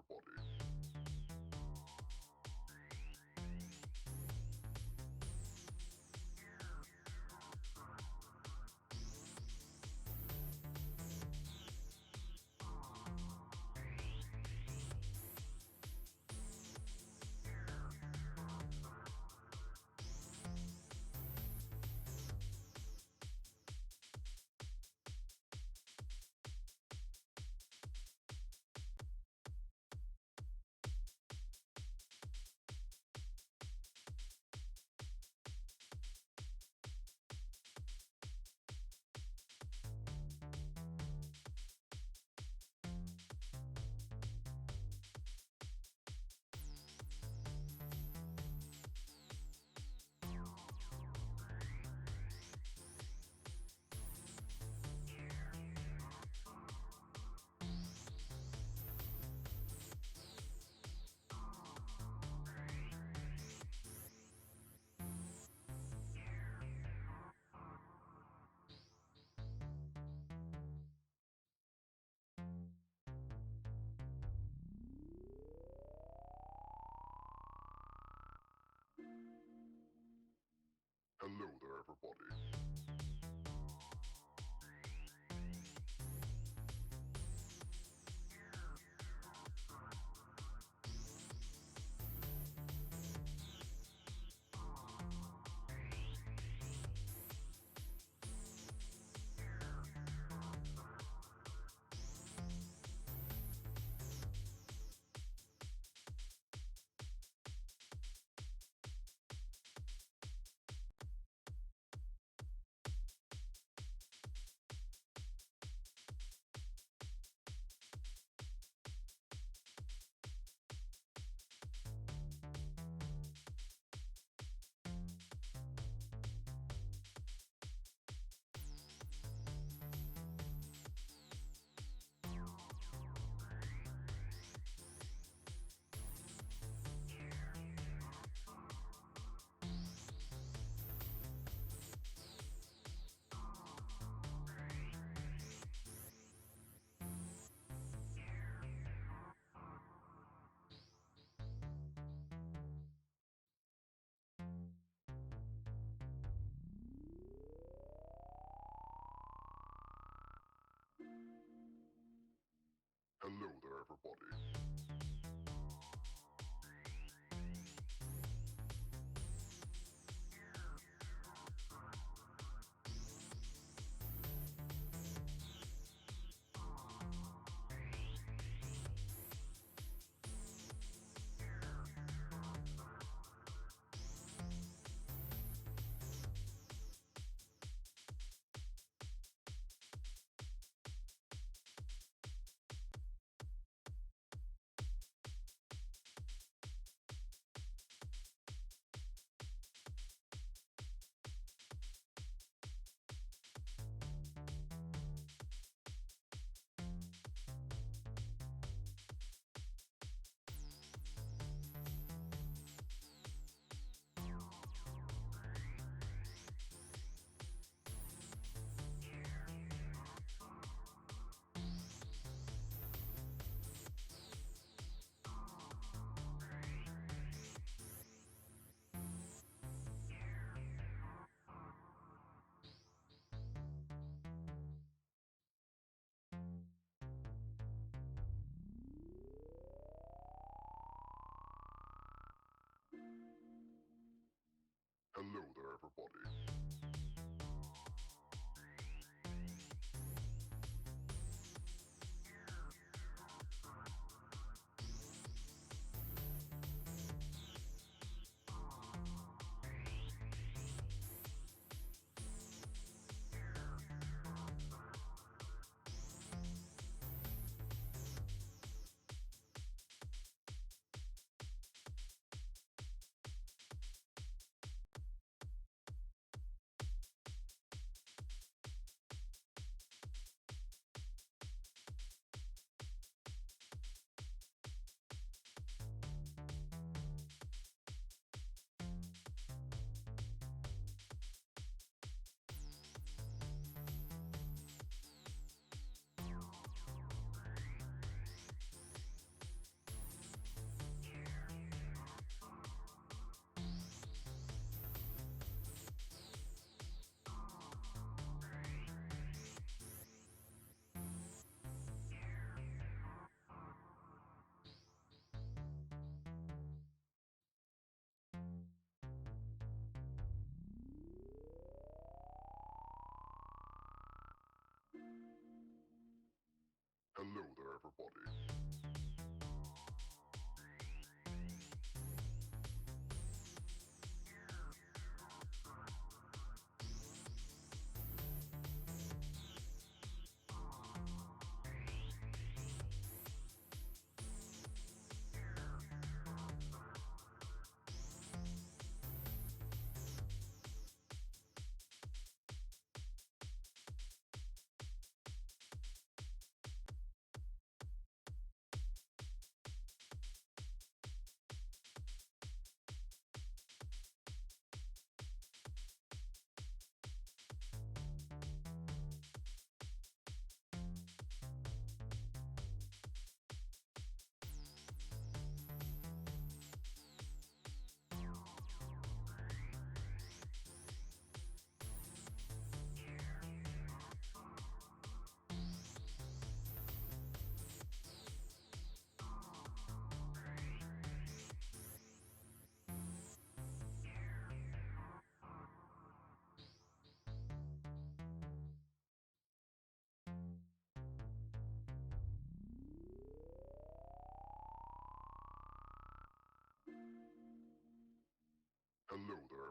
everybody. Hello there, everybody. Hello there, everybody. Hello there, everybody.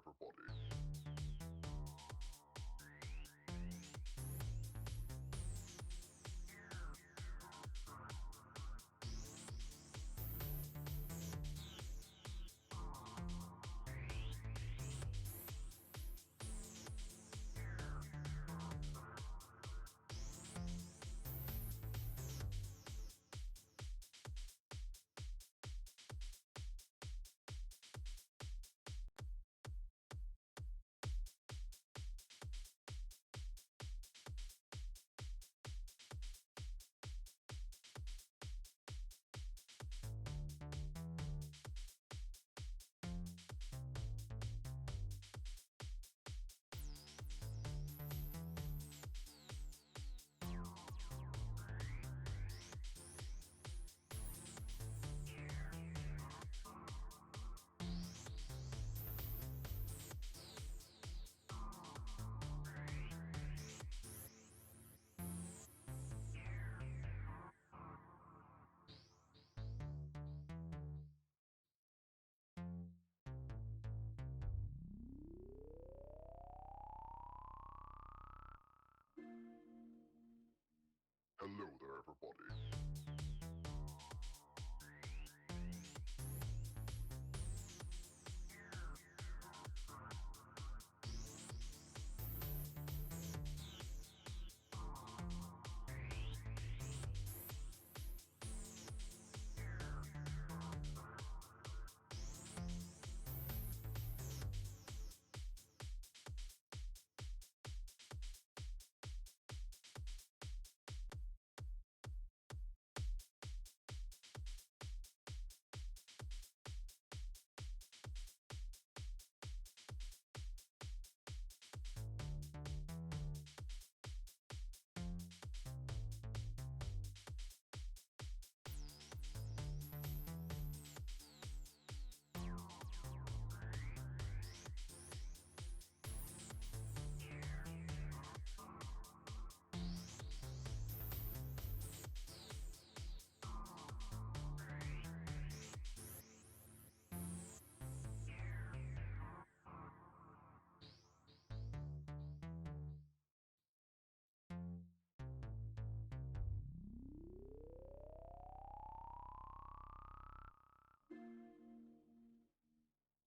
everybody. Hello there, everybody.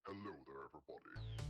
Hello there, everybody.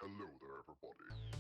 Hello there, everybody.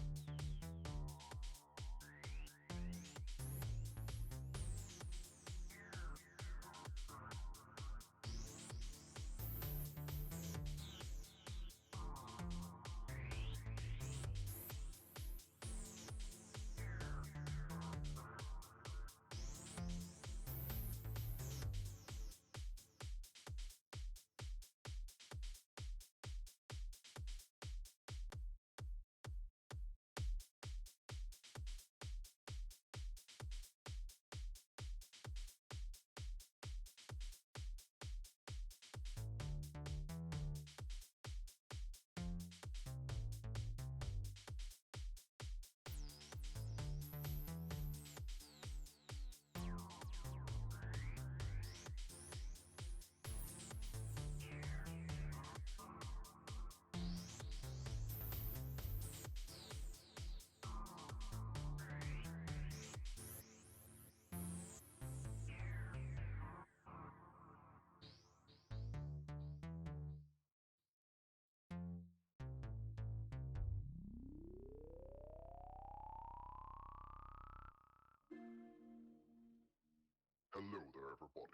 everybody.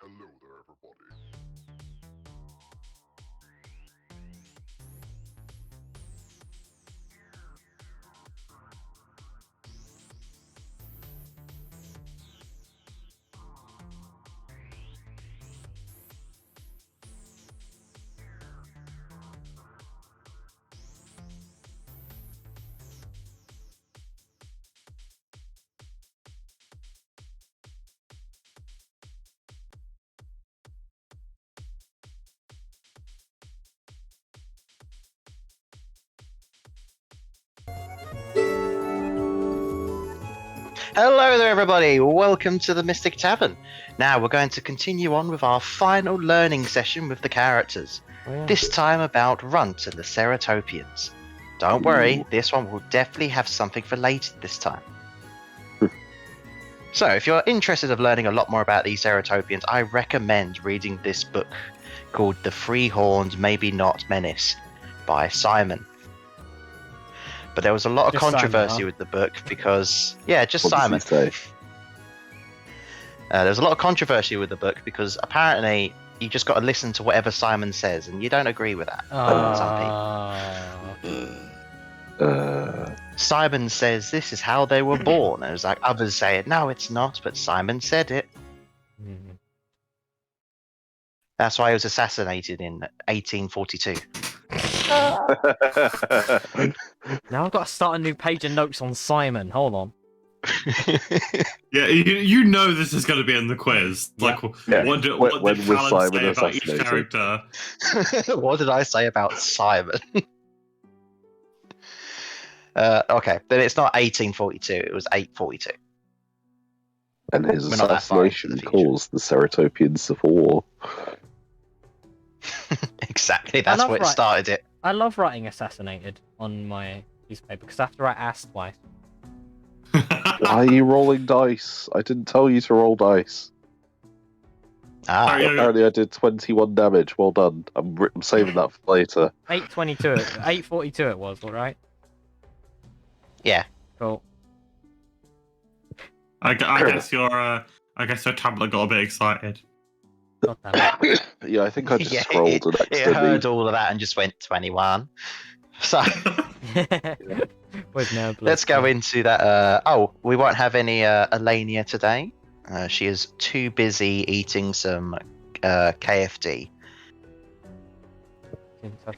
Hello there, everybody. Hello there, everybody. Welcome to the Mystic Tavern. Now we're going to continue on with our final learning session with the characters. This time about Runt and the Ceratopians. Don't worry, this one will definitely have something for later this time. So, if you're interested in learning a lot more about these Ceratopians, I recommend reading this book called The Three-Horned Maybe Not Menace by Simon. But there was a lot of controversy with the book because, just What Simon. does he say? There's a lot of controversy with the book because apparently you just got to listen to whatever Simon says, and you don't agree with that. Some people. Simon says this is how they were born, and it's like others say it. No, it's not, but Simon said it. That's why he was assassinated in 1842. Now I've got to start a new page of notes on Simon. Hold on. Yeah, you know this is going to be in the quiz. Yeah. Like, what did Fallon say about each character? What did I say about Simon? Okay, then it's not 1842, it was 842. And his assassination caused the Ceratopian Civil War. Exactly, that's what started it. I love writing assassinated on my piece of paper because I have to write ass twice. Why are you rolling dice? I didn't tell you to roll dice. Apparently I did 21 damage. Well done. I'm saving that for later. 842 it was, alright? Yeah. Cool. I guess your tablet got a bit excited. Yeah, I think I just scrolled and accidentally... It heard all of that and just went 21. So... Let's go into that. We won't have any Elenia today. She is too busy eating some KFD.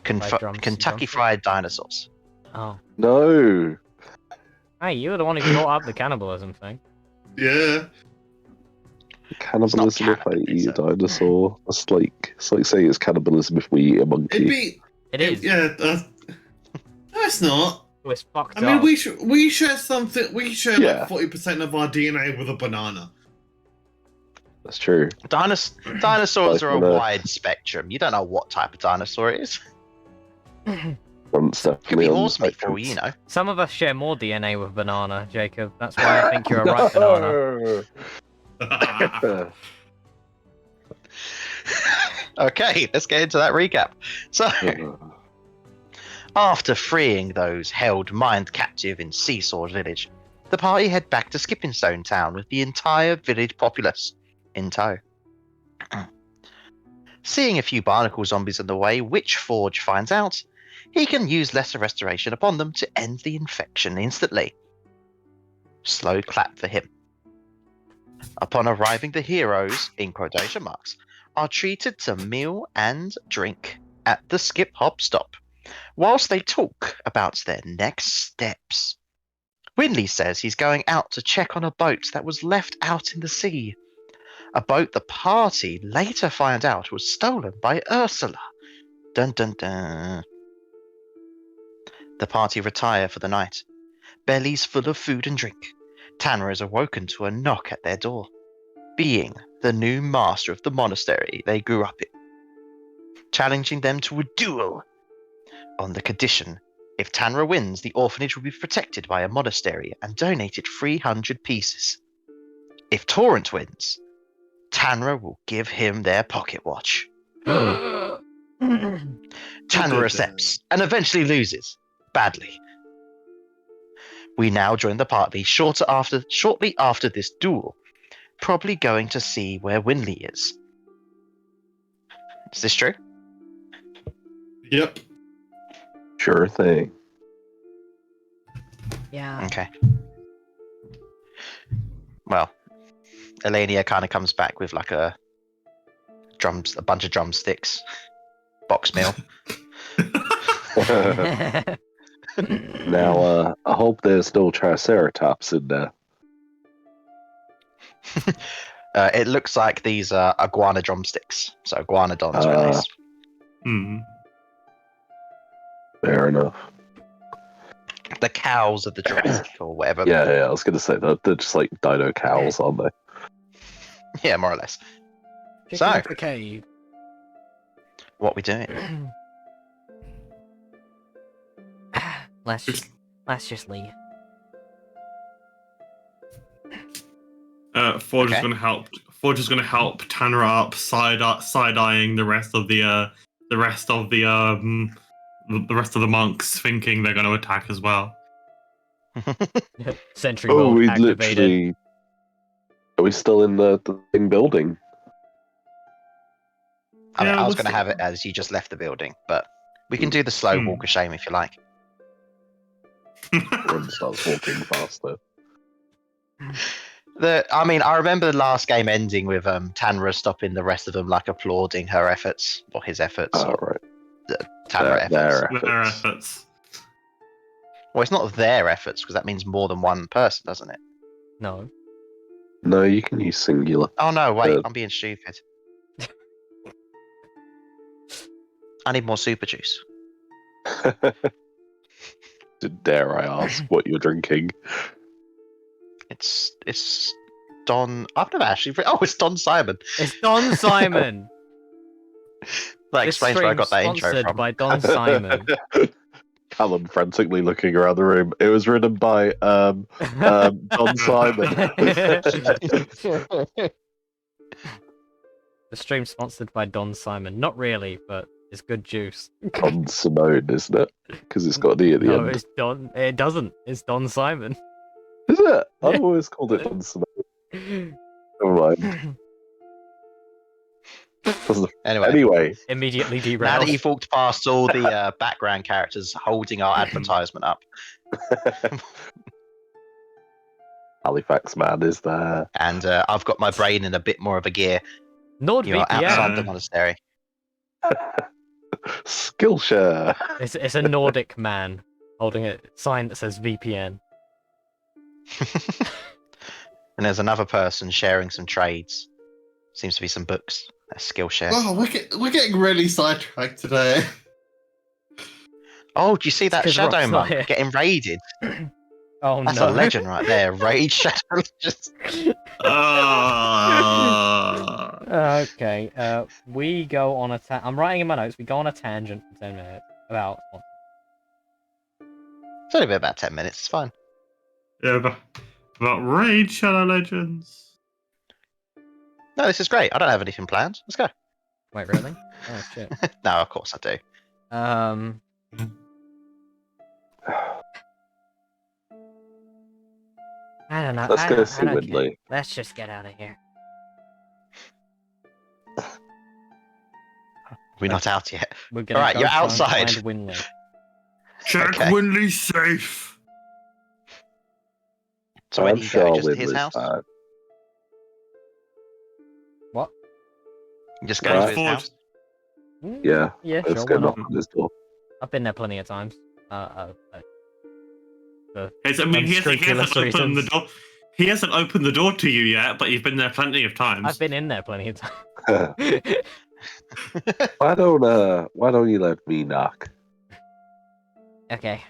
Kentucky Fried Dinosaurs. Oh. No! Hey, you were the one who brought up the cannibalism thing. Yeah. Cannibalism if I eat a dinosaur. It's like saying it's cannibalism if we eat a monkey. It is. Yeah. No, it's not. It's fucked up. I mean, we share something. We share like 40% of our DNA with a banana. That's true. Dinosaurs are a wide spectrum. You don't know what type of dinosaur it is. Could be horse meat for all you know. Some of us share more DNA with banana, Jacob. That's why I think you're a right banana. Okay, let's get into that recap. So, After freeing those held mind captive in Seasword Village, the party head back to Skipping Stone Town with the entire village populace in tow. Seeing a few barnacle zombies on the way, which Forge finds out, he can use Lesser Restoration upon them to end the infection instantly. Slow clap for him. Upon arriving, the heroes, in quotation marks, are treated to meal and drink at the Skip Hop stop, whilst they talk about their next steps. Winley says he's going out to check on a boat that was left out in the sea. A boat the party later find out was stolen by Ursula. Dun dun dun. The party retire for the night. Bellies full of food and drink. Tanner is awoken to a knock at their door, being the new master of the monastery they grew up in, challenging them to a duel. On the condition, if Tanra wins, the orphanage will be protected by a monastery and donated 300 pieces. If Torrent wins, Tanra will give him their pocket watch. Tanra accepts and eventually loses, badly. We now join the party shortly after this duel, probably going to see where Winley is. Is this true? Yep. Sure thing. Yeah. Okay. Well, Elenia kind of comes back with like a bunch of drumsticks, box meal. Now, I hope there's no Triceratops in there. It looks like these are iguana drumsticks, so iguanodons when they. Hmm. Fair enough. The cows of the Jurassic or whatever. Yeah, I was gonna say that they're just like dino cows, aren't they? Yeah, more or less. Chicken So- of the cave. What we doing? let's just leave. Forge Okay. is going to help. Forge is going to help Tanner up, side eyeing the rest of the monks, thinking they're going to attack as well. Sentry Oh, mode we activated. literally. Are we still in the thing building? I mean, Yeah, I was we'll going to see. have it as you just left the building, but we can do the slow walk of shame if you like. Everyone starts walking faster. I remember the last game ending with Tanra stopping the rest of them, like applauding her efforts or his efforts, Oh, or right. Tanra efforts. Their Their efforts. efforts. Well, it's not their efforts because that means more than one person, doesn't it? No. No, you can use singular. Oh no, wait, Uh, I'm being stupid. I need more super juice. Dare I ask what you're drinking? It's Don. I've never actually. Oh, it's Don Simon. It's Don Simon. That This explains where I stream got that intro sponsored from. by Don Simon. Callum frantically looking around the room. It was written by Don Simon. The stream sponsored by Don Simon. Not really, but it's good juice. Don Simone, isn't it? Because it's got an E at the No, end. it's Don. It doesn't. It's Don Simon. Is it? Yeah. I've always called it Don Simone. Never mind. Anyway, now Immediately that derailed. you've walked past all the background characters holding our advertisement up, Halifax Man is there. and I've got my brain in a bit more of a gear. You are NordVPN. outside the monastery. Skillshare. It's a Nordic man holding a sign that says VPN. And there's another person sharing some trades. Seems to be some books. That's Skillshare. Oh, we're getting really sidetracked today. Oh, do you see that 'cause Shadow Rock's not Monk here. getting raided? Oh That's no. a legend right there. Raid Shadow. Just... Okay, we go on a I'm writing in my notes, we go on a tangent for 10 minutes about... It's only been about 10 minutes. It's fine. Yeah, but Raid Shadow Legends. No, this is great. I don't have anything planned. Let's go. Wait, really? Oh, shit. No, of course I do. I don't know. Let's I go don't, see I don't care. Windley. Let's just get out of here. We're not out yet. We're gonna Alright, go you're try and outside. find Winley. Check Okay. Winley's safe. So where I'm do you go? sure Just to his Windley's house? fine. What? You just Go go Right. to his forward. house? Yeah, Yeah, let's sure. go Why knock not? on his door. I've been there plenty of times. Yes, I mean, he hasn't Unscrupulous opened the reasons. door. He hasn't opened the door to you yet, but you've been there plenty of times. I've been in there plenty of times. Why don't you let me knock? Okay.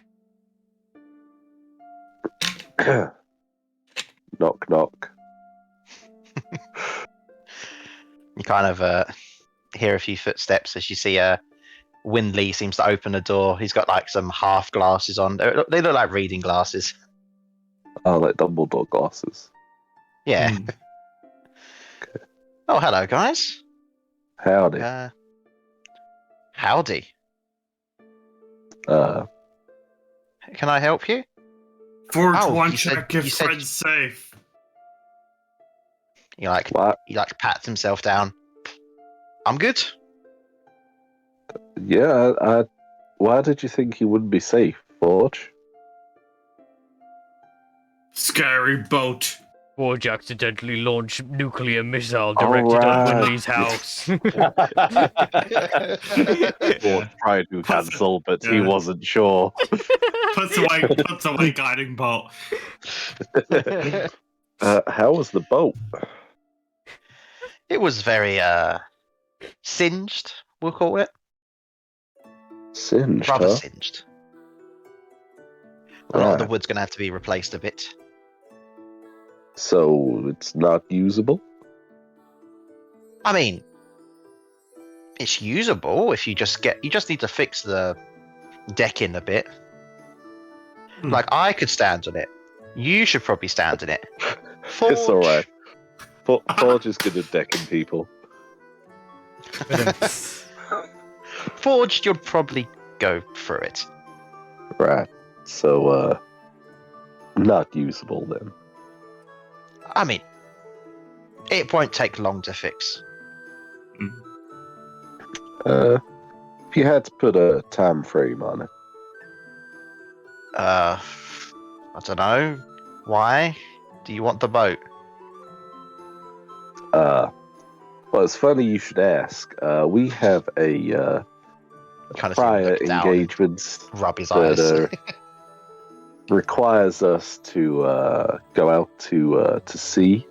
Knock, knock. You kind of hear a few footsteps as you see Windley seems to open the door. He's got like some half glasses on. They look like reading glasses. Oh, like Dumbledore glasses. Yeah. Hmm. Oh, hello, guys. Howdy. Howdy. Uh, Can I help you? Forge Oh, one you said- check if you said- friend's safe. He like what? pats himself down. I'm good. Yeah, why did you think you wouldn't be safe, Forge? Scary boat. Forge accidentally launched nuclear missile directed at Winley's house. Forge Forge tried to cancel, but he Yeah. wasn't sure. Puts away guiding bolt. How was the boat? It was very singed, we'll call it. Singed, Rather huh? singed. A lot of the Right. wood's gonna have to be replaced a bit. So it's not usable? I mean, it's usable if you just need to fix the decking a bit. Hmm. Like I could stand on it. You should probably stand on it. It's alright. Forge is good at decking people. Forged, you'll probably go through it. Right. So, not usable then. I mean, it won't take long to fix. If you had to put a time frame on it. I don't know. Why? Do you want the boat? Well, it's funny you should ask. We have a Kind of prior engagement rub his that eyes. requires us to go out to sea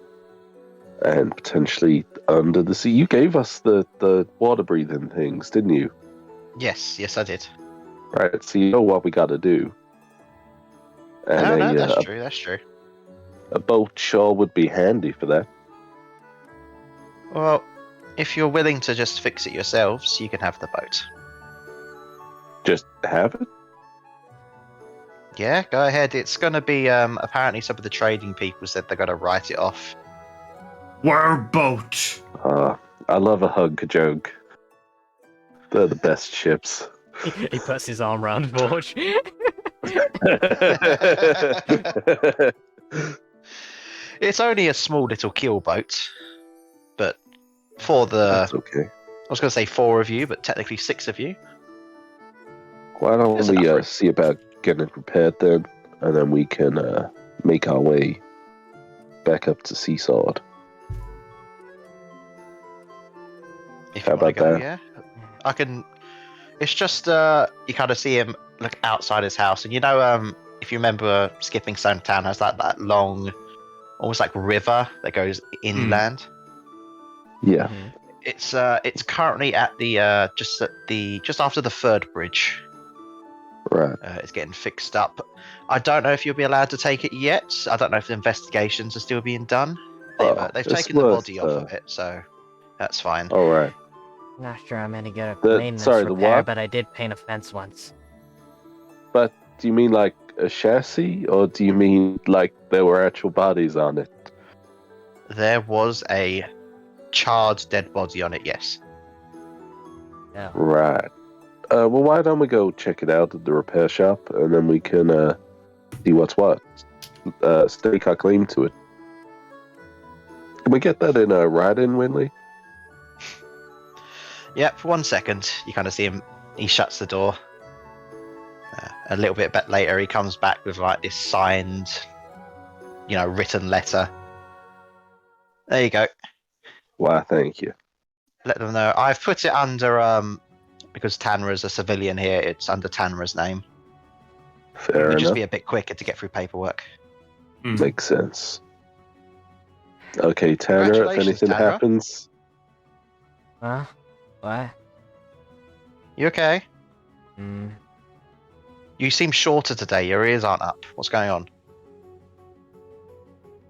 and potentially under the sea. You gave us the water breathing things, didn't you? yes, I did. Right. So you know what we got to do. And No, that's true. That's true. a boat sure would be handy for that. Well, if you're willing to just fix it yourselves, you can have the boat. Just have it. Yeah, go ahead. It's gonna be apparently some of the trading people said they're gonna write it off. We're boat. I love a hunk joke. They're the best ships. He puts his arm round Forge. It's only a small little keel boat, but for the That's okay. I was gonna say 4 of you, but technically 6 of you. Why don't There's we enough room. see about getting it repaired then, and then we can make our way back up to Seasword. If How you want to about go, that? yeah. I can. It's just you kind of see him look outside his house, and you know, if you remember, Skipping Stone Town has that long, almost like river that goes inland. Yeah. Mhm. It's currently at the just after the 3rd bridge. Right. It's getting fixed up. I don't know if you'll be allowed to take it yet. I don't know if the investigations are still being done. They've It's taken the worth, body off of it, so that's fine. All right. Not sure I'm any good at The- maintenance sorry, the repair, what? but I did paint a fence once. But do you mean like a chassis, or do you mean like there were actual bodies on it? There was a charred dead body on it. Yes. Yeah. Right. Well, why don't we go check it out at the repair shop, and then we can see what's what. stake our claim to it. Can we get that in a ride-in, Winley? Yep, for 1 second, you kind of see him. He shuts the door. A little bit later, he comes back with like this signed, written letter. There you go. Why, thank you. Let them know. I've put it under because Tanra's a civilian here. It's under Tanra's name. Fair It'd enough. just be a bit quicker to get through paperwork. Makes sense. Okay, Tanner, if Congratulations, anything Tanra. happens... Huh? What? You okay? Hmm. You seem shorter today. Your ears aren't up. What's going on?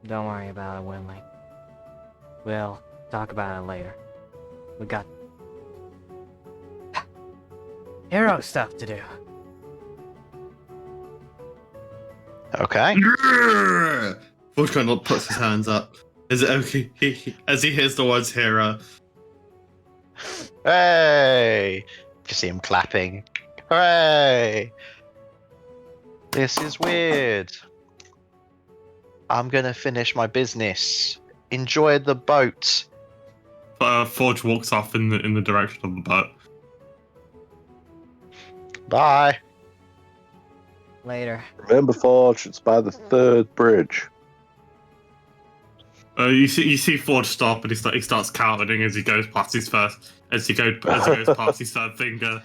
Don't worry about it, Winley. We'll talk about it later. We got hero stuff to do. Okay. Forge kind of puts his hands up. Is it okay? As he hears the words hero. Hey! You see him clapping. Hooray! This is weird. I'm gonna finish my business. Enjoy the boat. Forge walks off in the direction of the boat. Bye. Later. Remember, Forge, it's by the third bridge. You see Forge stop and he starts counting as he goes past his first as he goes past his third finger.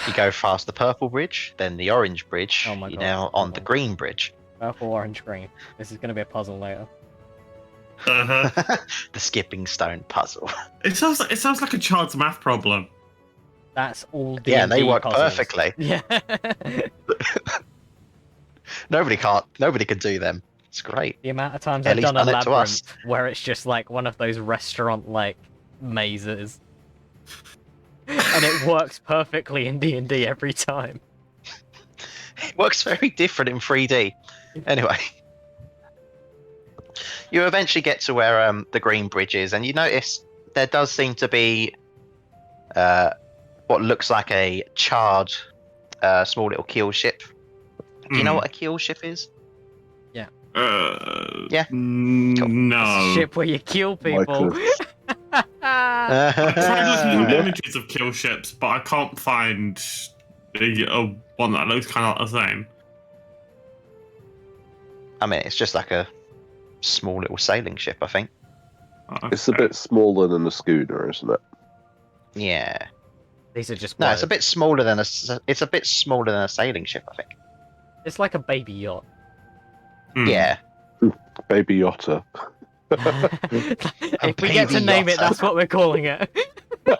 You go past the purple bridge, then the orange bridge. Oh my You're God. now on the green bridge. Purple, orange, green. This is gonna be a puzzle later. Uh-huh. The skipping stone puzzle. It sounds like a child's math problem. That's all D&D Yeah, they work puzzles. perfectly. Yeah. Nobody can do them. It's great. The amount of times At I've least done a done it to us. labyrinth where it's just like one of those restaurant like mazes. And it works perfectly in D&D every time. It works very different in 3D. Anyway. You eventually get to where the green bridge is, and you notice there does seem to be what looks like a charred small little keel ship. Do you know what a keel ship is? Yeah. It's a No. ship where you kill people. I tried looking Yeah. at images of kill ships, but I can't find a one that looks kind of the same. I mean, it's just like a small little sailing ship, I think. It's a bit smaller than a schooner, isn't it? Yeah. These are just No, words. it's a bit smaller than a sailing ship, I think. It's like a baby yacht. Hmm. Yeah. Baby Yotta. If we get to baby name it, yacht. that's what we're calling it.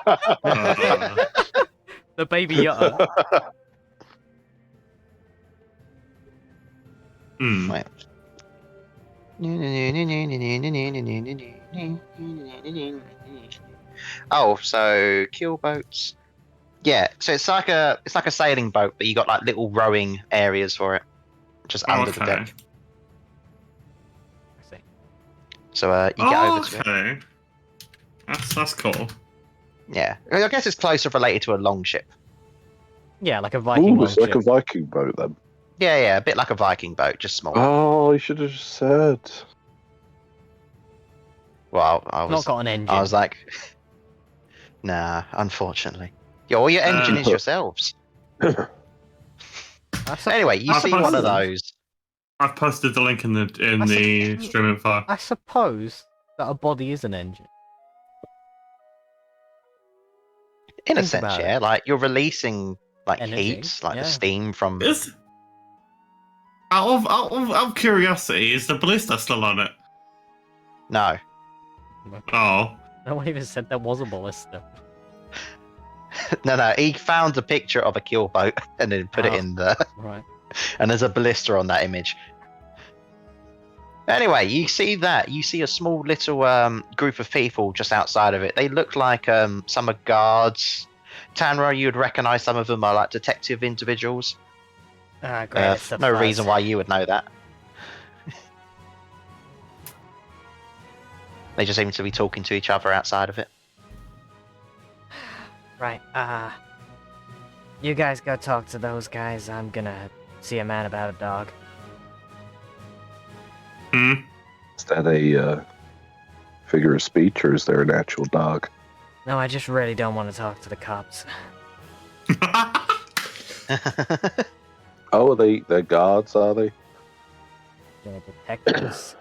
Uh, The baby yacht. hmm. Wait. Oh, so keel boats. Yeah, so it's like a sailing boat, but you got like little rowing areas for it, just under the deck. I see. So you get over to it. Okay. That's cool. Yeah, I guess it's closer related to a long ship. Yeah, like a Viking Ooh, it's like longship. a Viking boat then. Yeah, a bit like a Viking boat, just smaller. Oh, you should have just said. Well, I Not was got an engine. I was like, nah, unfortunately. Yeah, all your engine is yourselves. I sup- Anyway, you see one of those. I've posted the link in the stream info. I suppose that a body is an engine. In a Think sense, about yeah. Like you're releasing like Energy, heat, like yeah. the steam from. Is out of curiosity, is the ballista still on it? No, Oh. No one even said there was a ballista. no. He found a picture of a keel boat and then put it Oh. in there, Right. and there's a ballista on that image. Anyway, you see that. You see a small little group of people just outside of it. They look like some are guards. Tanra, you'd recognise some of them are like detective individuals. Ah, great. It's the No fuzz. reason why you would know that. They just seem to be talking to each other outside of it. Right. You guys go talk to those guys. I'm gonna See a man about a dog. Hmm. Is that a figure of speech, or is there an actual dog? No, I just really don't want to talk to the cops. Oh, they're guards, are they? They're detectives.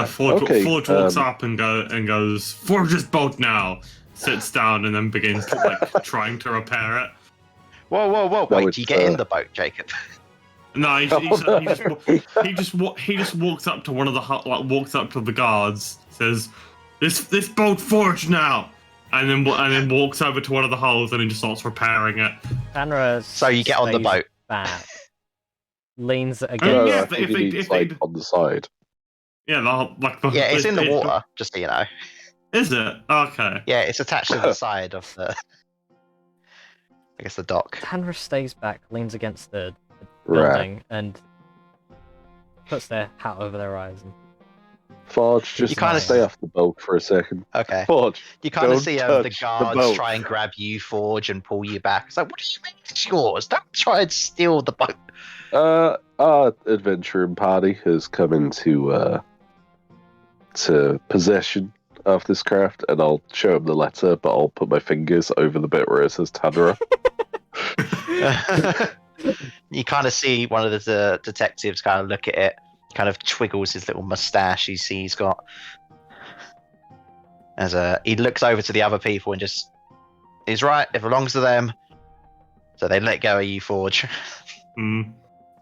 Forge, Okay, Forge walks up and goes, Forge's boat now. Sits down and then begins trying to repair it. Whoa! No, Wait, do you it's, get in the boat, Jacob? No, he just walks up to one of the walks up to the guards, says, "This boat forged now," and then walks over to one of the holes and he just starts repairing it. Tanra. So you get on the stays boat. Back. Leans Oh, against. yeah, I think he's like on the side. Yeah, Yeah, it's in the water, just so you know. Is it? Okay. Yeah, it's attached to the side of the, I guess, the dock. Tanra stays back, leans against the Right. building, and puts their hat over their eyes. And... Forge, just kinda stay off the boat for a second. Okay. Forge, You kind of Don't see the touch the guards boat. try and grab you, Forge, and pull you back. It's like, what do you mean it's yours? Don't try and steal the boat. our adventuring party has come into to possession of this craft, and I'll show him the letter, but I'll put my fingers over the bit where it says Tanra. You kind of see one of the detectives kind of look at it, kind of twiggles his little mustache. You see he's got, as he looks over to the other people and just, he's right, it belongs to them. So they let go of you, Forge. Mm.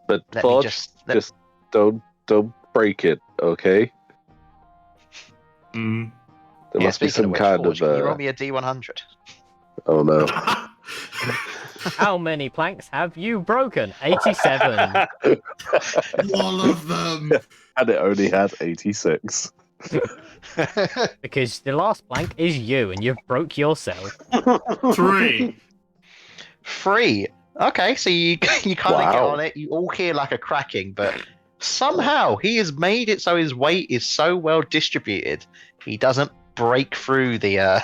But Let me Forge, just don't break it, okay? Mm. There yeah, must be speaking some of which, kind Forge, of can you roll me a D100? oh no. How many planks have you broken? 87. All of them. And it only had 86. Because the last plank is you, and you've broke yourself. 3. 3. Okay, so you kind of get Wow. on it. You all hear like a cracking, but somehow he has made it so his weight is so well distributed, he doesn't break through the Alright,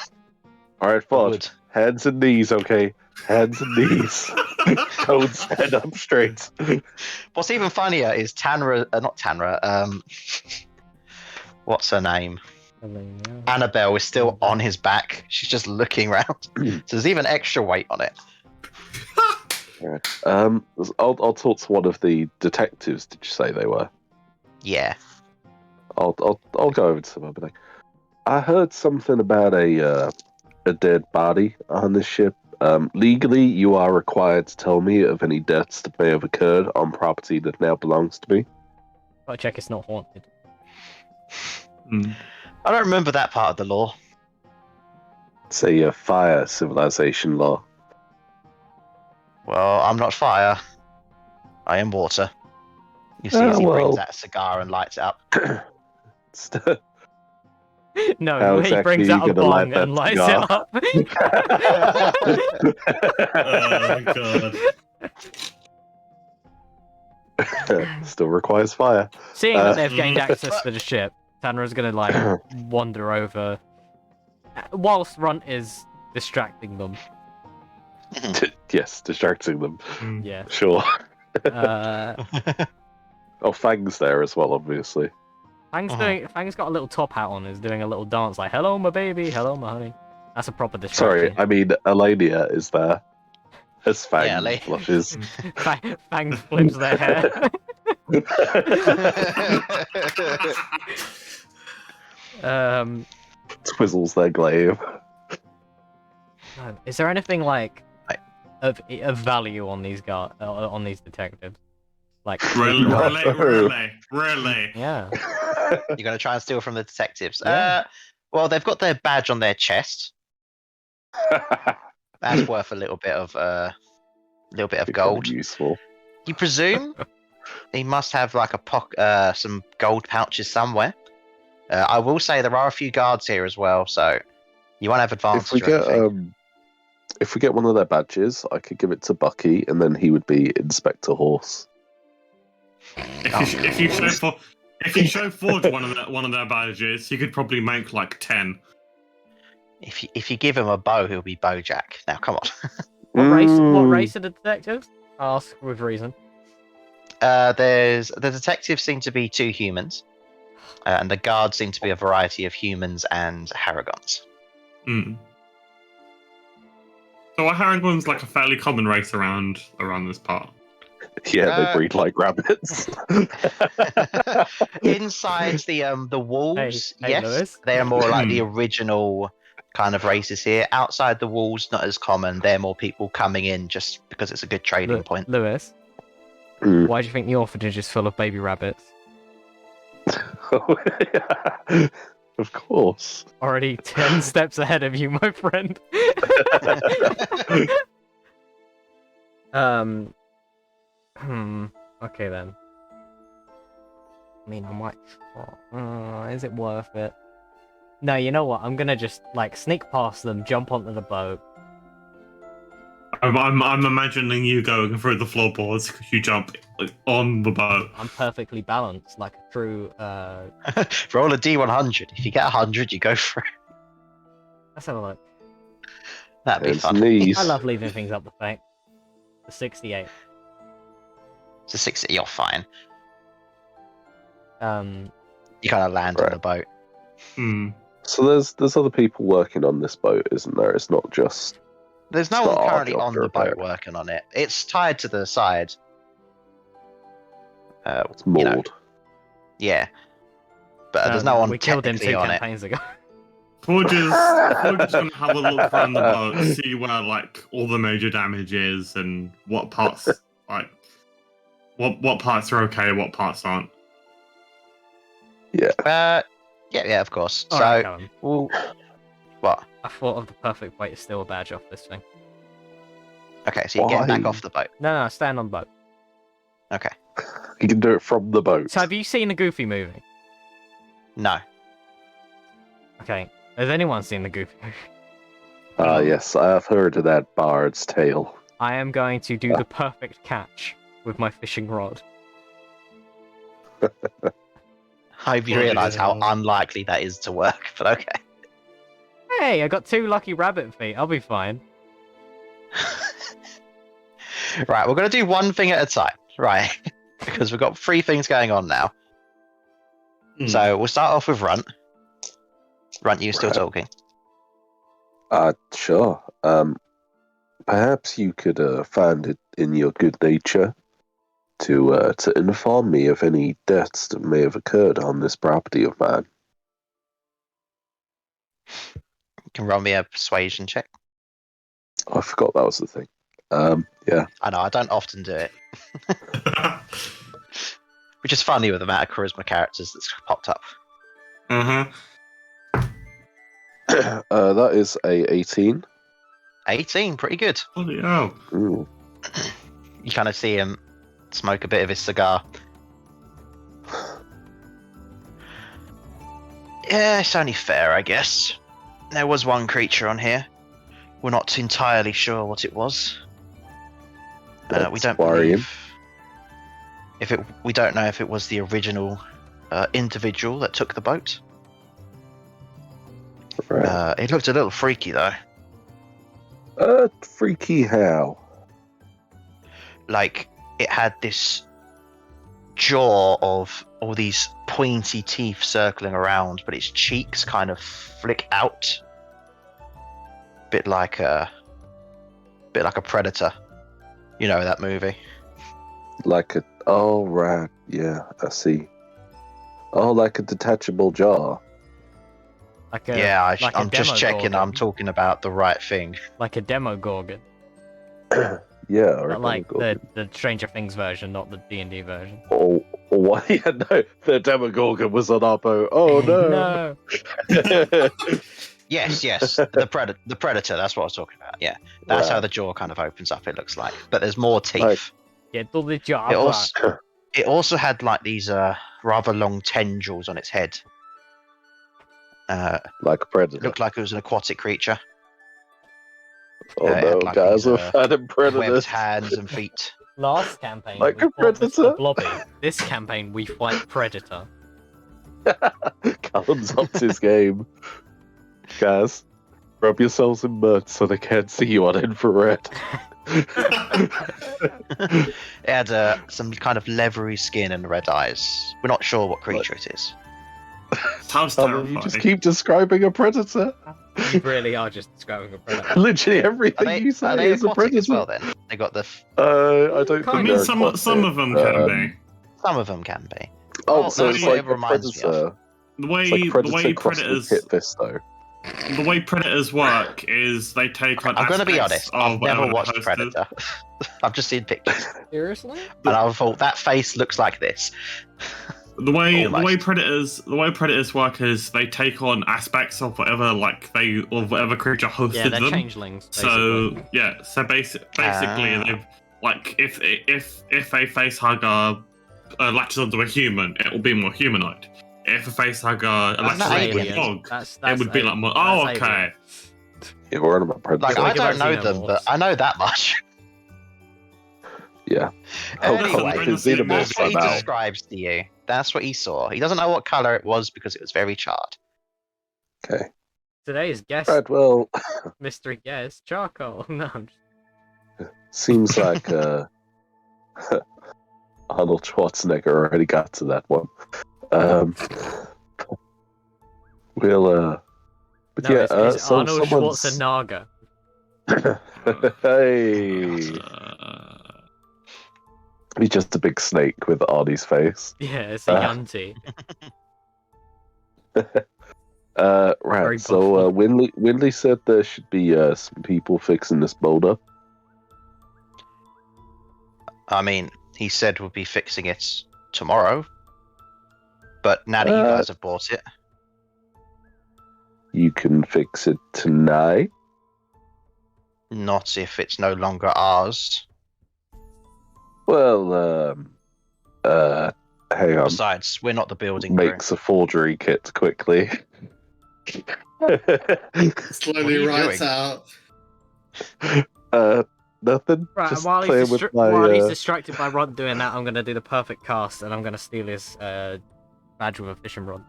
the Forge, wood. hands and knees, okay? Hands and knees. Don't stand up straight. What's even funnier is Tanra, not Tanra. What's her name? Annabelle is still on his back. She's just looking around. So there's even extra weight on it. I'll talk to one of the detectives. Did you say they were? Yeah. I'll go over to them and be like, I heard something about a dead body on this ship. Legally, you are required to tell me of any deaths that may have occurred on property that now belongs to me. Gotta check it's not haunted. Mm. I don't remember that part of the law. It's a fire civilization law. Well, I'm not fire. I am water. You see as he well. brings that cigar and lights it up. No, How he brings exactly out you a gonna light bong that and lights cigar? it up. Oh my god. Still requires fire. Seeing that they've gained access to the ship, Tanra's gonna like wander over whilst Runt is distracting them. Yes, distracting them. Mm. Yeah. Sure. Oh, Fang's there as well, obviously. Fang's got a little top hat on, is doing a little dance like "Hello, my baby, hello, my honey." That's a proper distraction. Sorry, I mean, Elenia is there. As Fang Yeah, blushes. Fang flips their hair. Twizzles their glaive. Is there anything like of value on these on these detectives? Like Really? yeah. You're going to try and steal from the detectives. Yeah. Well, they've got their badge on their chest. That's worth a little bit of gold. Useful. You presume he must have like some gold pouches somewhere. I will say there are a few guards here as well, so you won't have advantage If we or get anything. if we get one of their badges, I could give it to Bucky, and then he would be Inspector Horse. If you show Forge one of their badges, you could probably make like 10. If you give him a bow, he'll be Bojack. Now, come on. What race are the detectives? Ask with reason. The detectives seem to be 2 humans, and the guards seem to be a variety of humans and Haragons. Hmm. So are Harangons like a fairly common race around this part? Yeah, they Uh, breed like rabbits. Inside the walls, Hey, yes, Lewis. they are more like the Hmm. original kind of races here. Outside the walls, not as common. They're more people coming in just because it's a good trading point. Lewis, Mm. why do you think the orphanage is full of baby rabbits? Of course. Already 10 steps ahead of you, my friend. Okay then. I mean, I might. Is it worth it? No, you know what? I'm gonna just like sneak past them, jump onto the boat. I'm imagining you going through the floorboards because you jump on the boat. I'm perfectly balanced, like a true. Roll a D100. If you get 100, you go through. Let's have a look. That'd be Hands fun. and knees. I love leaving things up the fate. The 68. It's a 60. You're fine. Um, You kind of land on Right. the boat. Hmm. So there's other people working on this boat, isn't there? It's not just There's no It's one not our currently job on to the boat repair. working on it. It's tied to the side. it's moored. Yeah. But there's no one we killed him technically 2 on it. campaigns ago. Forge's gonna have a look around the boat, see where like all the major damage is, and what parts like what parts are okay, what parts aren't. Yeah, of course. All So, right, Callum. we'll... What? I thought of the perfect way to steal a badge off this thing. Okay, so you're getting back Why? off the boat. No, stand on the boat. Okay. You can do it from the boat. So, have you seen the Goofy movie? No. Okay. Has anyone seen the Goofy movie? Yes, I have heard of that Bard's Tale. I am going to do the perfect catch with my fishing rod. I hope you Well, realise how yeah. unlikely that is to work, but okay. Hey, I got 2 lucky rabbit feet. I'll be fine. Right, we're going to do one thing at a time, right? Because we've got 3 things going on now. Hmm. So we'll start off with Runt. Runt, you still Right. talking? Sure. Perhaps you could find it in your good nature to inform me of any deaths that may have occurred on this property of mine. You can roll me a persuasion check. I forgot that was the thing. Yeah. I know, I don't often do it. Which is funny with the amount of charisma characters that's popped up. Uh-huh. That is a 18. 18, pretty good. Holy hell. Ooh. You kind of see him smoke a bit of his cigar. Yeah, it's only fair, I guess. There was one creature on here. We're not entirely sure what it was. We That's don't worrying. believe we don't know if it was the original individual that took the boat. Right. It looked a little freaky though. Freaky how? Like it had this jaw of all these pointy teeth circling around, but its cheeks kind of flick out. Bit like a predator. You know that movie. Like a... Oh, right. Yeah, I see. Oh, like a detachable jaw. Like a, Yeah, like a I'm just checking. Demogorgon. I'm talking about the right thing. Like a Demogorgon. Yeah, or But a like Demogorgon. the Stranger Things version, not the D&D version. Oh, what? Yeah, no, the Demogorgon was on our boat. Oh, no. No. Yes, the predator. That's what I was talking about. Yeah, that's how Right. the jaw kind of opens up. It looks like, but there's more teeth. Like- Get to the job. It also had like these rather long tendrils on its head. Like a predator. Looked like it was an aquatic creature. Oh, it had no, like guys, these, we're finding Webbed predators. hands and feet. Last campaign, Like we a fought Mr. predator? Blobby. This campaign, we fight Predator. Callum's upped his game. Guys, rub yourselves in mud so they can't see you on infrared. It had some kind of leathery skin and red eyes. We're not sure what creature it is. Sounds You just terrifying. keep describing a predator. You really are just describing a predator. Literally Are everything they, you are say they is a aquatic predator. as well then? They got the... I don't I I think mean, they're some aquatic, of them but, can be. Some of them can be. Oh, Well, so that's it's what like it a reminds me of. predator. The It's like way predator crossed with predators Kit Fisto. the way predators work is they take on I'm going to be aspects honest, I've of never whatever the watched host is. Predator. I've just seen pictures. Seriously? And I thought, that face looks like this. The way Almost. predators work is they take on aspects of whatever whatever creature hosted Yeah, they're them. changelings. So Basically. yeah, so basically Ah. they've like if a face hugger latches onto a human, it will be more humanoid. If a face hugger latches not onto a alien. dog, That's it would be like more. Oh, that's okay. alien. Yeah, we're on about predator. Like, Talking I don't about know them, but xenomorphs. I know that much. Yeah. Oh, Listen, Anyway, bring us in xenomorphs that's what he are now. describes to you. That's what he saw. He doesn't know what colour it was because it was very charred. Okay. Today's guest, Right, well, mystery guest, charcoal. No, I'm just... seems like Arnold Schwarzenegger already got to that one. We'll, but no, yeah, it's so Arnold someone's... Schwarzenegger. Hey! He's just a big snake with Arnie's face. Yeah, it's a Yunty. Very Right, so buff. Windley said there should be some people fixing this boulder. I mean, he said we'll be fixing it tomorrow. But now that you Uh, guys have bought it, You can fix it tonight. not if it's no longer ours. Well, hang on. Besides, we're not the building crew. Makes a forgery kit quickly. Slowly you writes doing? out. Nothing. Right, Just while playing he's, with my. while he's distracted by Rod doing that, I'm gonna do the perfect cast, and I'm gonna steal his badge with a fishing rod.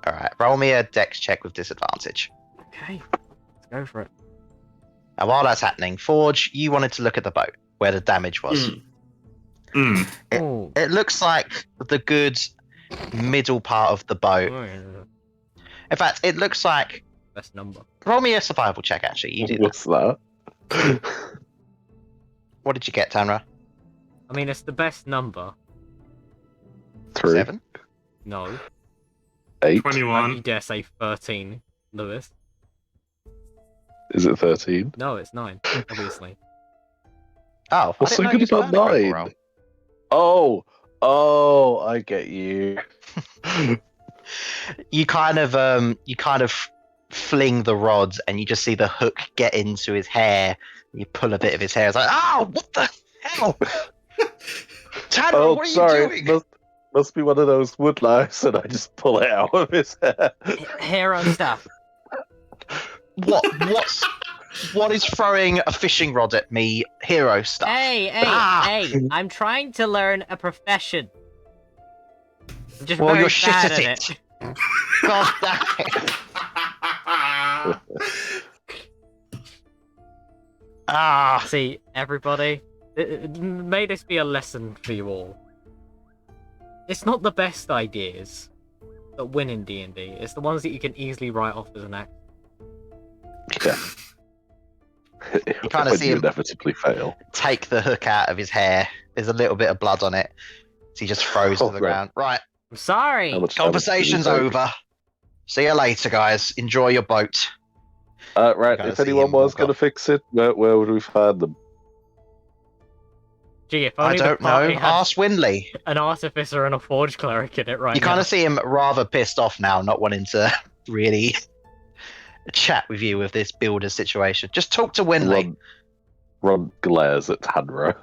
Alright, roll me a dex check with disadvantage. Okay, let's go for it. And while that's happening, Forge, you wanted to look at the boat, where the damage was. Mm. Oh, It looks like the good middle part of the boat. In fact, it looks like... best number. Roll me a survival check, actually. You do that. What's that? What did you get, Tanra? I mean, it's the best number. 3, 7? No, 8. you 21. dare say 13, Lewis? Is it 13? No, it's 9. Obviously. Oh, What's so good about 9? Oh, I get you. You kind of fling the rods, and you just see the hook get into his hair. You pull a bit of his hair. It's like, oh, what the hell? Tanra, Oh, what are sorry. you doing? Must be one of those wood knives, and I just pull it out of his hair. Hero stuff. What is throwing a fishing rod at me? Hero stuff. Hey, Ah! hey! I'm trying to learn a profession. I'm just Well, very you're shit bad at at it. God damn it. Ah, See, everybody, may this be a lesson for you all. It's not the best ideas that win in D&D. It's the ones that you can easily write off as an act. Yeah. You kinda When see you him- inevitably fail. take the hook out of his hair. There's a little bit of blood on it. So he just throws Oh, to the right. ground. Right, I'm sorry. How much damage conversation's did he take? over. See you later, guys. Enjoy your boat. Right, Gotta if see anyone him was walk going to off. fix it, where would we find them? Gee, if I only the don't know. party had Ask Windley. an artificer and a forge cleric in it right You now. kind of see him rather pissed off now, not wanting to really chat with you with this builder situation. Just talk to Windley. Ron glares at Tanra.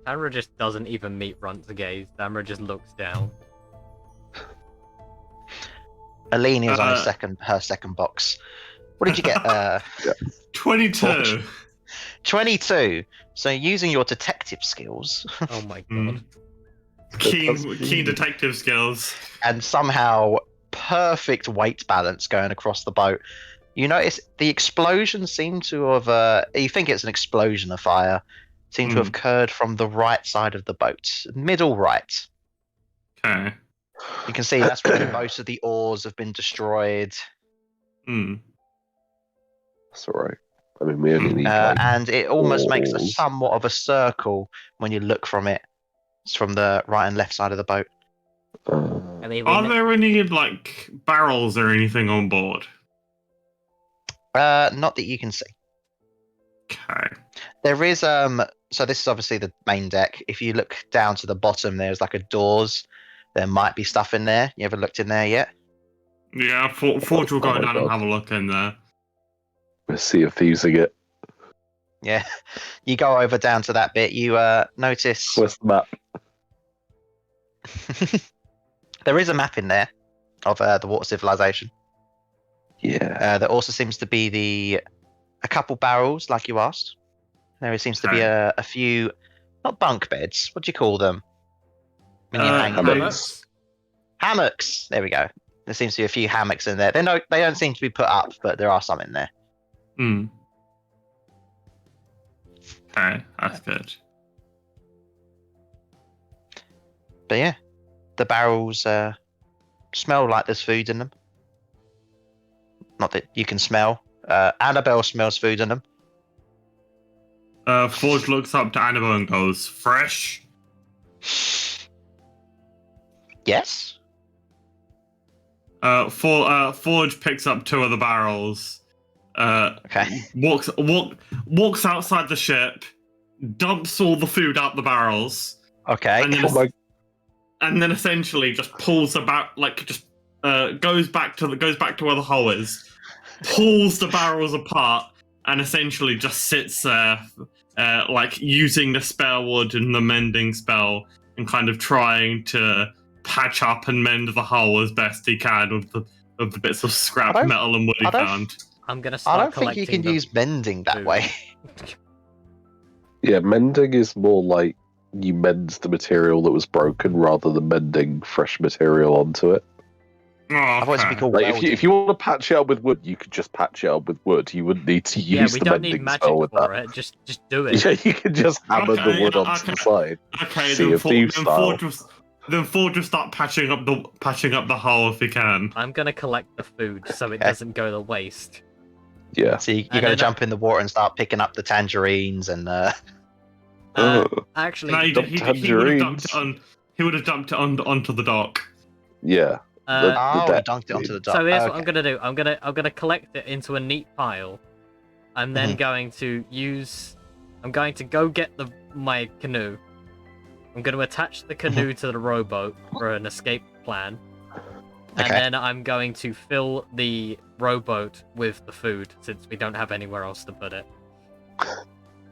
Tamra just doesn't even meet Runt's gaze. Tamra just looks down. Aline is on Uh, her second box. What did you get? 22. 22. So using your detective skills Oh my god. Mm. That's Keen detective skills. and somehow perfect weight balance going across the boat, You notice the explosion seemed to have. You think it's an explosion of fire, seemed to have occurred from the right side of the boat, middle right. Okay. You can see that's where most of the oars have been destroyed. Hmm. That's all right. I mean, we only need And it almost makes a oars. somewhat of a circle when you look from it. It's from the right and left side of the boat. Uh, I mean, Are there any like barrels or anything on board? Not that you can see. Okay. There is so this is obviously the main deck. If you look down to the bottom, there's like a doors. There might be stuff in there. You ever looked in there yet? Yeah, Forge will go Oh my down and God. have a look in there. we'll see if using it. Yeah. You go over down to that bit, you notice Where's the map? there is a map in there of the water civilization. Yeah. There also seems to be a couple barrels, like you asked. There seems to be Okay. a few, not bunk beds. What do you call them? When you hang hammocks. hammocks. Hammocks. There we go. There seems to be a few hammocks in there. They don't seem to be put up, but there are some in there. Hmm. Okay, that's good. But yeah, the barrels smell like there's food in them. Not that you can smell. Annabelle smells food in them. Forge looks up to Annabelle and goes, "Fresh." Yes. Forge picks up two of the barrels. Okay. Walks outside the ship, dumps all the food out the barrels, Okay. and then Oh my. and then essentially just pulls about goes back to where the hole is, pulls the barrels apart, and essentially just sits there, like using the spare wood and the mending spell, and kind of trying to patch up and mend the hull as best he can of the bits of scrap I don't- metal and wood he I don't- found. I'm gonna I start don't think collecting you can the use mending that food. way. Yeah, mending is more like you mend the material that was broken rather than mending fresh material onto it. Oh, I've always been okay. called Like welding. if you want to patch it up with wood, you could just patch it up with wood. You wouldn't need to Yeah, use we the don't need mending magic spell with for that. it. Just do it. Yeah, you can just hammer the Okay, wood yeah, onto the okay. side. Okay, Sea then, of Thieves style. Forge will start patching up the hull if he can. I'm gonna collect the food so it Okay. doesn't go to waste. Yeah. So you're And going to then jump in the water and start picking up the tangerines and Actually, No, he would have tangerines. dumped it on. He would have dumped it onto the dock. Yeah. uh, the he deck, dunked it onto the so dock. here's Okay. what I'm gonna do. I'm gonna collect it into a neat pile. I'm then going to use. I'm going to go get my canoe. I'm going to attach the canoe to the rowboat for an escape plan. And Okay. then I'm going to fill the rowboat with the food since we don't have anywhere else to put it.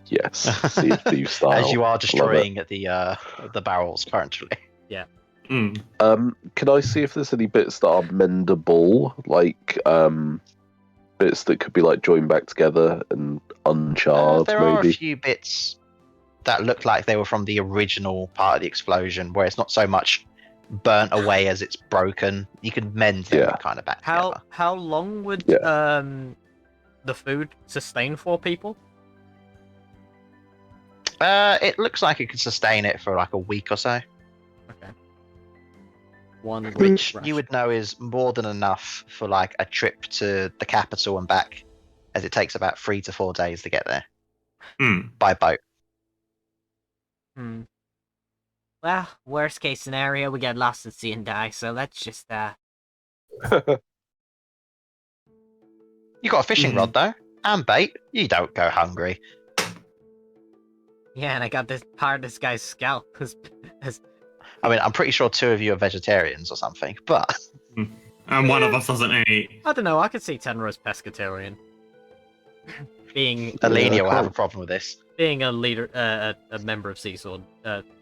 Yes. Sea of Thieves style. As you are Love it. destroying the barrels currently. Mm. Can I see if there's any bits that are mendable, like bits that could be like joined back together and uncharred, There are a maybe? few bits that look like they were from the original part of the explosion, where it's not so much burnt away as it's broken. You can mend them Yeah. kind of back How together. how long would Yeah. the food sustain for people? It looks like it could sustain it for like a week or so, Okay. One week which ration. you would know is more than enough for like a trip to the capital and back, as it takes about 3 to 4 days to get there Mm. by boat. Well, worst case scenario, we get lost at sea and die. So let's just You got a fishing rod though, and bait. You don't go hungry. yeah, and I got this part of this guy's scalp. I mean, I'm pretty sure 2 of you are vegetarians or something, but And one of us doesn't eat. I don't know. I could see Tenro's pescatarian. being Alenia will have a cool. problem with this. being a leader, a member of Seasword,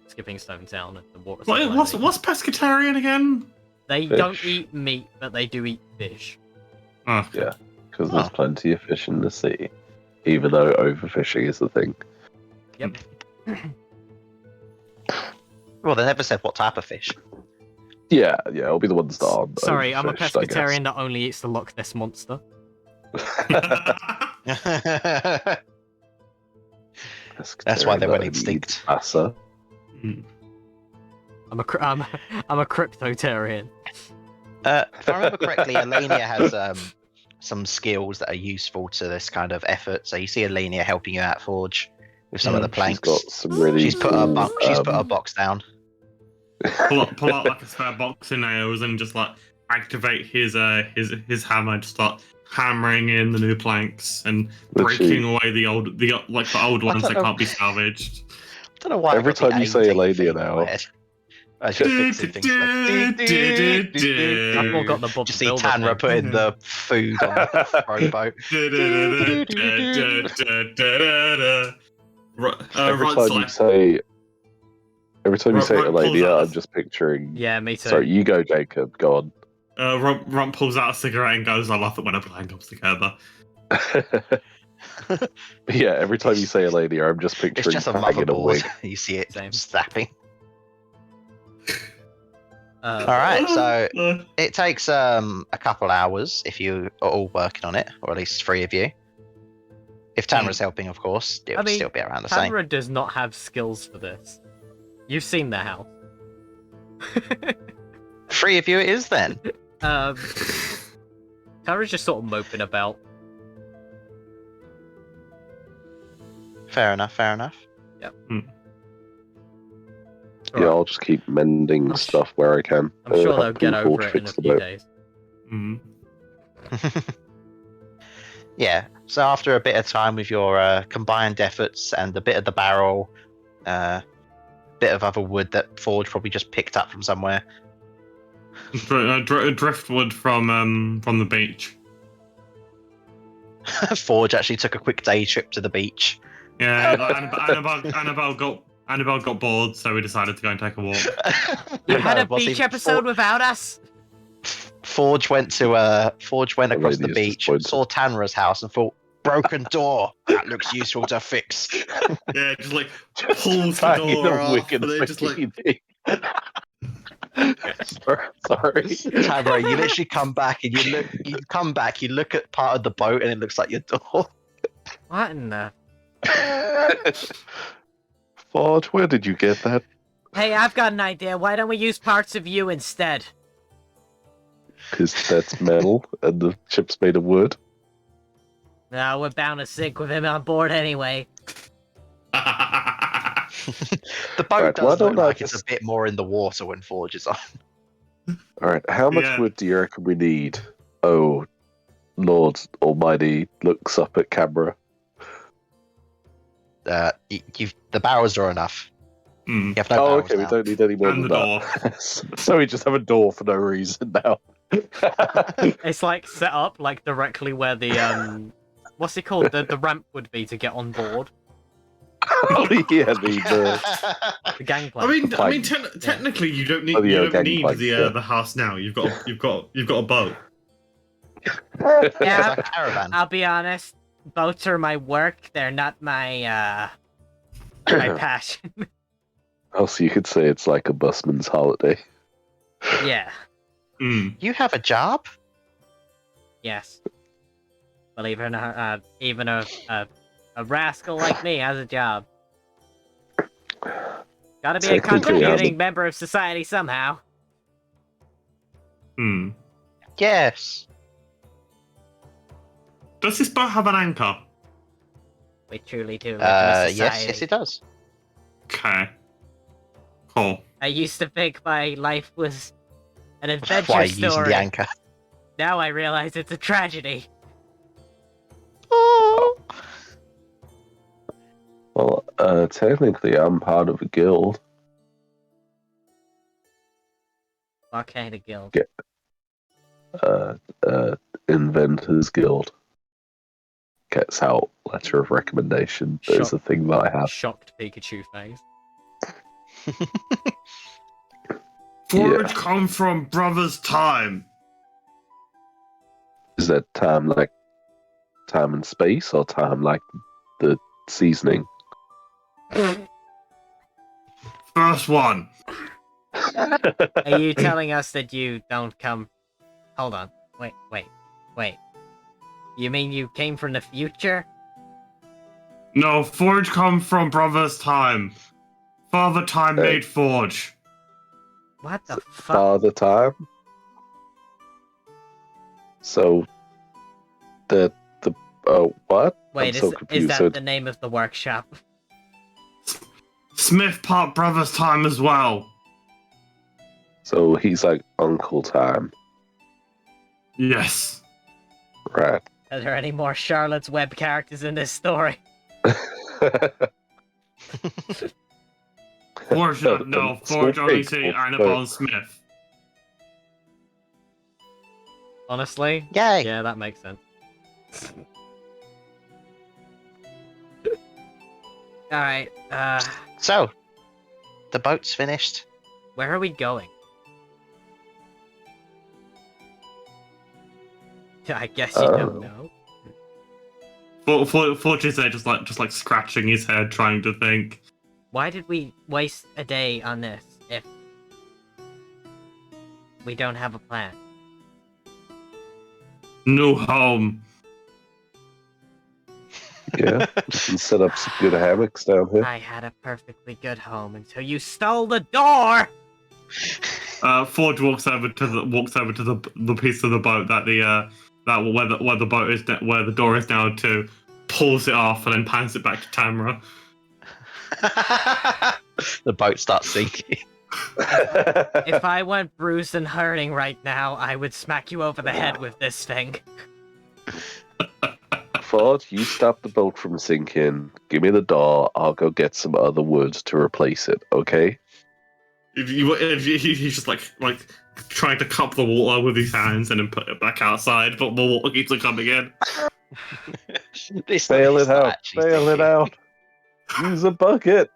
skipping Stone Town at the water. What's pescatarian again? They Fish. don't eat meat, but they do eat fish. Oh, okay. Yeah. Because there's Oh. plenty of fish in the sea, even though overfishing is the thing. Yep. Well, they never said what type of fish. Yeah, it'll be the ones that aren't. Sorry, I'm a overfished, I guess. pescatarian that only eats the Loch Ness monster. That's why they went Pescatarian extinct. Asa. I'm a cryptotarian. If I remember correctly, Alania has some skills that are useful to this kind of effort. So you see Alania helping you out, Forge, with some of the She's planks. got some really She's put cool, her box down. pull out like a spare box of nails and just like activate his hammer, just start hammering in the new planks and breaking away the old ones that can't be salvaged. I don't know why. Every I got the time you say AD Alania thing in now. my head. As you're fixing things. I've all got the Bob Just see Builder Tanra thing. putting the food on the rowboat. Every time you say Right, pulls Alania, out. I'm just picturing. Yeah, me too. Sorry, you go, Jacob. Go on. Rump pulls out a cigarette and goes, "I love it when a plan comes together." Yeah, every time you say Alania, I'm just It's picturing just a banging a wig. motherboard. You see it Same. snapping. Alright, so it takes a couple hours if you are all working on it, or at least 3 of you. If Tamara's helping, of course, it would still be around the same. Tamara does not have skills for this. You've seen the house. 3 of you it is then. Tamara's just sort of moping about. Fair enough, fair enough. Yep. Yeah, I'll just keep mending stuff where I can. I'm sure they'll helping get over Forge it in a fix the few boat. days. Yeah, so after a bit of time with your combined efforts and a bit of the barrel, bit of other wood that Forge probably just picked up from somewhere. Driftwood from the beach. Forge actually took a quick day trip to the beach. Yeah, Annabelle got bored, so we decided to go and take a walk. You had a well, see, beach episode without us? Forge went across the Alania's beach, disappointed. saw Tanra's house, and thought, "Broken door. That looks useful to fix." Yeah, just like pulls the Banging door a off, wig and and then just like Sorry. Tanra, you literally come back and you look at part of the boat, and it looks like your door. What in the... Forge, where did you get that? Hey, I've got an idea. Why don't we use parts of you instead? Because that's metal and the ship's made of wood. No, we're bound to sink with him on board anyway. The boat Right, why does look don't I like it's just- a bit more in the water when Forge is on. Alright, how much Yeah. wood do you reckon we need? Oh, Lord Almighty looks up at camera. The barrels are enough. Mm. You have no Oh, barrels okay, we now. don't need any more And than the door. that. So we just have a door for no reason now. It's like set up like directly where the what's it called? The ramp would be to get on board. Oh, yeah, the The gangplank. Technically, you don't need Oh, yeah, gangplank, the house now. You've got a boat. It's Yeah, a caravan. I'll be honest. Boats are my work. They're not my my passion. Also, you could say it's like a busman's holiday. Yeah. Mm. You have a job? Yes. Believe it or not, even a rascal like me has a job. Gotta be a Technically, contributing member of society somehow. Mm. Yes. Does this boat have an anchor? We truly do live in a society. Yes, it does. Okay. Cool. I used to think my life was an adventure Why are you using story. the anchor? Now I realize it's a tragedy. Oh. Well, technically, I'm part of a guild. What kind of guild? Inventors Guild. Gets out letter of recommendation. There's a thing that I have. Shocked Pikachu face. Forage come from brother's time. Is that time like time and space, or time like the seasoning? First one. Are you telling us that you don't come... Hold on. Wait. You mean you came from the future? No, Forge come from brother's time. Father time Hey. made Forge. What the fuck? Father time. So the what? Wait, I'm so is confused. that So, the name of the workshop? Smith part brother's time as well. so he's like Uncle Time, Yes. right? Are there any more Charlotte's Web characters in this story? Forge, no, Forge only see Annabelle Smith. Honestly? Yay! Yeah, that makes sense. Alright, So, the boat's finished. where are we going? I guess you don't know. Forge is there just like scratching his head, trying to think. Why did we waste a day on this if we don't have a plan? New home. Yeah, we can set up some good hammocks down here. I had a perfectly good home until you stole the door! Forge walks over to the piece of the boat that where the boat is where the door is now to, pulls it off and then pans it back to Tamara. The boat starts sinking. If I went bruised and hurting right now, I would smack you over the head with this thing. Ford, you stop the boat from sinking. Give me the door. I'll go get some other wood to replace it. Okay? He's just like trying to cup the water with his hands and then put it back outside, but more water keeps coming in. Bail it out. Bail it out. Use a bucket.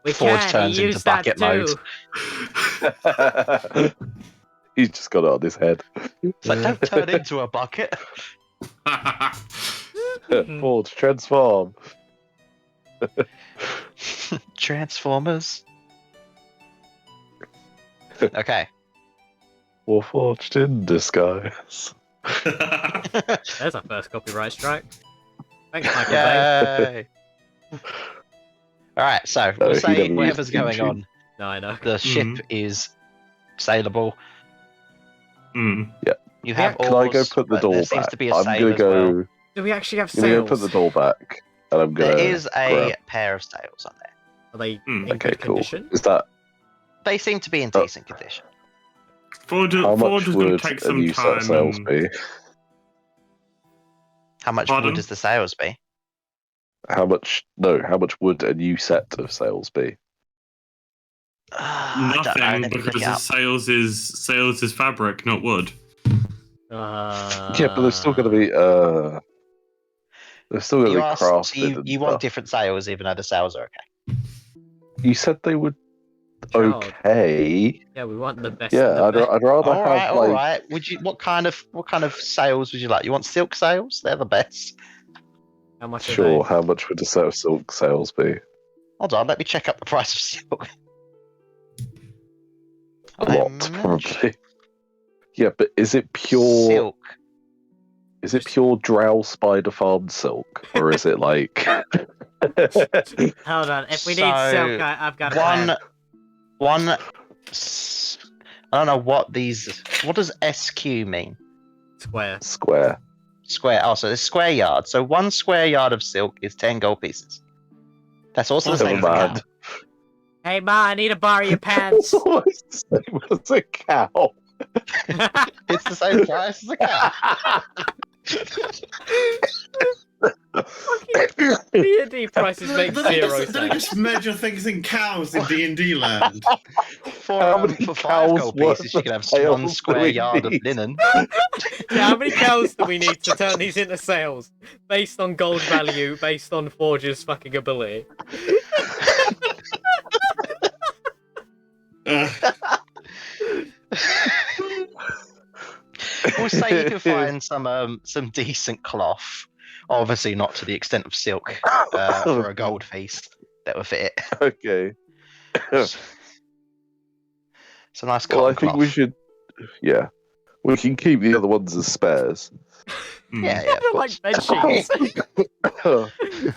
We Forge can, turns he into used that bucket mode. too. He's just got it on his head. It's like, don't turn into a bucket. Forge, transform. Transformers. Okay. Or forged in disguise. There's our first copyright strike. Thanks, Michael Bay. Yay! Alright, so No, we'll he say never whatever's used going YouTube. on, No, I know. the ship is sailable. Mm. You have Can I go oars, put the but door there back? seems to be a I'm sail gonna as well. go. Do we actually have I'm gonna go sails? put the door back, and I'm gonna. There is a grab- pair of sails on there. Are they Mm. in Okay, good cool. condition? Is that They seem to be in Oh. decent condition. Forge how much is going would to take a some new set of time. sails And... be? How much Pardon? wood does the sails be? How much? No, how much would a new set of sails be? I don't know. Nothing, Let me look because it the up. sails is fabric, not wood. Yeah, but they're still gonna be. They're still gonna You be asked, so crafted. And you want stuff. different sails, even though the sails are okay. You said they would. Child. Okay. Yeah, we want the best. Yeah, of the I'd rather All right, have all like. right. Would you? What kind of sails would you like? You want silk sails? They're the best. How much Sure. are How much would a set of silk sails be? Hold on, let me check up the price of silk. A lot, probably. Yeah, but is it pure? Silk. Is it pure Drow Spider Farm silk, or is it like? they? Hold on. If we need So, silk, I've got a plan. I don't know what these. What does SQ mean? Square. Square. Square. Oh, so it's square yard. So 1 square yard of silk is 10 gold pieces. That's also the Never same as a cow. mind. Hey, Ma, I need to borrow your It's pants. almost the same as a cow. It's the same price as a cow. D&D prices make zero Did I sense. just measure things in cows in D&D land? How many For 5 cows gold worth pieces, you of can have sails 1 do square we yard of need? linen. Yeah, how many cows do we need to turn these into sales? Based on gold value, based on Forge's fucking ability. We'll say you can find some decent cloth. Obviously, not to the extent of silk for a gold feast that would fit it. Okay. It's a nice cotton Well, I think cloth. we should. Yeah. We can keep the other ones as spares. Yeah, of They're like course. bed sheets.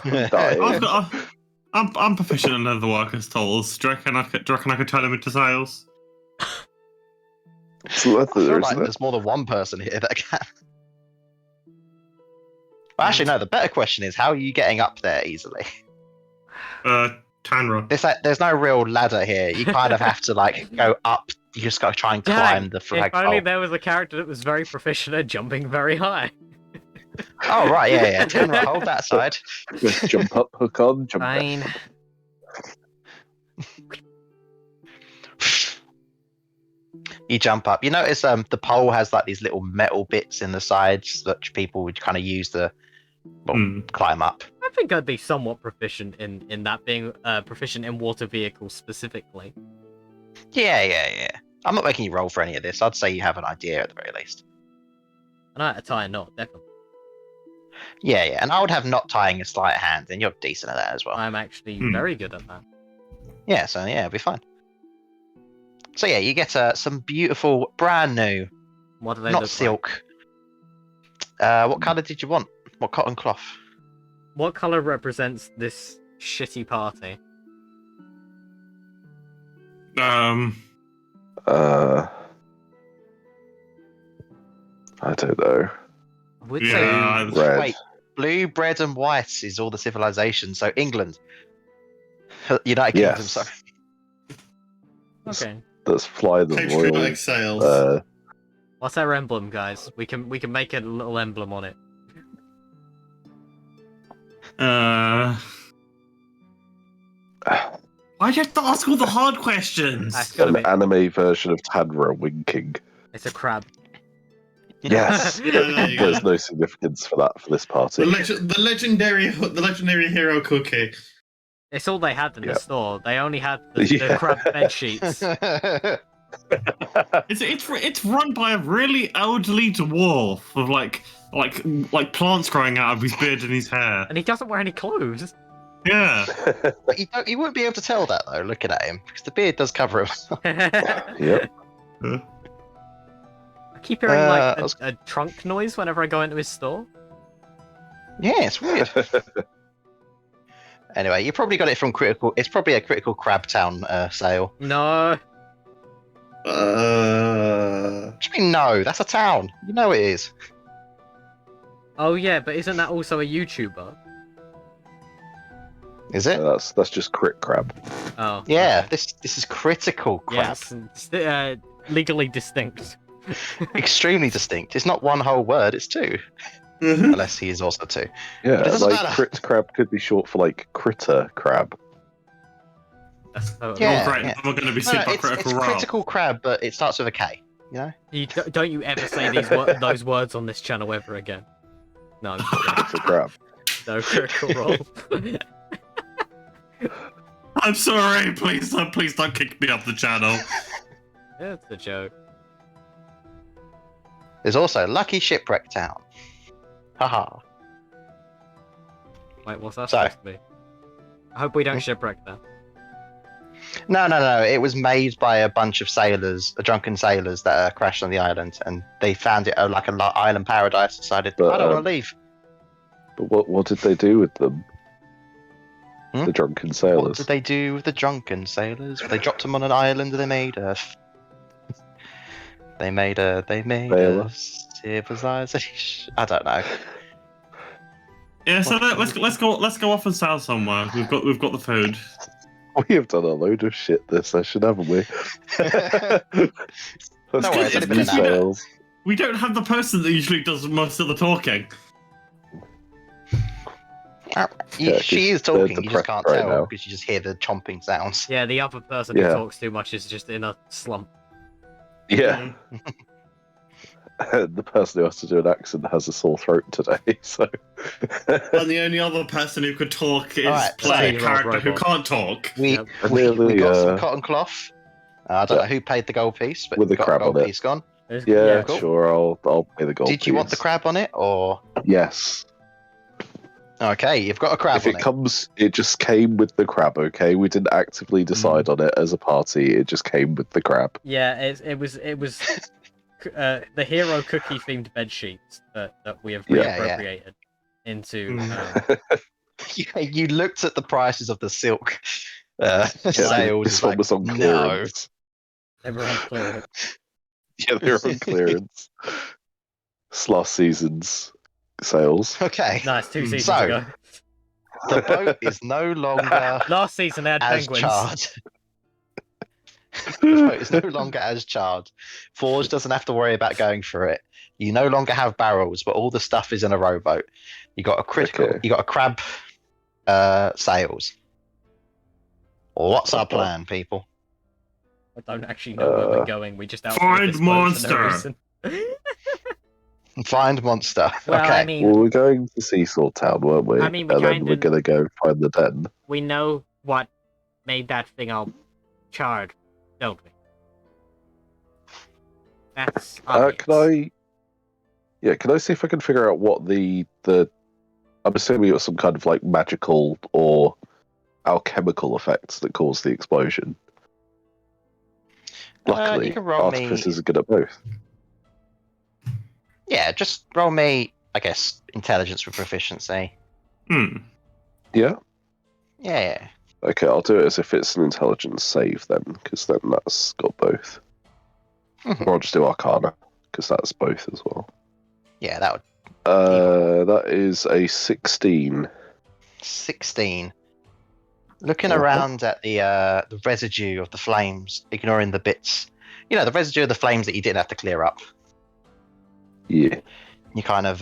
I'm dying. I'm proficient in leather workers' tools. Do you reckon I could turn them into sails? It's I leather, feel like isn't it? there's more than one person here that can. Well, actually, no. The better question is, how are you getting up there easily? Tanra. There's no real ladder here. You kind of have to like go up. You just got to try and climb the If flagpole. only there was a character that was very proficient at jumping very high. Oh right, yeah. Tanra, hold that side. Just jump up, hook on, jump Fine. You jump up. You notice the pole has like these little metal bits in the sides that people would kind of use to climb up. I think I'd be somewhat proficient in that, being proficient in water vehicles specifically. Yeah. I'm not making you roll for any of this. I'd say you have an idea at the very least. And I tie a knot, definitely. Yeah. And I would have knot tying a sleight of hand, and you're decent at that as well. I'm actually very good at that. Yeah, so yeah, it'll be fine. So yeah, you get some beautiful, brand new, What do they not look silk. What colour did you want? What cotton cloth? like? What color represents this shitty party? I don't know. I would Yeah, say Red. Wait, blue, red, and white is all the civilization. So England, United Kingdom. Yes. Sorry. okay. Let's fly the patriotic royal. sails. What's our emblem, guys? We can make a little emblem on it. Why'd you have to ask all the hard questions? That's gonna An be. anime version of Tanra winking. It's a crab. Yes. There you go. There's no significance for that for this party. The legendary hero cookie. It's all they had in Yeah. the store. They only had the Yeah. crab bed sheets. It's run by a really elderly dwarf with like plants growing out of his beard and his hair. And he doesn't wear any clothes. Yeah. But you wouldn't be able to tell that though, looking at him, because the beard does cover him. I Yep. keep hearing like I was- a trunk noise whenever I go into his store. Yeah, it's weird. Anyway, you probably got it from Critical. It's probably a Critical Crab Town sale. No. What do you mean no? That's a town. You know it is. Oh yeah, but isn't that also a YouTuber? Is it? That's just crit crab. Oh. Yeah, okay. this is Critical Crab. Yes, it's, legally distinct. Extremely distinct. It's not one whole word, it's two. Mhm. Unless he is also two. Yeah, But it doesn't like matter. crit crab could be short for like critter crab. That's totally Yeah. You're right. We're going to be super it's critical role. Critical Crab, but it starts with a K. You know? Don't you ever say those words on this channel ever again. No, I'm just kidding. It's a crab. No critical role. I'm sorry. Please don't kick me off the channel. Yeah, it's a joke. There's also Lucky Shipwreck Town. Haha. Wait, what's that So- supposed to be? I hope we don't shipwreck that. No. It was made by a bunch of sailors, drunken sailors that crashed on the island, and they found it like an island paradise. Decided, But, I don't want to leave. But what did they do with them? Hmm? The drunken What sailors. did they do with the drunken sailors? They dropped them on an island, and they made a. They made a Sailor. civilization. I don't know. Yeah. So let's go off and sail somewhere. We've got the food. We have done a load of shit this session, haven't we? Let's Don't worry, get it's some only been an hour. sails. We don't have the person that usually does most of the talking. Yeah, She is they're talking. You just depressed can't right tell now. because you just hear the chomping sounds. Yeah, the other person who Yeah. talks too much is just in a slump. Yeah, the person who has to do an accent has a sore throat today, so. And the only other person who could talk is Alright, play a so- character who Robot. can't talk. We Yep. we got some Really, cotton cloth. I don't know who paid the gold piece, but With the we got crab a gold on it. piece gone. Yeah, cool. sure, I'll pay the gold Did you want the piece. crab on it, or Yes. okay? You've got a crab If on it comes, it just came with the crab, okay? We didn't actively decide on it as a party, it just came with the crab. Yeah, it was the hero cookie themed bed sheets that we have Yeah. reappropriated into. You looked at the prices of the silk Yeah, sales. this It's one like, was on no. clearance. They were on clearance. Yeah, they're on clearance. It's last season's sales. Okay. Nice, 2 seasons So- ago. The boat is no longer Last season they had as penguins. charred. The boat is no longer as charred. Forge doesn't have to worry about going for it. You no longer have barrels, but all the stuff is in a rowboat. You got a critical. Okay. You got a crab sails. What's our plan, people? I don't actually know where we're going. We just outfitted Find this boat for no monster. reason. Find monster. Well, okay. I mean, Well, we're going to Cecil Town, weren't we? I mean, we and then kinda- we're going to go find the den. we know what made that thing all charred, don't we? That's obvious. Can I see if I can figure out what the I'm assuming it was some kind of like magical or alchemical effects that caused the explosion. Luckily, you can roll me- artificers are good at both. Yeah, just roll me, I guess, intelligence with proficiency. Hmm. Yeah? Yeah. Okay, I'll do it as if it's an intelligence save then, because then that's got both. Mhm. Or I'll just do Arcana, because that's both as well. Yeah, that would. That is a 16. 16. Looking Uh-huh. around at the residue of the flames, ignoring the bits, the residue of the flames that you didn't have to clear up. Yeah. You kind of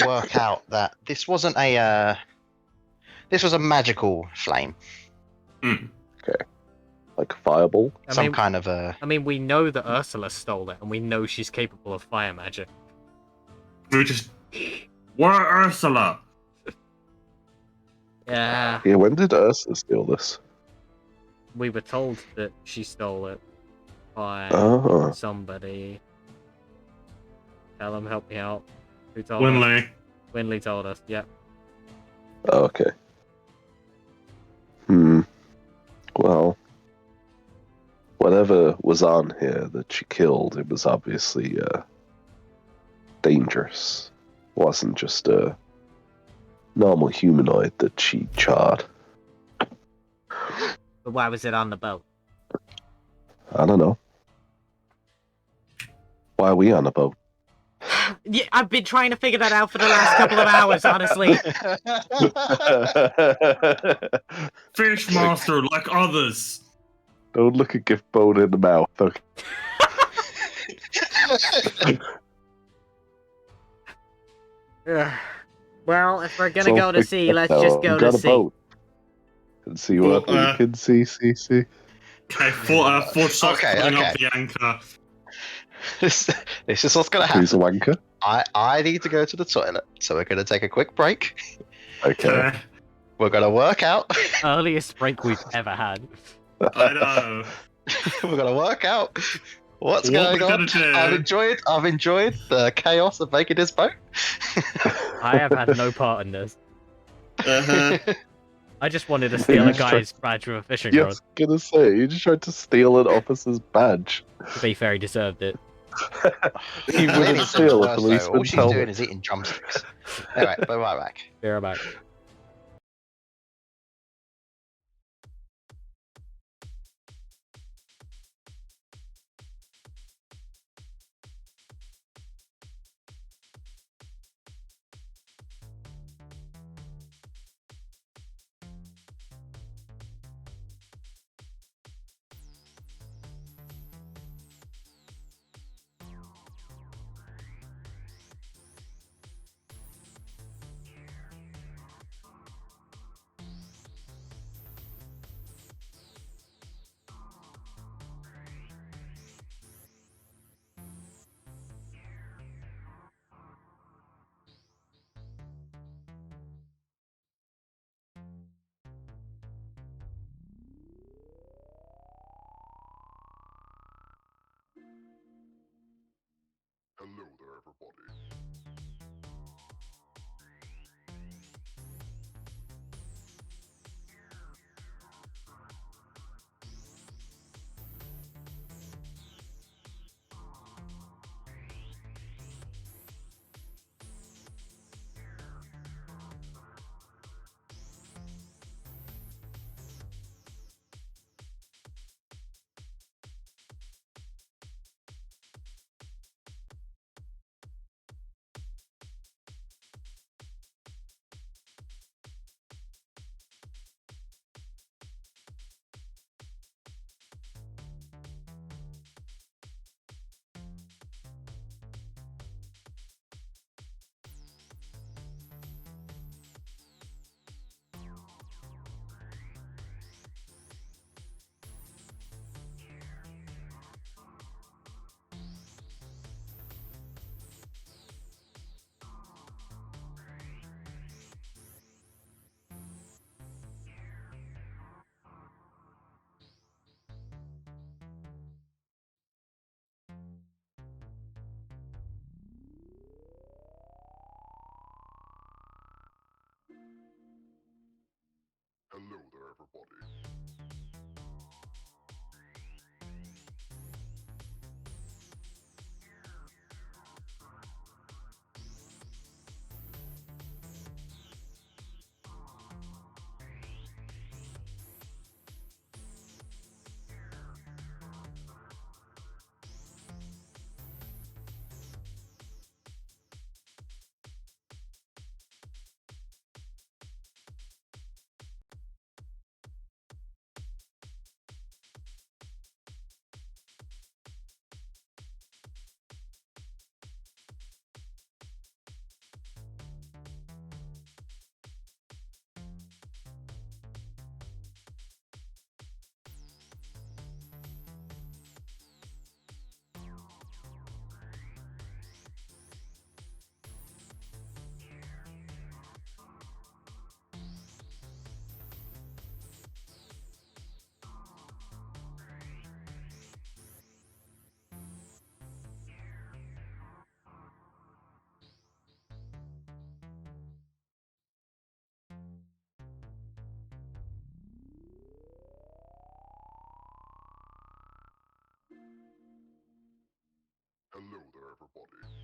work out that this wasn't this was a magical flame, Like a fireball. some kind of a. I mean, we know that Ursula stole it, and we know she's capable of fire magic. We just. Where Ursula? Yeah, Yeah, when did Ursa steal this? we were told that she stole it by Oh. somebody. Tell him, help me out. Who told us? Winley. Winley told us, yep. Okay. Well, whatever was on here that she killed, it was obviously dangerous. It wasn't just a normal humanoid that she charred. But why was it on the boat? I don't know. Why are we on a boat? Yeah, I've been trying to figure that out for the last couple of hours, honestly. Fish master like others. Don't look a gift bone in the mouth. Okay. Well, if we're gonna So go to big sea, that let's now. just We go got to a sea. boat. And see what Well, we can see. Okay, Forge starts Okay, pulling okay. up the anchor. this is what's gonna Who's a happen. wanker? I need to go to the toilet, so we're gonna take a quick break. Okay. Okay. We're gonna work out. Earliest break we've ever had. I know. We're gonna work out what's What going we're on. gonna do. I've enjoyed the chaos of making this boat. I have had no part in this. Uh-huh. I just wanted to steal a just guy's badge with a fishing Yeah, I rod. was gonna say, you just tried to steal an officer's badge. To be fair, he deserved it. He Clearly wouldn't it's steal a worse, though. policeman's All she's helmet. doing is eating drumsticks. Anyway, we're right back. Fair about. Hello there, everybody. everybody. Hello there, everybody.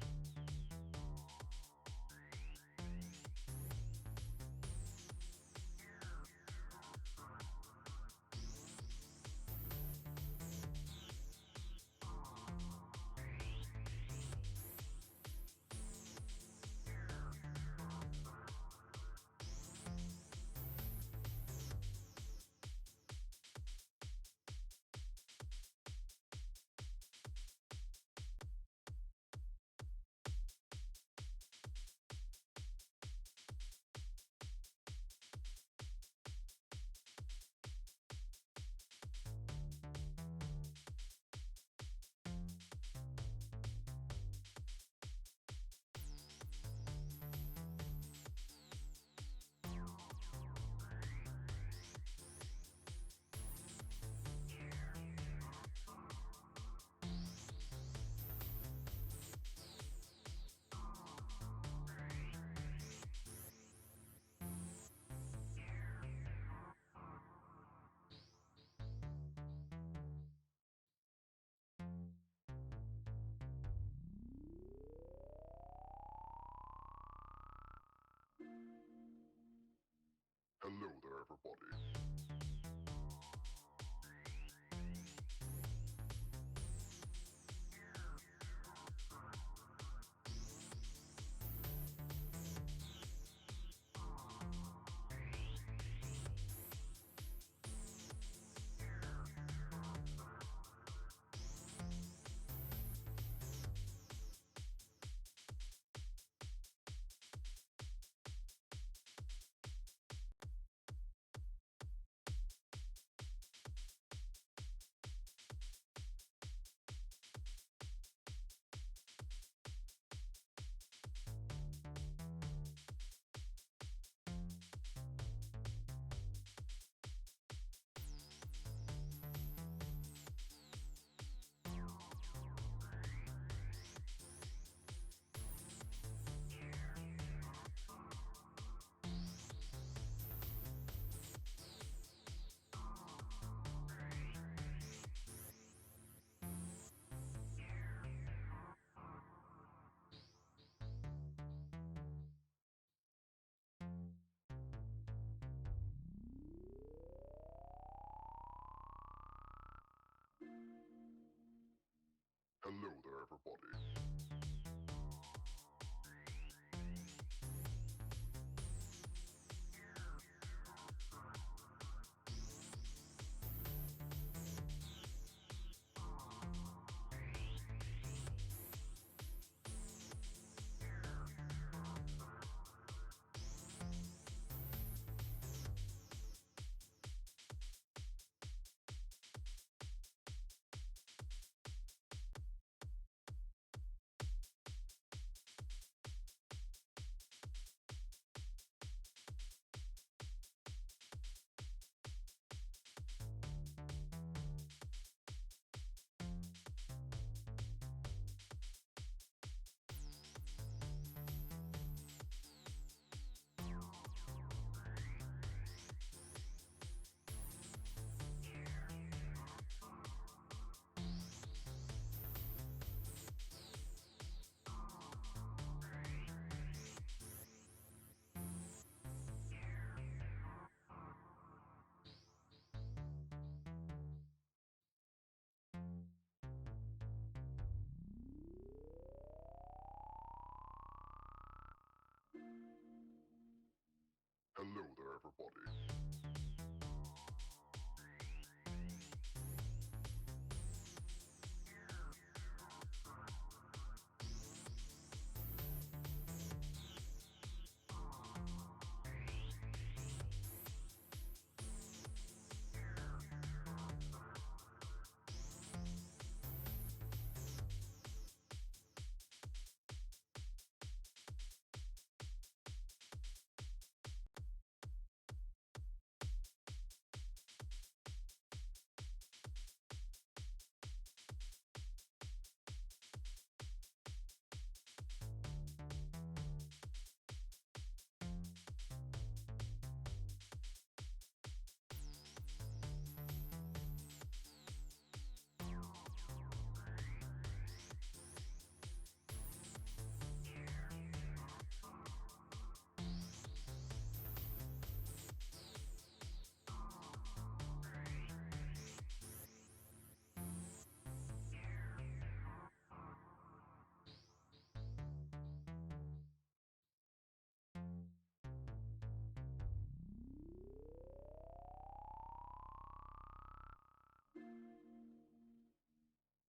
everybody.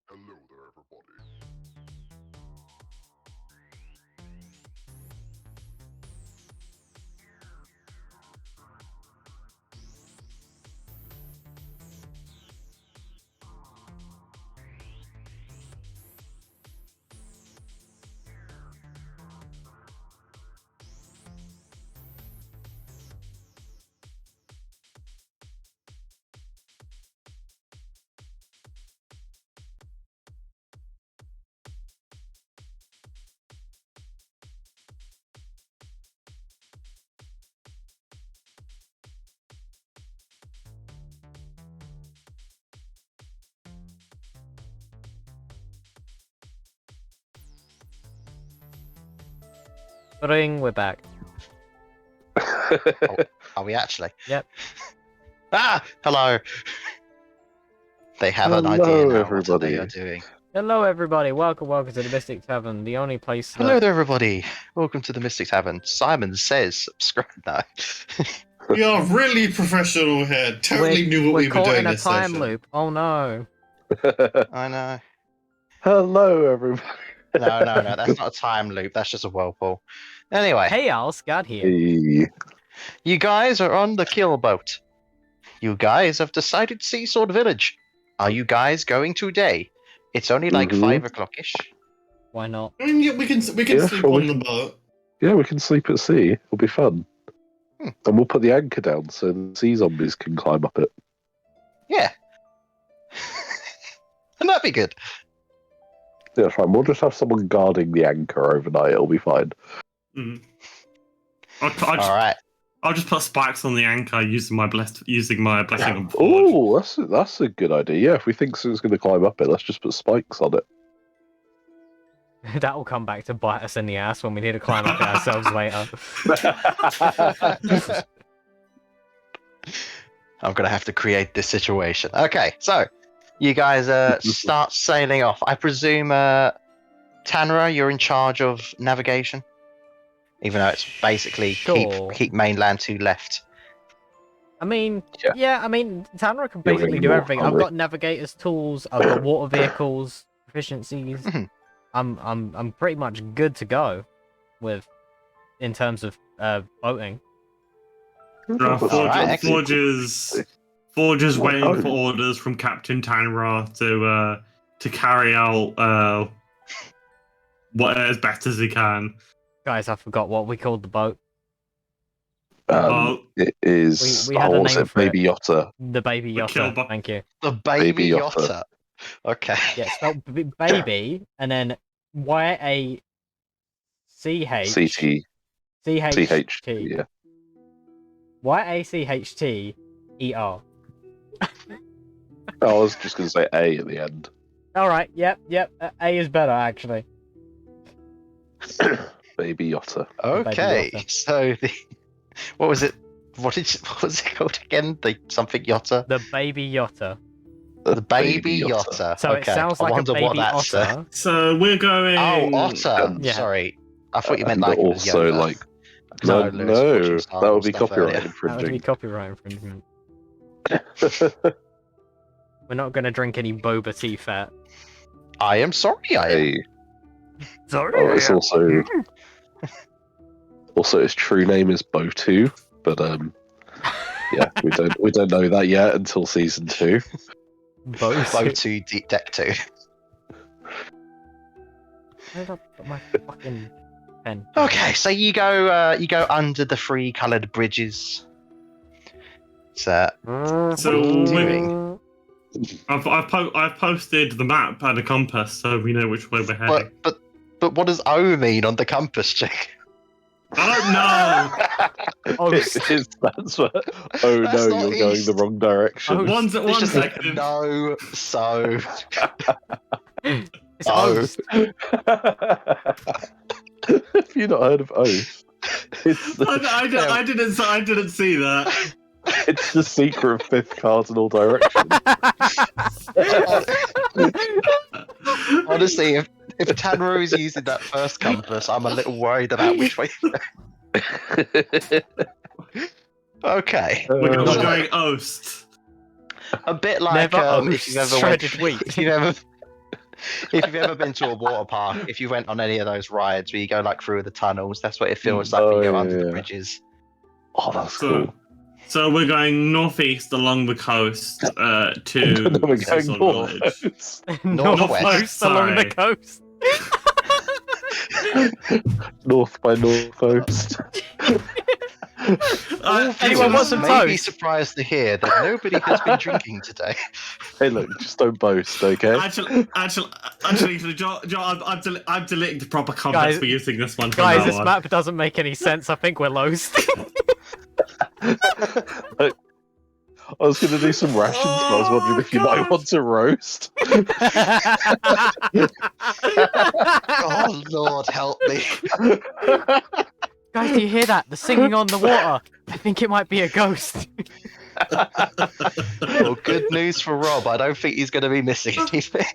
Hello there, everybody. Ring, we're back. Are we actually? Yep. Ah, hello. They have an Hello, idea now what they everybody. are doing. Hello, everybody. Welcome to the Mystic Tavern, the only place. Hello there, everybody. Welcome to the Mystic Tavern. Simon says subscribe now. We are really professional here. Totally knew what we were caught doing in a this time session. loop. Oh no. I know. Hello, everybody. No, that's not a time loop. That's just a whirlpool. Anyway, Hey, Al, Scott here. Hey. you guys are on the kill boat. You guys have decided Seasword Village. Are you guys going today? It's only like Mhm. 5 o'clock-ish. Why not? I mean, yeah, we can Yeah, sleep sure, on we the can- boat. Yeah, we can sleep at sea. It'll be fun. Hmm. And we'll put the anchor down so the sea zombies can climb up it. Yeah. And that'd be good. Yeah, fine. We'll just have someone guarding the anchor overnight. It'll be fine. Mm. Alright. I'll just put spikes on the anchor using my blessing on forge. Oh, that's a good idea. Yeah, if we think someone's going to climb up it, let's just put spikes on it. That will come back to bite us in the ass when we need to climb up it ourselves later. I'm gonna have to create this situation. Okay, so you guys start sailing off. I presume Tanra, you're in charge of navigation, even though it's basically Sure. keep mainland to left. I mean, Yeah. I mean, Tanra can You're basically getting do more everything. I've hungry. got navigator's tools. I've got water vehicles proficiencies. Mhm. I'm pretty much good to go with in terms of boating. Alright, excellent. Forge is Well waiting done. for orders from Captain Tanra to carry out what as best as he can. Guys, I forgot what we called the boat. It is. We had a what was name it? for it. Baby Yotta. The baby The kill yotta. bo- Thank you. The baby Baby Yotta. yotta. Okay. Yeah, spelled baby and then YACH CT. CHT. Yeah. YACHTER. I was just going to say A at the end. Alright, yep. A is better actually. Baby Yotta. Okay. Yotta. So the what was it? What was it called again? The something yotta. The baby yotta. The baby yotta. So okay. it sounds I like a wonder baby what that's. otter. So we're going. Oh, otter. And- Sorry, I thought you meant and like it was also Yoda. like No, Lewis was watching Star that would Wars be stuff copyright earlier. That would be infringing. copyright infringement. We're not going to drink any boba tea fat. I am sorry, I am. Hey, Sorry. oh, it's also his true name is Botu, but yeah, we don't know that yet until season 2. Bow 2, Deep Deck 2. Where did I put my fucking pen? Okay, so you go under the 3 coloured bridges. So, So what are you we- doing? I've posted the map and a compass, so we know which way we're heading. But what does O mean on the compass check? I don't know. Oh, That's what. Oh That's no, not you're going east. the wrong direction. Oh, One It's just like, second. no, so, it's Oh. O's. Have you not heard of Oath? It's the, I didn't see that. it's the secret 5th cardinal direction. honestly, if Tanro is using that first compass, I'm a little worried about which way. Okay, We're Uh, going Oast. a bit like Never if you've ever shredded wheat. if you've ever been to a water park, if you went on any of those rides where you go like through the tunnels, that's what it feels like when you go under the yeah. bridges. Oh, that's So, cool. so we're going northeast along the coast to No, we're going Cecil north. Village. Northwest. along the Sorry. coast. North by Northcoast. Anyone want some may be toast? surprised to hear that nobody has been drinking today. Hey, look, just don't boast, okay? Actually, Joe, I'm deleting the proper compass Guys- for using this one. From Guys, now this on. map doesn't make any sense. I think we're lost. I was going to do some rations, but I was wondering if you might want to roast. Oh Lord, help me! Guys, do you hear that? The singing on the water. I think it might be a ghost. Well, good news for Rob. I don't think he's going to be missing anything.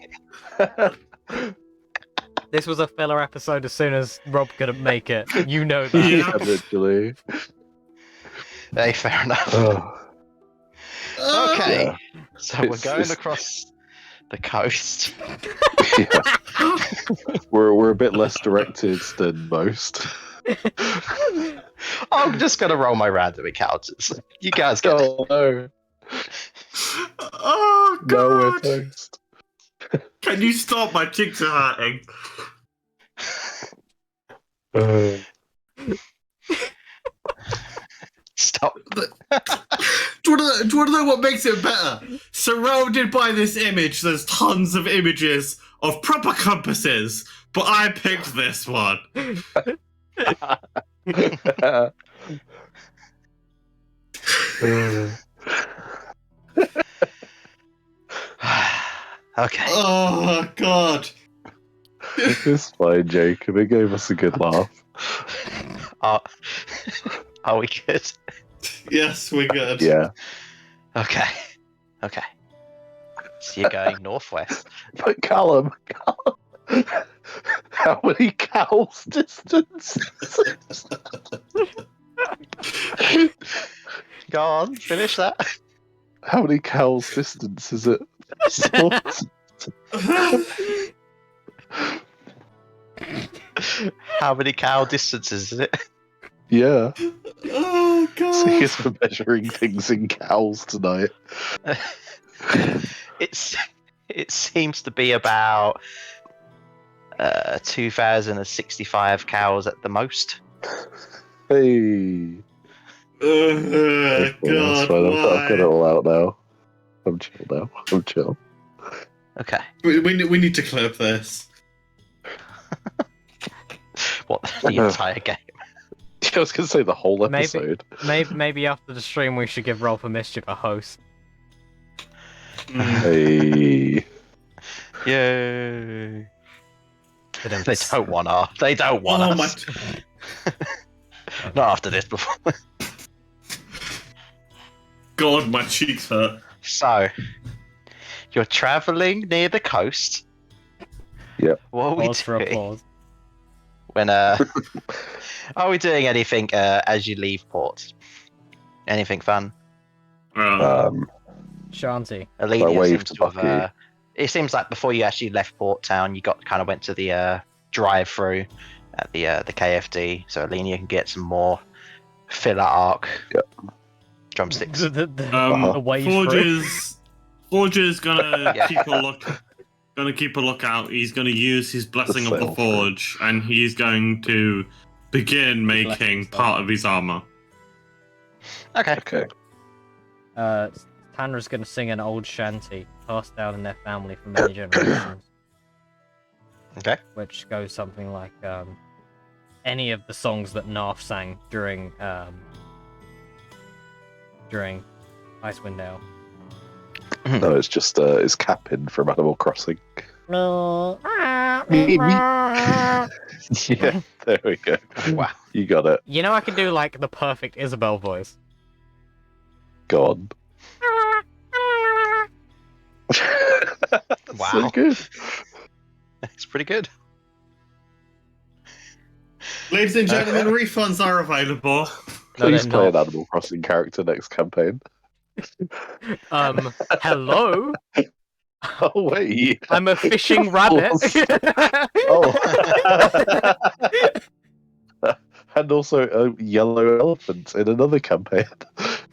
This was a filler episode as soon as Rob couldn't make it. You know that. Yeah. Literally. Hey, fair enough. Oh, Okay, yeah. so we're It's- going it's- across the coast. We're a bit less directed than most. I'm just going to roll my random encounters. You guys get it. Oh no, Oh no, we're God! toast. Can you stop? My cheeks are hurting. Stop. Do you want to know what makes it better? Surrounded by this image, there's tons of images of proper compasses, but I picked this one. Okay. Oh God! It's fine, Jacob. It gave us a good laugh. Are we good? Yes, we're good. Yeah, Okay. Okay. So you're going northwest. but Callum, how many cows distance? Go on, finish that. How many cows distance is it? How many cow distances is it? Yeah, Oh so God! he's for measuring things in cows tonight. It seems to be about 2,065 cows at the most. Hey, Oh that's God! fine. I've got it Why? all out now. I'm chill now. I'm chill. Okay. We need to clip this. What, the entire game? I was gonna say the whole Maybe. episode. Maybe after the stream we should give Roll for Mischief a host. Hey, Yay! For them They to don't want our. They don't want Oh us. Not after this before. God, my cheeks hurt. So, you're travelling near the coast. Yep. What are we Pause for doing? applause. When are we doing anything as you leave port? Anything fun? Um, Shanty. Alenia wave seems to to have. Bucky. It seems like before you actually left Port Town, you went to the drive-through at the KFD, so Alenia can get some more filler arc drumsticks. The wave through. Forge's gonna Yeah. keep a lookout. He's gonna use his blessing of the sail forge, and he's going to begin blessing making of part of his armor. Okay. Okay. Tanra's gonna sing an old shanty passed down in their family for many generations. Okay. Which goes something like any of the songs that Narf sang during Icewind Dale. No, it's just it's Capin from Animal Crossing. Yeah, Yeah, there we go. Wow. You got it. you know I can do like the perfect Isabel voice. Go on. That's so Wow. good. It's pretty good. Ladies and gentlemen, refunds are available. No, Please they're play an not. Animal Crossing character next campaign. Hello? Oh wait. I'm a fishing rabbit. Oh. And also a yellow elephant in another campaign.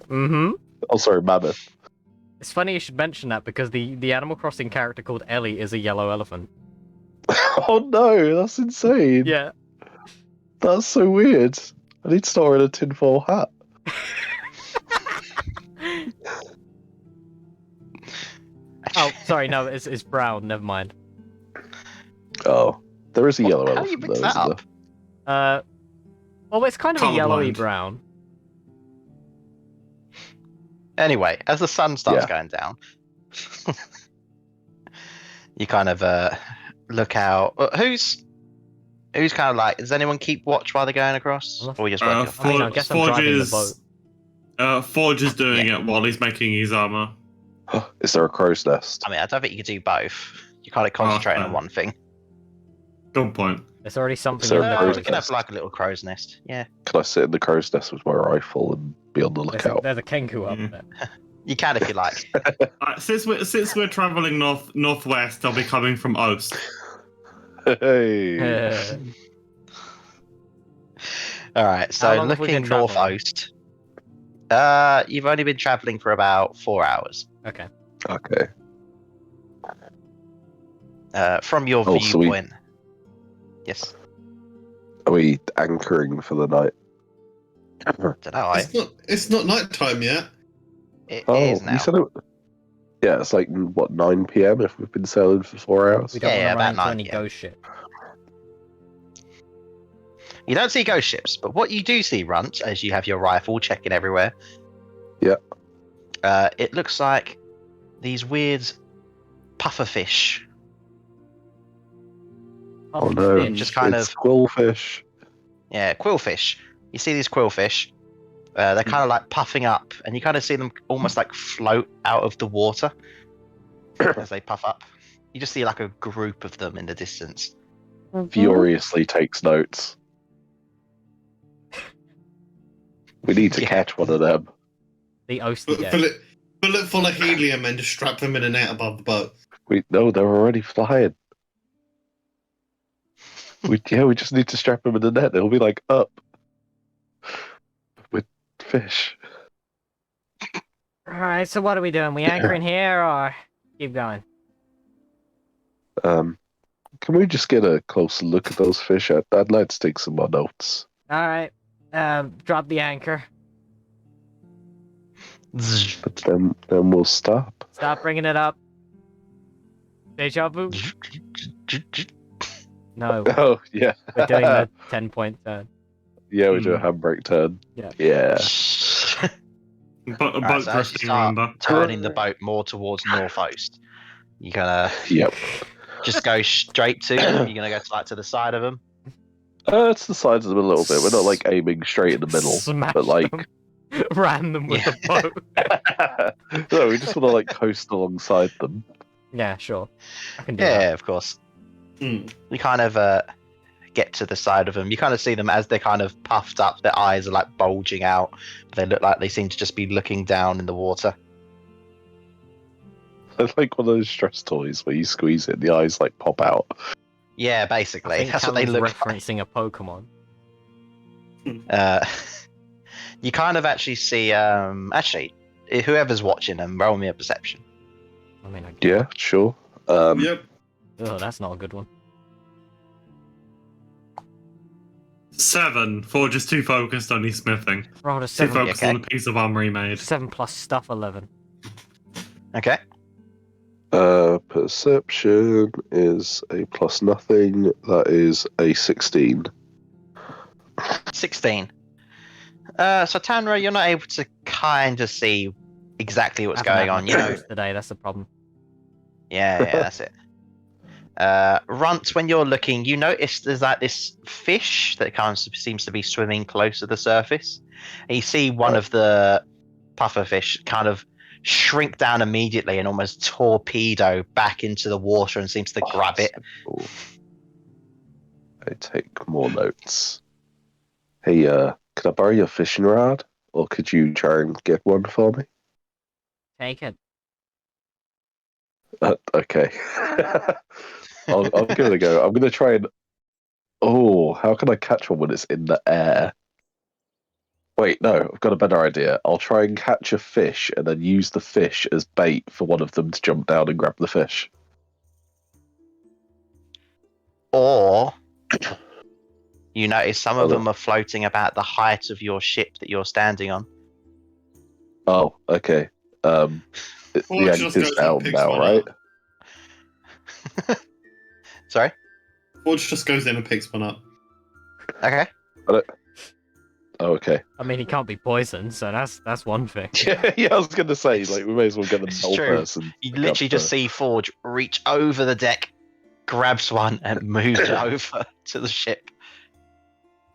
Mm-hmm. Oh, sorry, mammoth. It's funny you should mention that because the Animal Crossing character called Ellie is a yellow elephant. Oh no, that's insane. Yeah. That's so weird. I need to start wearing a tinfoil hat. Oh, sorry, no, it's brown. Never mind. Oh, there is a yellow How do elephant you though, mix that isn't up? there? Well, it's kind of a yellowy Colorblind. brown. Anyway, as the sun starts Yeah. going down, you kind of look out. Who's kind of like? Does anyone keep watch while they're going across, or we just work? I mean, I guess I'm driving the boat. Forge is doing it while he's making his armor. Is there a crow's nest? I mean, I don't think you could do both. You're kind of concentrating on fair. one thing. Good point. There's already something So in the crow's we crow's can have nest. like a little crow's nest. Yeah, Can I sit in the crow's nest with my rifle and be on the lookout? There's a kengu up Yeah. there. you can if you like. Since we're traveling northwest, they'll be coming from Oast. Hey. All right. How So long have we been looking north traveling? coast. You've only been traveling for about 4 hours. Okay. Okay. From your Oh, so we- viewpoint. Yes. Are we anchoring for the night? Don't know. It's not night time yet. It Oh, is now. you said it. Yeah, it's like what 9 p.m. if we've been sailing for 4 hours. We don't Yeah, want to run about into 9, any yeah. ghost shit. You don't see ghost ships, but what you do see, Runt, as you have your rifle checking everywhere. Yeah. It looks like these weird pufferfish. Oh no, Fish. Just kind it's of- quillfish. Yeah, quillfish. You see these quillfish. They're kind of like puffing up, and you kind of see them almost like float out of the water as they puff up. You just see like a group of them in the distance. Furiously takes notes. We need to Yeah. catch one of them. The Oasty Fill Dead. it full of helium and just strap them in a net above the boat. No, they're already flying. We just need to strap them in the net. They'll be like up with fish. Alright, so what are we doing? We anchoring here or keep going? Can we just get a closer look at those fish? I'd like to take some more notes. Alright. Drop the anchor. But then we'll stop. Stop bringing it up. Deja vu? No, Oh yeah, we're doing the 10-point turn. yeah. We do a handbrake turn. Yeah. Yeah. Boat Alright, so as you drifting, start remember? turning the boat more towards northeast, you're gonna Yep. just go straight to. You're gonna go to the side of them. It's the sides of them a little bit. We're not like aiming straight in the middle, Smash but like, them. Ram them with Yeah. the boat. no, we just want to like coast alongside them. Yeah, sure. I can do that. Yeah, of course. Mm. You kind of get to the side of them. You kind of see them as they're kind of puffed up. Their eyes are like bulging out. They look like they seem to just be looking down in the water. It's like one of those stress toys where you squeeze it and the eyes like pop out. Yeah, I basically, think that's what they Callum's look like. referencing a Pokemon. You kind of actually see, actually, whoever's watching them, roll me a perception. I mean, Yeah, sure. Yep. Oh, that's not a good one. 7. Forge is too focused on his smithing. Rolled a Too 7. focused okay. on the piece of armor he made. 7 plus stuff 11. Okay. Perception is a plus nothing. That is a 16. 16. So Tanra, you're not able to kind of see exactly what's Haven't going had on. my You know, focus today. That's the problem. yeah, that's it. Runt, when you're looking, you notice there's like this fish that kind of seems to be swimming close to the surface. And you see one of the puffer fish kind of shrink down immediately and almost torpedo back into the water and seems to grab it. Cool. I take more notes. Hey, could I borrow your fishing rod? Or could you try and get one for me? Take it. Okay. I'll give it a go. I'm going to try and... Oh, how can I catch one when it's in the air? Wait, no, I've got a better idea. I'll try and catch a fish and then use the fish as bait for one of them to jump down and grab the fish. Or you notice some of Oh. them are floating about the height of your ship that you're standing on. Oh, okay. The Forge just anchor's goes and down picks now, one right? up. Sorry? Forge just goes in and picks one up. Okay. Oh, okay. I mean, he can't be poisoned, so that's one thing. Yeah, I was going to say, like, we may as well get the It's null true. person. You pick literally up just see Forge reach over the deck, grabs one, and moves it over to the ship,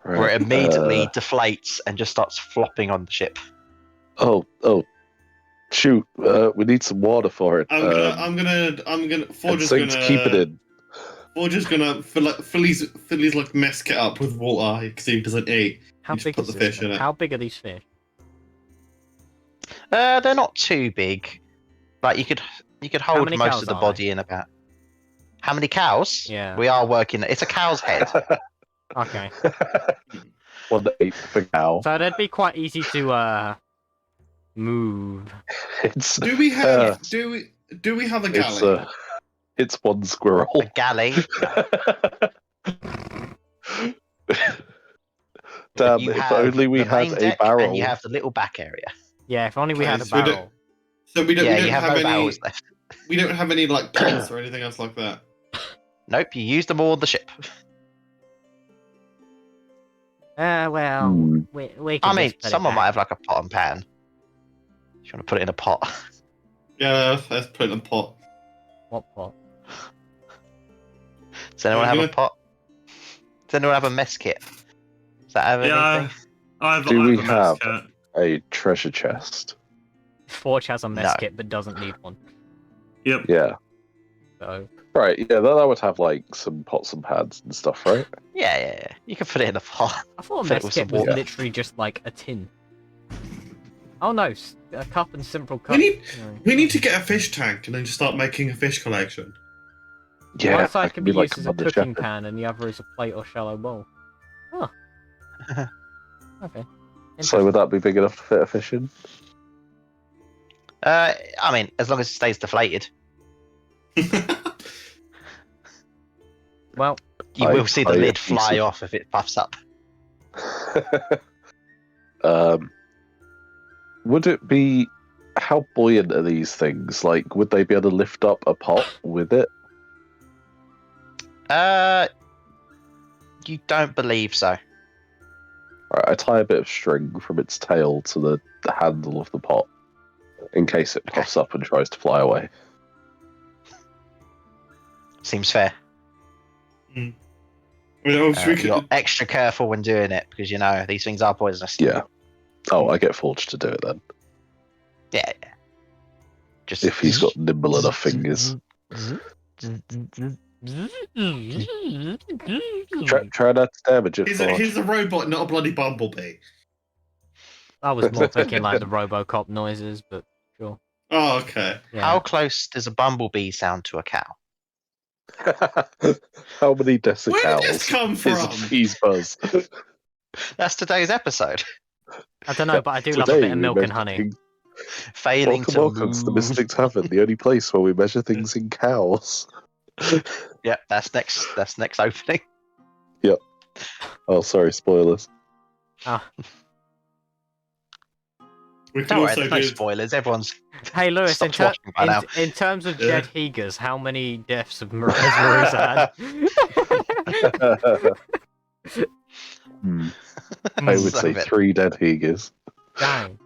Right, where it immediately deflates and just starts flopping on the ship. Oh, shoot! We need some water for it. I'm gonna. Forge and is Saints gonna keep it in. Forge is gonna fill his like mess kit up with water because he doesn't eat. How You just big put is the this fish thing? in it. How big are these fish? They're not too big. Like you could hold many most cows of the are body in about. How many cows? Yeah. We are working. It's a cow's head. Okay. 1/8 for cow. So that'd be quite easy to move. It's Do we have? Do we have a it's galley? it's one squirrel. A galley. Damn! You If have only we the main had a deck barrel. and you have the little back area. Yeah, if only we had a Okay, so we don't- barrel. So we don't. Yeah, we don't you have have no any. barrels left. We don't have any like pots or anything else like that. Nope, you used them all on the ship. Well, Hmm. we I can mean, just put someone it might back. have like a pot and pan. If you want to put it in a pot. Yeah, let's put it in a pot. What pot? Does anyone have a Good. pot? Does anyone have a mess kit? Does that have Yeah, anything? Do we a mess have- kit. A treasure chest. Forge has a mess No. kit but doesn't need one. Yep. Yeah. So Right. Yeah. That would have like some pots and pans and stuff, right? Yeah. You can put it in a pot. I thought a Fill it mess with kit some was water. literally just like a tin. Oh no, a cup and simple cup. We need to get a fish tank and then just start making a fish collection. Yeah. One side that can could be like used as a Mother cooking Shepherd. pan and the other is a plate or shallow bowl. Huh. Okay. So would that be big enough to fit a fish in? I mean, as long as it stays deflated. Well, You I will see the play lid a fly piece of- off if it puffs up. Would it be? How buoyant are these things? Like, would they be able to lift up a pot with it? You don't believe so. Right, I tie a bit of string from its tail to the handle of the pot, in case it puffs up and tries to fly away. Seems fair. I mean, obviously we You're could, extra careful when doing it because you know these things are poisonous. Yeah. Oh, I get Forge to do it then. Yeah. Just If he's got nimble enough fingers. Try not to damage it. He's a robot, not a bloody bumblebee. I was more thinking like the RoboCop noises, but sure. Oh, okay. Yeah. How close does a bumblebee sound to a cow? How many decicals? Where did this come is a from? bee's buzz? That's today's episode. I don't know, but I do love a Today bit of we milk measure and honey. things- Failing Welcome to the move. Mystic Tavern, the only place where we measure things in cows. Yep, that's next opening. Oh, sorry, spoilers. We can Don't worry, also there's no do. spoilers. Everyone's Hey Lewis, stopped watching by now. in terms of Yeah. Jed Heegers, how many deaths have Marisa had? I would So say bad. 3 dead Heegers. Dang.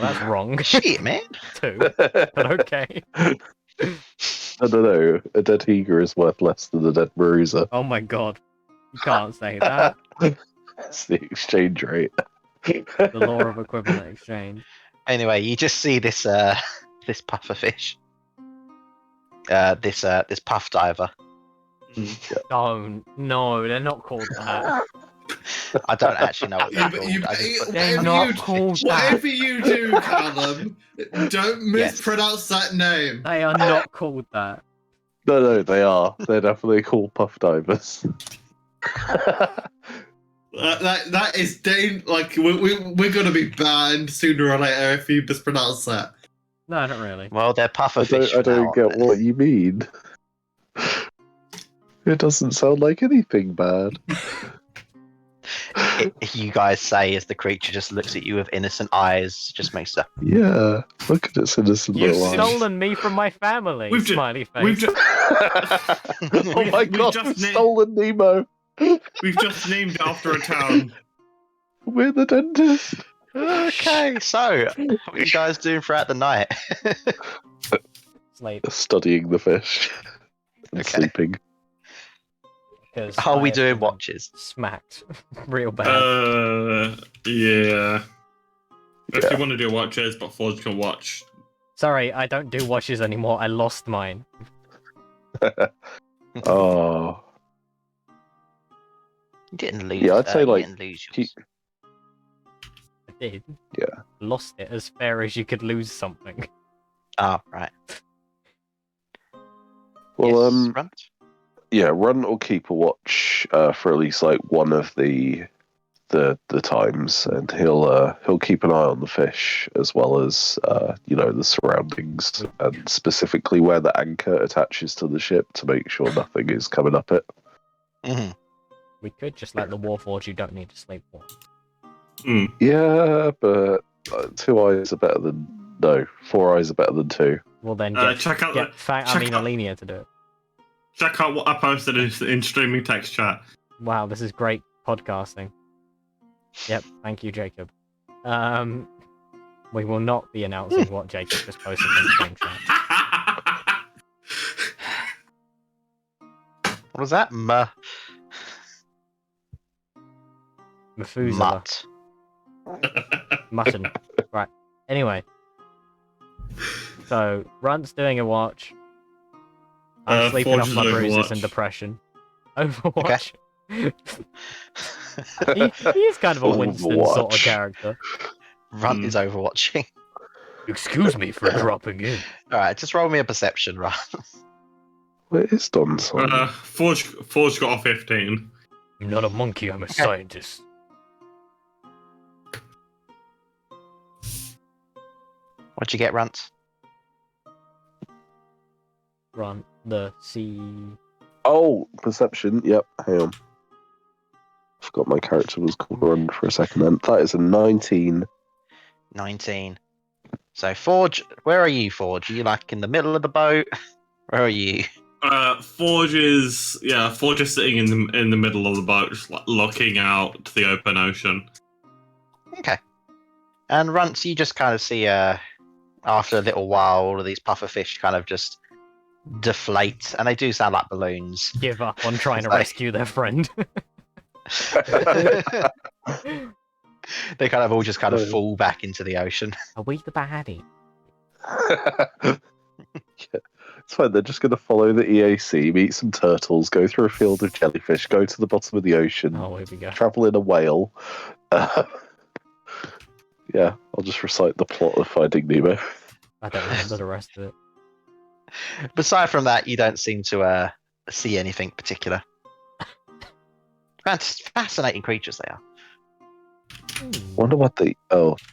Well, that's wrong. Shit, man. 2, but okay. No. A dead Heeger is worth less than a dead Marusa. Oh my god. You can't say that. That's the exchange rate. The law of equivalent exchange. Anyway, you just see this this pufferfish. This puff diver. Don't. No, they're not called that. I don't actually know what they're called. You, I just put They're this- not called that. whatever you do, Callum, don't mispronounce that name. They are not called that. No, they are. They're definitely called puff divers. That is like we're gonna be banned sooner or later if you mispronounce that. No, not really. Well, they're I pufferfish. don't get what you mean. It doesn't sound like anything bad. You guys say as the creature just looks at you with innocent eyes, just makes a Yeah, look at its innocent You've little eyes. stolen me from my family. We've ju- Smiley face. We've just Oh my we've god, just we've named- stolen Nemo! we've just named it after a town. We're the dentist! Okay, so what are you guys doing throughout the night? Sleep. Studying the fish. And Okay. sleeping. Because Are we I have doing been watches? Smacked. Real bad. Yeah. If Yeah. you want to do watches, but Forge can watch. Sorry, I don't do watches anymore. I lost mine. Oh. You didn't lose. Yeah, I'd say, you like, didn't lose keep- yours. I did. Yeah. Lost it as fair as you could lose something. Oh, right. Well, Yes, Runt? yeah, run or keep a watch for at least like one of the times, and he'll keep an eye on the fish as well as the surroundings, and specifically where the anchor attaches to the ship to make sure nothing is coming up it. Mhm. We could just let the Warforged you don't need to sleep for. Yeah, but 2 eyes are better than 4 eyes are better than 2. Well then Check out get check out- Alenia to do it. Check out what I posted in streaming text chat. Wow, this is great podcasting. Yep, thank you, Jacob. We will not be announcing what Jacob just posted in stream chat. What was that? Methuselah. Mutt. Mutton. Right. Anyway. So, Runt's doing a watch. I'm sleeping Forge off is my doing bruises watch. and depression. Overwatch. he is kind of a Winston sort of Overwatch. character. Runt is overwatching. Excuse me for dropping in. Alright, just roll me a perception, Runt. Where is Donson? Forge got a 15. I'm not a monkey, I'm a scientist. What'd you get, Runt? Runt the sea. Oh, perception. Yep, hang on. Forgot my character was called Run for a second then. That is a 19. 19. So, Forge, where are you, Forge? Are you like in the middle of the boat? Where are you? Forge is sitting in the middle of the boat, just like looking out to the open ocean. Okay. And Runt, you just kind of see, after a little while, all of these pufferfish kind of just deflate, and they do sound like balloons. Give up on trying to Like- rescue their friend. They kind of all just kind of fall back into the ocean. Are we the baddie? It's fine. They're just going to follow the EAC, meet some turtles, go through a field of jellyfish, go to the bottom of the ocean, Oh, here we go. travel in a whale. Yeah, I'll just recite the plot of Finding Nemo. I don't remember the rest of it. Aside from that, you don't seem to see anything particular. Fascinating creatures they are. Wonder what they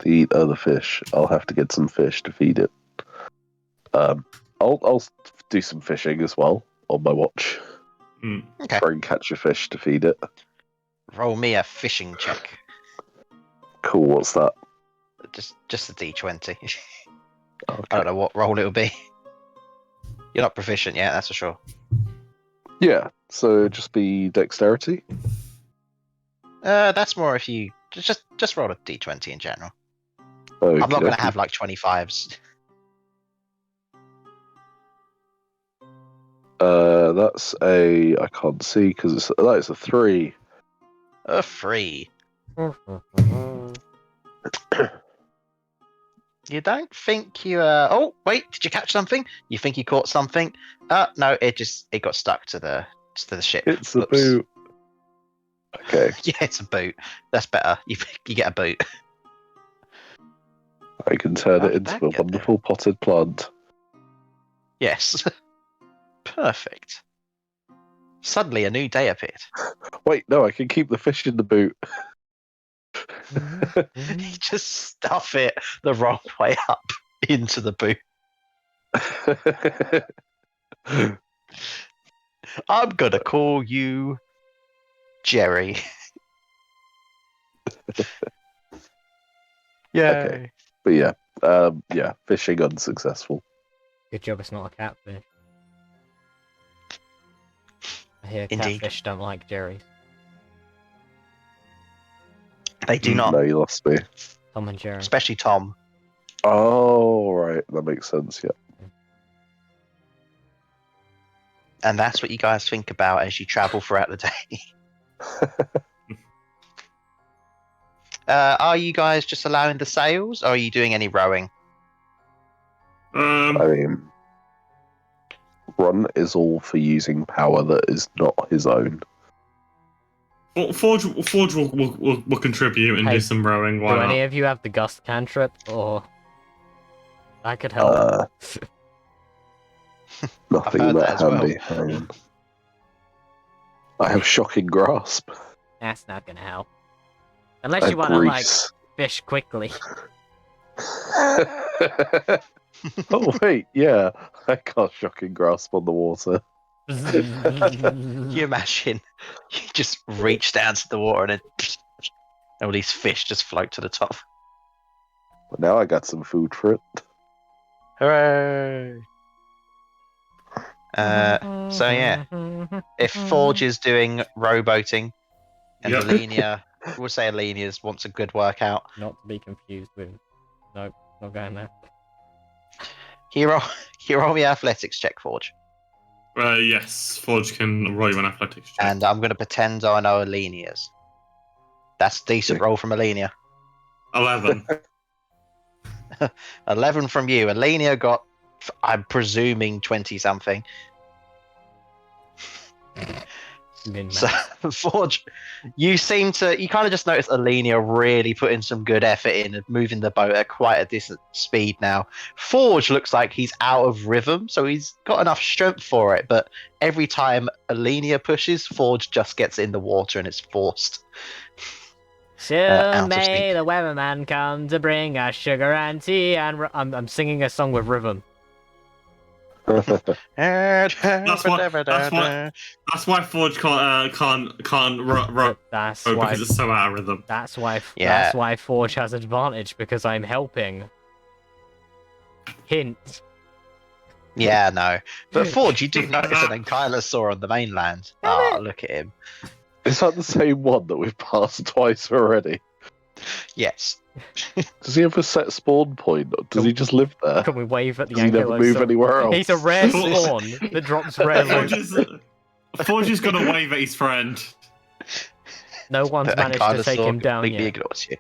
eat other fish. I'll have to get some fish to feed it. I'll do some fishing as well on my watch. Okay. Try and catch a fish to feed it. Roll me a fishing check. Cool. What's that? Just a D20. Okay. I don't know what roll it'll be. You're not proficient yet, that's for sure. Yeah. So just be dexterity. That's more if you just roll a D20 in general. Okay, I'm not going to have like 25s. That's a. I can't see because that is a 3. A 3. You don't think you oh wait, did you catch something? You think you caught something? No, it got stuck to the ship. It's a Oops. boot. Okay. Yeah, it's a boot. That's better. You get a boot. I can turn How'd it into that a get there? wonderful potted plant. Yes. Perfect. Suddenly a new day appeared. Wait, no, I can keep the fish in the boot. You just stuff it the wrong way up into the boot. I'm gonna call you Jerry. Yay. Okay. But yeah, fishing unsuccessful. Good job it's not a catfish. I hear Indeed. catfish don't like Jerry's. They do not, No, you lost me. Tom and Jerry. especially Tom. Oh, right, that makes sense. Yeah. And that's what you guys think about as you travel throughout the day. Are you guys just allowing the sails, or are you doing any rowing? I mean, Run is all for using power that is not his own. Forge will contribute and Hey, do some rowing. Do Why any not? of you have the gust cantrip? Or that could help. Nothing heard in that that as well. handy. Hang on. I have shocking grasp. That's not gonna help. Unless you want to like Grease. fish quickly. Oh wait, yeah, I got shocking grasp on the water. Can you imagine? You just reach down to the water and then all these fish just float to the top. But now I got some food for it. Hooray! So yeah, if Forge is doing rowboating and Yep. Alenia, we'll say Alenia wants a good workout. Not to be confused with. Nope, not going there. Hero me athletics check, Forge. Yes, Forge can roll you an athletics check. And I'm going to pretend I know Alenia's. That's a decent roll from Alenia. 11. 11 from you. Alenia got, I'm presuming, 20 something. So, Forge, you kind of just notice Alenia really putting some good effort in and moving the boat at quite a decent speed now. Forge looks like he's out of rhythm, so he's got enough strength for it, but every time Alenia pushes, Forge just gets in the water and it's forced. Soon out of may sync. the weatherman come to bring us sugar and tea, and I'm singing a song with rhythm. That's why Forge can't row That's why. because it's so out of rhythm. That's why. Yeah. That's why Forge has advantage because I'm helping. Hint. Yeah, no. But Forge, you do notice an ankylosaur on the mainland. Oh, look at him. Is that the same one that we've passed twice already? Yes. Does he have a set spawn point, or does he just live there? Can we wave at the Does he never move ankylosaur? anywhere else? He's a rare spawn that drops rare loot. Forge is gonna wave at his friend. No one's The managed to take ankylosaur him down completely yet. ignores you.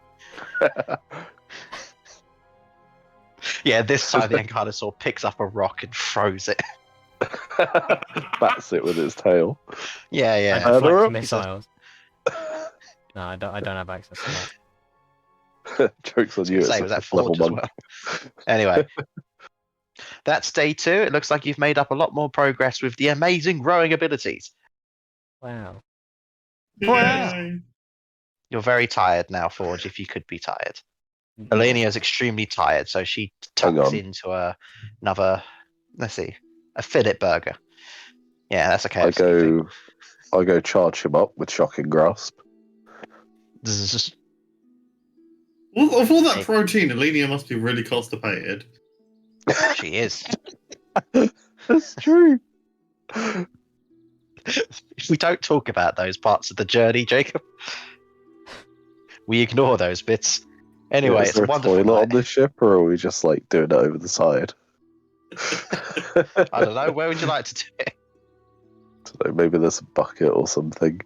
Yeah, this time the ankylosaur picks up a rock and throws it. Bats it with its tail. Yeah, I yeah. Further deflect up? missiles. No, I don't have access to that. Joke's on I was you. gonna It's say, a was that fifth level Forge as monk. well? Anyway, that's day 2. It looks like you've made up a lot more progress with the amazing rowing abilities. Wow. Wow. Yay. You're very tired now, Forge, if you could be tired. Alenia is extremely tired, so she Hang tucks on. into another, let's see, a fillet burger. Yeah, that's a I KFC thing. go charge him up with shocking grasp. Zzz. Well, of all that Hey. protein, Alenia must be really constipated. She is. That's true. We don't talk about those parts of the journey, Jacob. We ignore those bits. Anyway, Is it's a there a wonderful toilet on night. this ship, or are we just like doing it over the side? I don't know. Where would you like to do it? Maybe there's a bucket or something.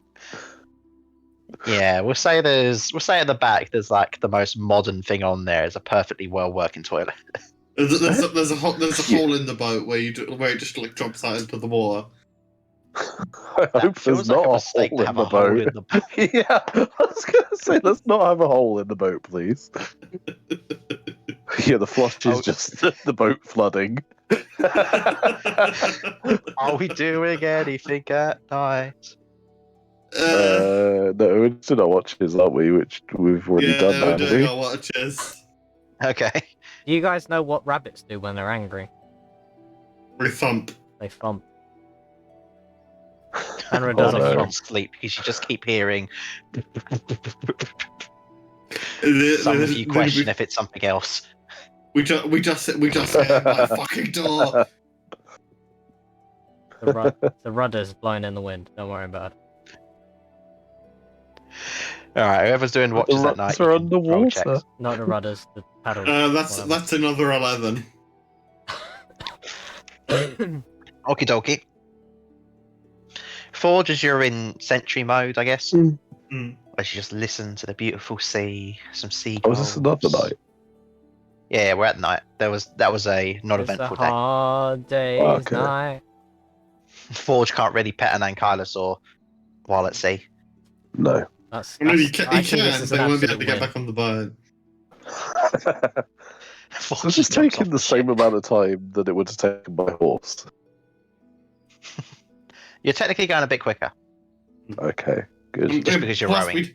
Yeah, we'll say at the back there's like the most modern thing on there is a perfectly well working toilet. There's a hole in the boat where it just like drops out into the water. I That hope feels there's like not a a mistake hole to in have the a hole boat. in the boat. Yeah, I was gonna say let's not have a hole in the boat, please. Yeah, the flush is Oh. just the boat flooding. Are we doing anything at night? Uh, No, we're doing our watches, aren't we? Which we've already yeah, done, we're haven't doing we? our watches. Okay. Do you guys know what rabbits do when they're angry? We thump. They thump. Sandra Oh, does Or a you no. can sleep because you just keep hearing. Some of you question if it's something else. We just hear my fucking door. The rudder's blowing in the wind. Don't worry about it. All right, whoever's doing watches that night, rocks are you can roll underwater. checks. Not the rudders, the paddles. whatever. That's another 11. Okie dokie. Forge, as you're in sentry mode, I guess. Mm. As you just listen to the beautiful sea, some Oh, seagulls. is this another night? Yeah, we're at night. That was a not It's a eventful day. hard day's Okay. night. Forge can't really pet an ankylosaur while at sea. No. I mean, he I can, see this as but an he won't be able absolute to get win. back on the boat. Forge It's just jumps taking off the same ship. amount of time that it would have taken by horse. You're technically going a bit quicker. Okay, good. Just because you're rowing.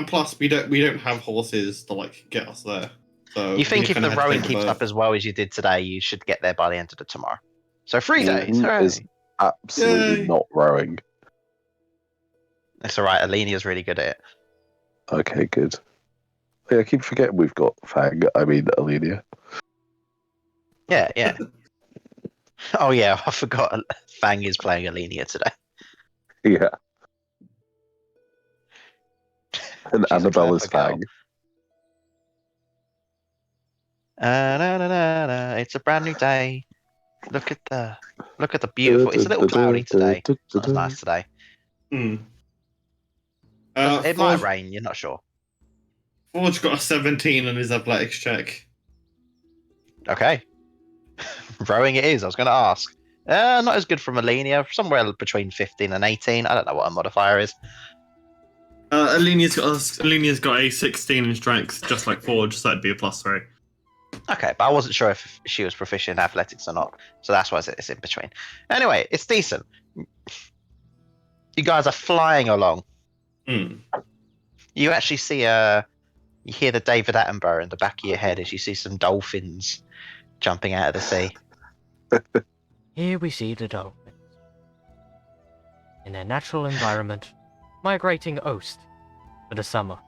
Plus, we don't have horses to like get us there. So You think we if kinda the had to rowing take a keeps boat. up as well as you did today, you should get there by the end of the tomorrow. So 3 days. Mm, Hooray. is absolutely Yay. not rowing. That's all right. Alenia's really good at it. Okay, good. Yeah, I keep forgetting we've got Fang. I mean, Alenia. Yeah, yeah. Oh yeah, I forgot. Fang is playing Alenia today. Yeah. And She's a Annabelle is clever girl. Fang. It's a brand new day. Look at the beautiful. It's a little cloudy today. It's not as nice today. Hmm. It might Forge, rain. You're not sure. Forge got a 17 on his athletics check. Okay. Rowing it is. I was going to ask. Not as good from Alenia. Somewhere between 15 and 18. I don't know what a modifier is. Alenia's got a 16 in strength, just like Forge, so that'd be a +3. Okay, but I wasn't sure if she was proficient in athletics or not. So that's why it's in between. Anyway, it's decent. You guys are flying along. Hmm. You actually see you hear the David Attenborough in the back of your head as you see some dolphins jumping out of the sea. Here we see the dolphins. In their natural environment, migrating east for the summer.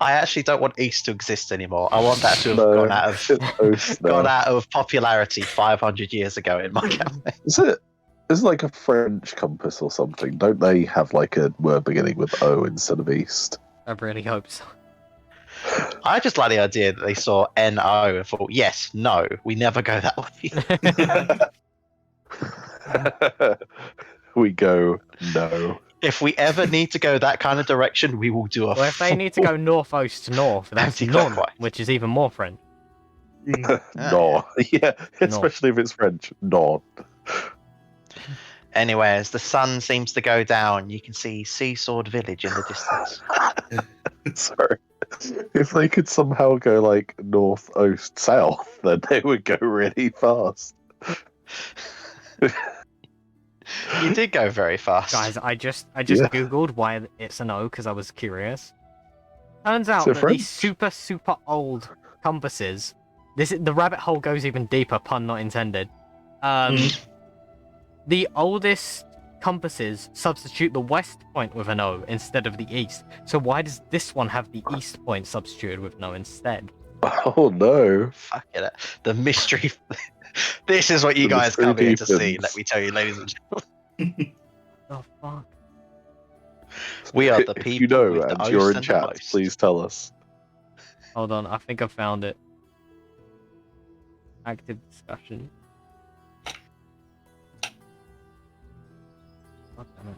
I actually don't want East to exist anymore. I want that to have No, gone out of it's Oast now. gone out of popularity 500 years ago in my campaign. Is it like a French compass or something? Don't they have like a word beginning with O instead of East? I really hope so. I just like the idea that they saw NO and thought, yes, no, we never go that way. We go no. If we ever need to go that kind of direction, we will do a Well, if they need to go north-east to north, that's none, Anti-clockwise. which is even more French. No. Yeah, especially if it's French. No. Anyway, as the sun seems to go down, you can see Seasword Village in the distance. Sorry. If they could somehow go like north, east, south, then they would go really fast. You did go very fast. Guys, I just Yeah. googled why it's an O because I was curious. Turns out So that French? these super old compasses. The rabbit hole goes even deeper. Pun not intended. The oldest compasses substitute the west point with an O instead of the east. So why does this one have the east point substituted with an O instead? Oh no. Fuck it. The mystery. This is what you The guys mystery come here to see, deepens. let me tell you, ladies and gentlemen. Oh fuck. We are the If people you know with the and you're oast in and the chat, most. please tell us. Hold on, I think I found it. Active discussion. God damn it.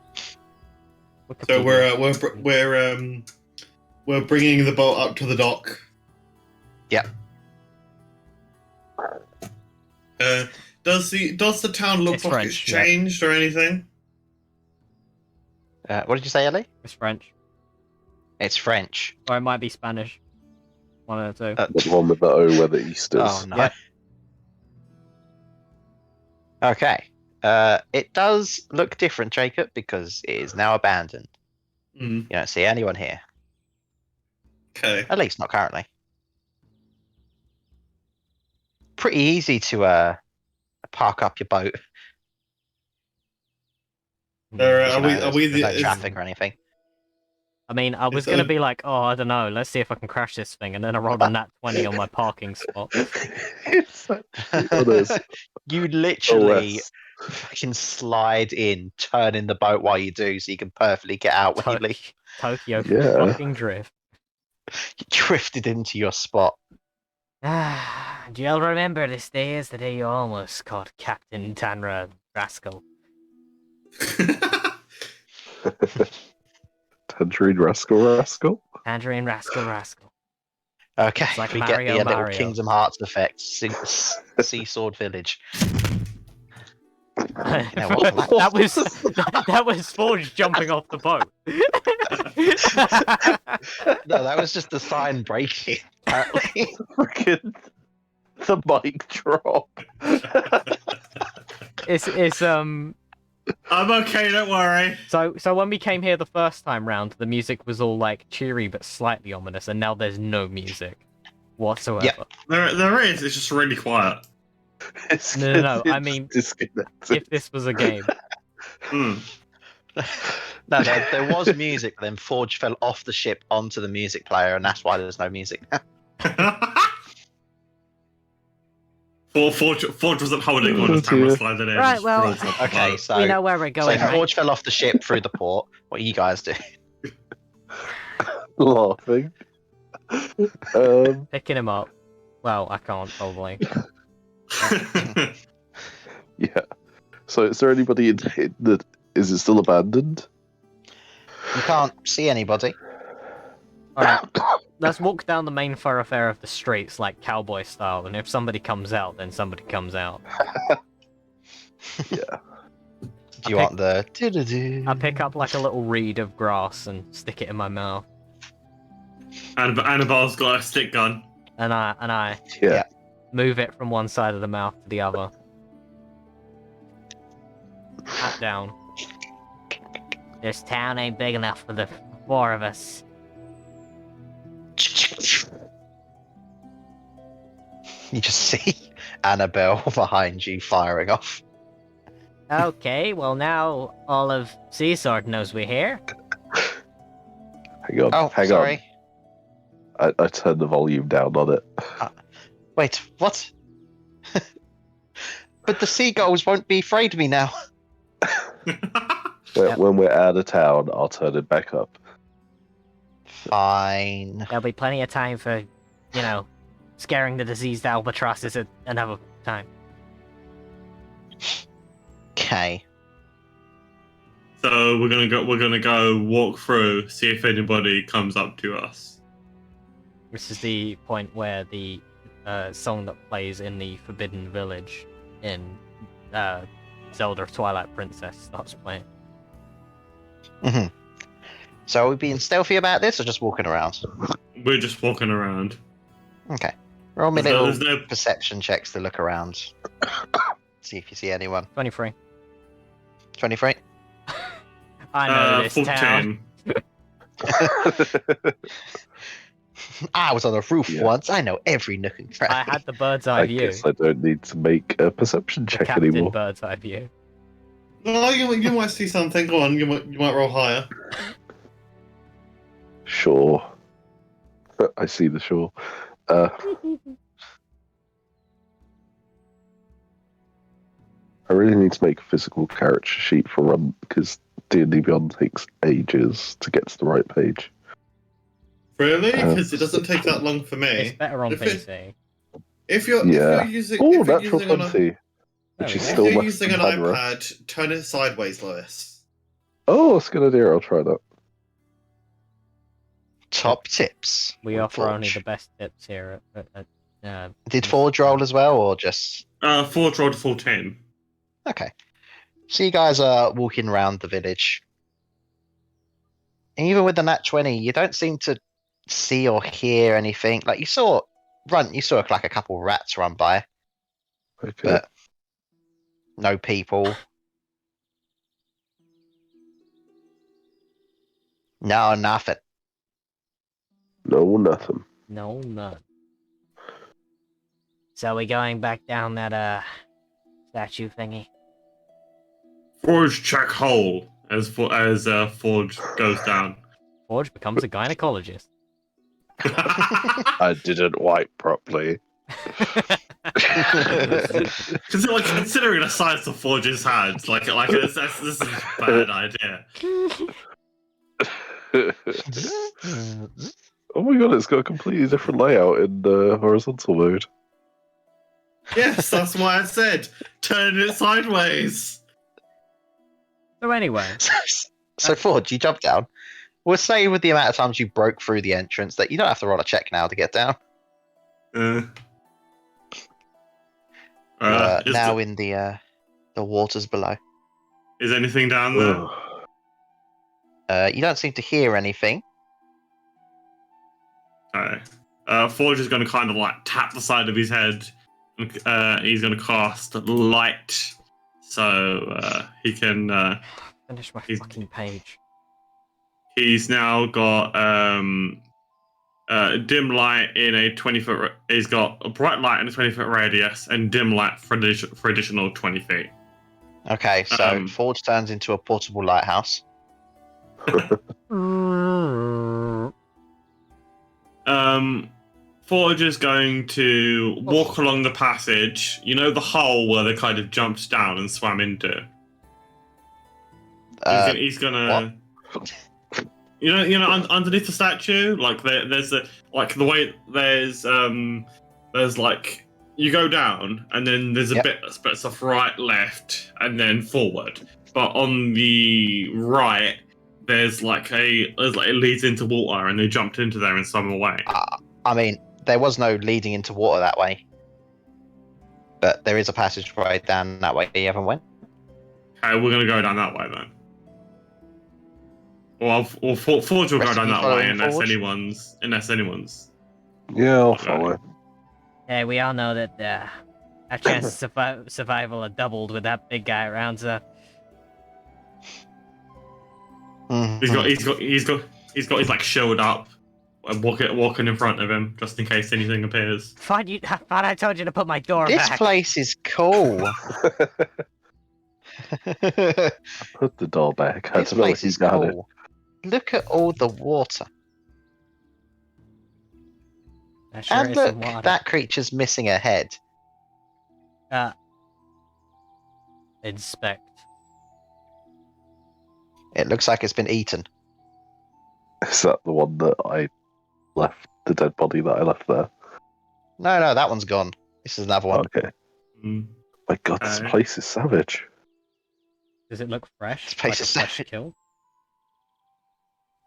So Wikipedia. we're bringing the boat up to the dock. Yep. Does the town look It's like French, it's yeah. changed or anything? What did you say, Ellie? It's French. It's French. Or it might be Spanish. One of the two. The one with the O where the east is. Oh no. Yep. Okay. It does look different, Jacob, because it is now abandoned. Mm, You don't see anyone here. okay. At least not currently. Pretty easy to park up your boat. Are we? There's no traffic or anything. I mean, I was Is gonna that- be like, oh, I don't know, let's see if I can crash this thing, and then I rolled a nat 20 on my parking spot. It's actually on us. You literally OS. fucking slide in, turn in the boat while you do, so you can perfectly get out when you leave. Tokyo Yeah. fucking drift. You drifted into your spot. Do you all remember this day is the day you almost caught Captain Tanra Rascal? Tangerine Rascal. Tangerine Rascal. Okay, It's like we Mario, get the little Mario. Kingdom Hearts effect. Seasword Village. know what? that was Forge jumping off the boat. No, that was just the sign breaking. Apparently. Freaking the mic drop. It's I'm okay, don't worry. So when we came here the first time round, the music was all like cheery but slightly ominous, and now there's no music whatsoever. Yep. There is. It's just really quiet. No, I mean, disconnected. if this was a game. Mm. No, there was music, then Forge fell off the ship onto the music player, and that's why there's no music now. Forge wasn't holding when the camera slided in. Right, well, Rolls off the Okay, boat. so we know where we're going, so right? Forge fell off the ship through the port. What do you guys do? Laughing. Picking him up. Well, I can't probably. Yeah. So is there anybody in that? Is it still abandoned? You can't see anybody. All right, let's walk down the main thoroughfare of the streets like cowboy style, and if somebody comes out, then somebody comes out. Yeah. Do you want the? I pick up like a little reed of grass and stick it in my mouth, Annibal's got a stick gun. and I Yeah. move it from one side of the mouth to the other. Pat down. This town ain't big enough for the four of us. You just see Annabelle behind you firing off. Okay, well now all of Seasword knows we're here. Hang on. Oh, hang sorry. on. I turned the volume down on it. Wait, what? But the seagulls won't be afraid of me now. Yep. When we're out of town, I'll turn it back up. Fine. There'll be plenty of time for, scaring the diseased albatrosses at another time. Okay. So we're gonna go walk through, see if anybody comes up to us. This is the point where the song that plays in the Forbidden Village in Zelda Twilight Princess starts playing. Hmm. So are we being stealthy about this or just walking around? We're just walking around. Okay. Roll me There's little no perception checks to look around. See if you see anyone. 23. 23? I know this full town. 10. I was on a roof Yeah. once. I know every nook and cranny. I had the bird's eye I view. guess I don't need to make a perception The check captain anymore. bird's eye view. No, you might see something. Go on, you might roll higher. Sure. I see the shore. I really need to make a physical character sheet for Run because D&D Beyond takes ages to get to the right page. Really? Because it doesn't take that long for It's me. better on If it- PC. If you're using, Oh, if you're natural using on a, 20, There which we is go. if still you're less using than an Padra. iPad, turn it sideways, Lewis. Oh, that's a good idea. I'll try that. Top tips. We from offer only Forge. the best tips here Did Forge roll as well, or just... Forge rolled full 10. Okay. So you guys are walking around the village. Even with the nat 20, you don't seem to see or hear anything. Like you saw like a couple rats run by, Okay. but no people. No, nothing. No, nothing. No, none. So we going back down that statue thingy? Forge check hole as Forge goes down. Forge becomes a gynecologist. I didn't wipe properly. Considering the size of Forge's hands, this is a bad idea. Oh my god, it's got a completely different layout in the horizontal mode. Yes, that's why I said turn it sideways. So anyway, So Forge, you jump down. We'll say with the amount of times you broke through the entrance that you don't have to roll a check now to get down. Now in the waters below. Is anything down there? Ugh. You don't seem to hear anything. Okay. Forge is going to kind of like tap the side of his head. He's going to cast light, so he can. finish my He's- fucking page. He's now got dim light in a 20-foot. He's got a bright light in a 20-foot radius and dim light for additional 20 feet. Okay, so Um, Forge turns into a portable lighthouse. Forge is going to walk along the passage. You know the hole where they kind of jumped down and swam into. He's gonna. You know, underneath the statue, like there's a like the way there's like you go down and then there's a Yep. bit that splits off right, left, and then forward. But on the right, there's like it leads into water, and they jumped into there and swam away. I mean, there was no leading into water that way. But there is a passageway down that way you haven't went. Okay, we're gonna go down that way then. Or Forge will go Rest of down you that way following unless Forge? anyone's. Yeah, I'll follow. Hey, we all know that our chances of survival are doubled with that big guy around. So Mhm. He's got his like shield up and walking in front of him just in case anything appears. thought I told you to put my door This back. place is cool. I put the door back. I This don't know place if you is got it. cool. Look at all the water. There sure And is look, some water. that creature's missing a head. Inspect. It looks like it's been eaten. Is that the one that I left, the dead body that I left there? No, that one's gone. This is another one. Okay. Mm. My god, this Okay. place is savage. Does it look fresh? This place Like a is fresh savage. kill?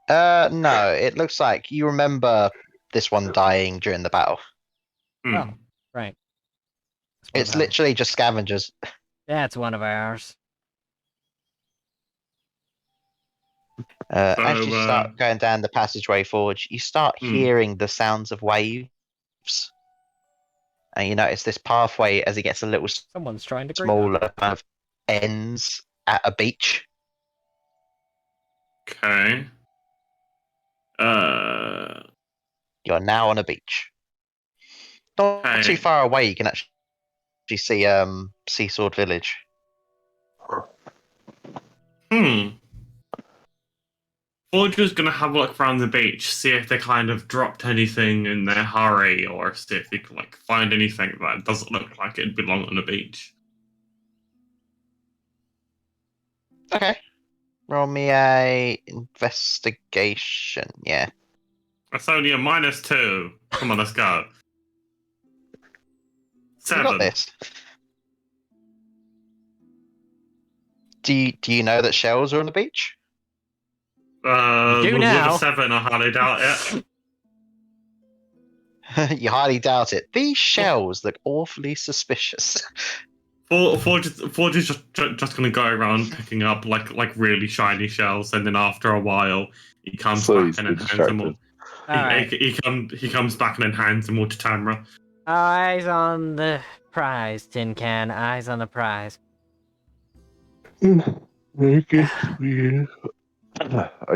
No, it looks like you remember this one dying during the battle. Hmm. Oh. Right. That's one It's of ours. literally just scavengers. That's one of ours. As you So, start going down the passageway forward, you start hearing the sounds of waves. And you notice this pathway, as it gets a little Someone's trying to greet us. smaller, kind of ends at a beach. okay. You're now on a beach. Not Okay. too far away, you can actually see Seasword Village. Forger's gonna have a look around the beach, see if they kind of dropped anything in their hurry, or see if they can like find anything that doesn't look like it'd belong on the beach. Okay. Roll me a investigation. Yeah. That's only a -2. Come on, let's go. You got 7. this. Do you know that shells are on the beach? You do with now. a 7, I highly doubt it. You highly doubt it. These shells look awfully suspicious. Forger's just gonna go around picking up like really shiny shells, and then after a while he comes So back he's and been then hands them all. distracted. Alright. He comes back and then hands them all to Tamra. Eyes on the prize, Tin Can. Eyes on the prize. I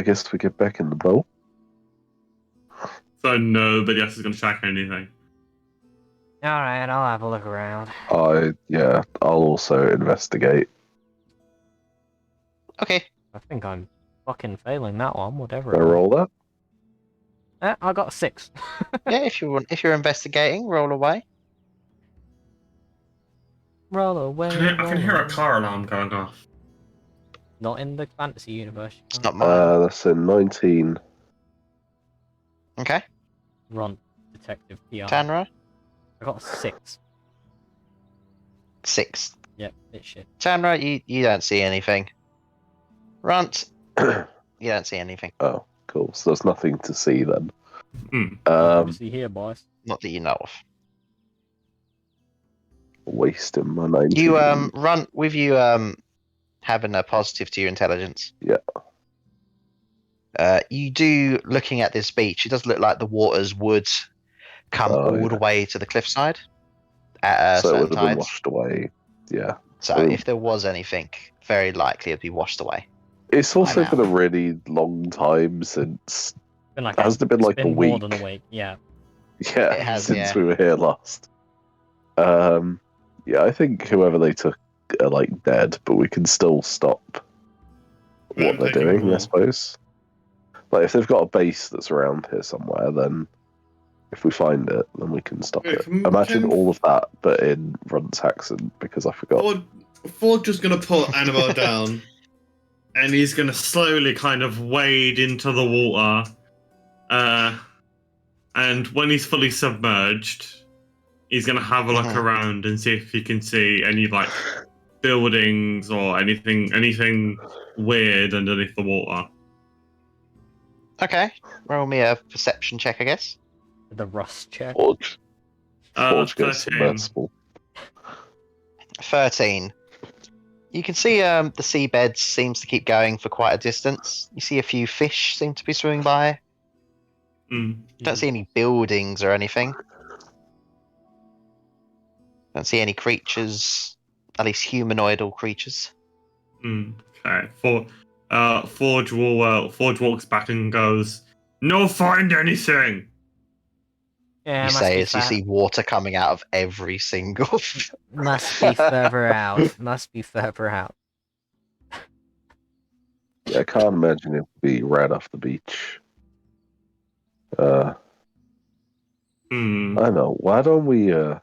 guess we get back in the boat. So nobody else is gonna check anything. Alright, I'll have a look around. I'll also investigate. Okay. I think I'm fucking failing that one, whatever. Can I roll that? I got a 6. Yeah, if you're investigating, roll away. Roll away. I can hear roll a car alarm going off. Not in the fantasy universe. you It's can't. not mine. That's a 19. Okay. Run, Detective PR. Tanra, I got a 6. 6. Yep, bit shit. Tanra, you don't see anything. Runt, you don't see anything. Oh, cool. So there's nothing to see then. Obviously here, boys. Not that you know of. Wasting my 19. You Runt, with you having a positive to your intelligence. Yeah. You do, looking at this beach, it does look like the waters would come all the way to the cliffside at so it certain would have been tides. washed away. Yeah. So if there was anything, very likely it'd be washed away. It's also now. been a really long time since. Been like Hasn't it been it's like a been more than a week? week. Yeah. Yeah, It has, since yeah. we were here last. Yeah, I think whoever they took are like dead, but we can still stop what they're Taking doing, more. I suppose. Like if they've got a base that's around here somewhere, then if we find it, then we can stop it. Imagine all of that, but in Runt's accent, because I forgot. Ford just gonna put Annabelle down. And he's gonna slowly kind of wade into the water. And when he's fully submerged, he's gonna have a look Mhm. around and see if he can see any like buildings or anything weird underneath the water. Okay. Roll me a perception check, I guess. The rust check. Forge. Forge goes 13. submersible. 13. You can see the seabed seems to keep going for quite a distance. You see a few fish seem to be swimming by. Mm. Don't see any buildings or anything. Don't see any creatures, at least humanoidal creatures. Okay. Forge walks back and goes, "No, find anything." Yeah, You must say be as you see water coming out of every single. Must be further out. Must be further out. Yeah, I can't imagine it would be right off the beach. I don't know. Why don't we go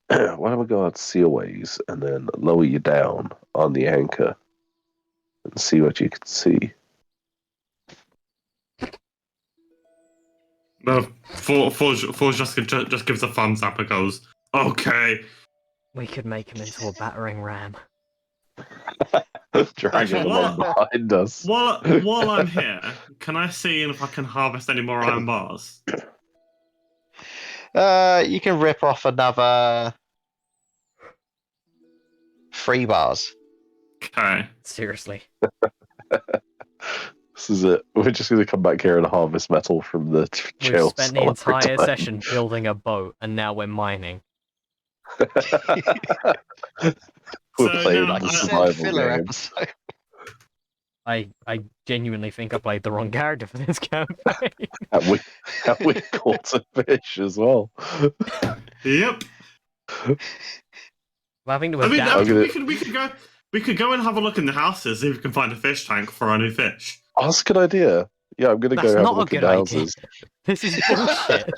out sealways and then lower you down on the anchor and see what you can see? Forge just gives a thumbs up and goes, "Okay." We could make him into a battering ram. Dragging Actually, along behind us. While I'm here, can I see if I can harvest any more iron bars? You can rip off another 3 bars. Okay. Seriously. This is it. We're just going to come back here and harvest metal from the We've jail spent the cell every entire time. session building a boat, and now we're mining. We're So playing now the Like a said survival filler game. episode. I genuinely think I played the wrong character for this campaign. And we caught a fish as well. Yep. I'm having to I mean, adapt. gonna- we could go and have a look in the houses, see if we can find a fish tank for our new fish. Oh, that's a good idea. Yeah, I'm going to That's go have not a a look good at the idea. houses. This is bullshit.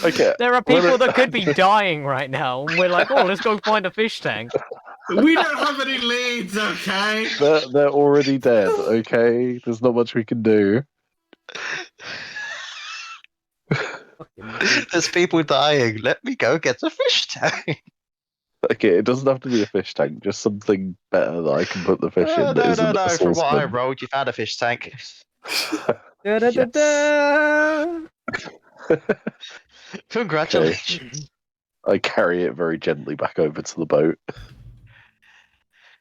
Okay. There are people that could be dying right now, and we're like, oh, let's go find a fish tank. We don't have any leads, okay? They're already dead, okay? There's not much we can do. There's people dying. Let me go get a fish tank. Okay, it doesn't have to be a fish tank, just something better that I can put the fish in that No. isn't a From what I saucepan. rolled, you found a fish tank. Da-da-da-da. Congratulations. I carry it very gently back over to the boat.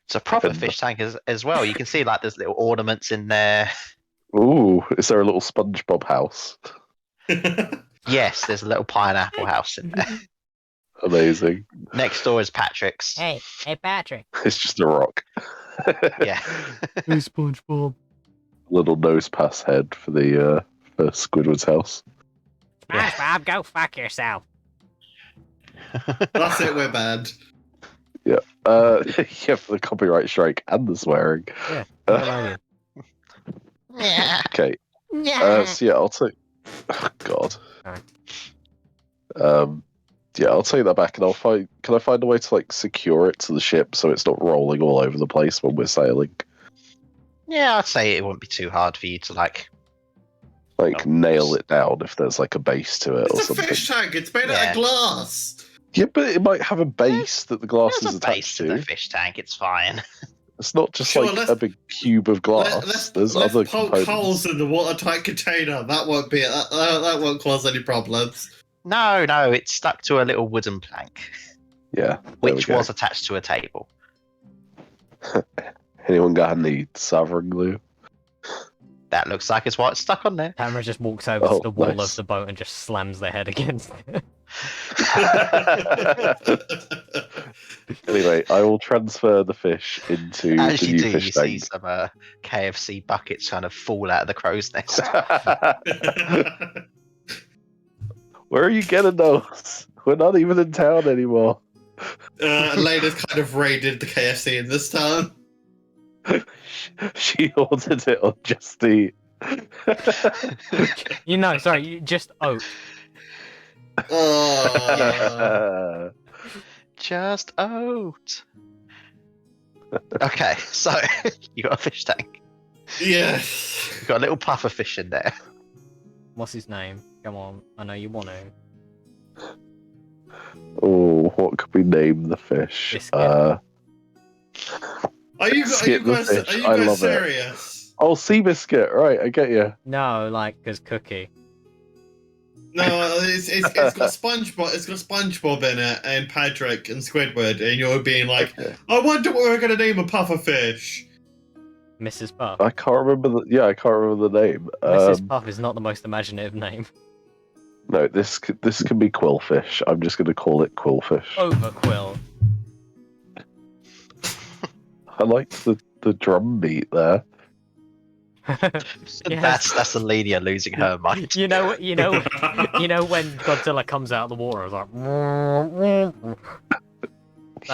It's a proper And- fish tank as well. You can see like there's little ornaments in there. Ooh, is there a little SpongeBob house? Yes, there's a little pineapple house in there. Amazing. Next door is Patrick's. Hey Patrick. It's just a rock. Yeah. Hey SpongeBob. Little nose pass head for the for Squidward's house. Yeah. SpongeBob, go fuck yourself. That's it, we're banned. Yeah, for the copyright strike and the swearing. Yeah. Yeah. Okay. So yeah, I'll take. Oh, God. Alright. Yeah, I'll take that back, and I'll find. Can I find a way to like secure it to the ship so it's not rolling all over the place when we're sailing? Yeah, I'd say it wouldn't be too hard for you to like. Like nail it down if there's like a base to it or It's a something. fish tank. It's made out Yeah. of glass. Yeah, but it might have a base that the glass There's is a base attached to the to. fish tank. It's fine. It's not just Sure, like let's- a big cube of glass. Let's There's other poke components. holes in the watertight container. That won't be. That won't cause any problems. No, it's stuck to a little wooden plank, Yeah, there we which go. was attached to a table. Anyone got any sovereign glue? That looks like it's what's stuck on there. Tamara just walks over Oh, to the wall nice. of the boat and just slams their head against it. Anyway, I will transfer the fish into As the you new do, fish you see tank. some KFC buckets kind of fall out of the crow's nest. Where are you getting those? We're not even in town anymore. Elena's kind of raided the KFC in this town. She ordered it on Just Eat. Sorry, just oat. Oh. Just oat. Okay, so you got a fish tank. Yes. You got a little puffer fish in there. What's his name? Come on, I know you want to. Oh, what could we name the fish? Biscuit. Are you Skip the guys? fish. Are you I guys love it. serious? Oh, Seabiscuit. Right, I get you. No, like, cause Cookie. No, it's got SpongeBob. It's got SpongeBob in it, and Patrick and Squidward, and you're being like, Okay. I wonder what we're gonna name a pufferfish. Mrs. Puff. I can't remember. I can't remember the name. Mrs. Puff is not the most imaginative name. No, this can be Quillfish. I'm just going to call it Quillfish. Overquill. I like the drum beat there. Yes. That's Alenia losing her mind. You know when Godzilla comes out of the water, it's like.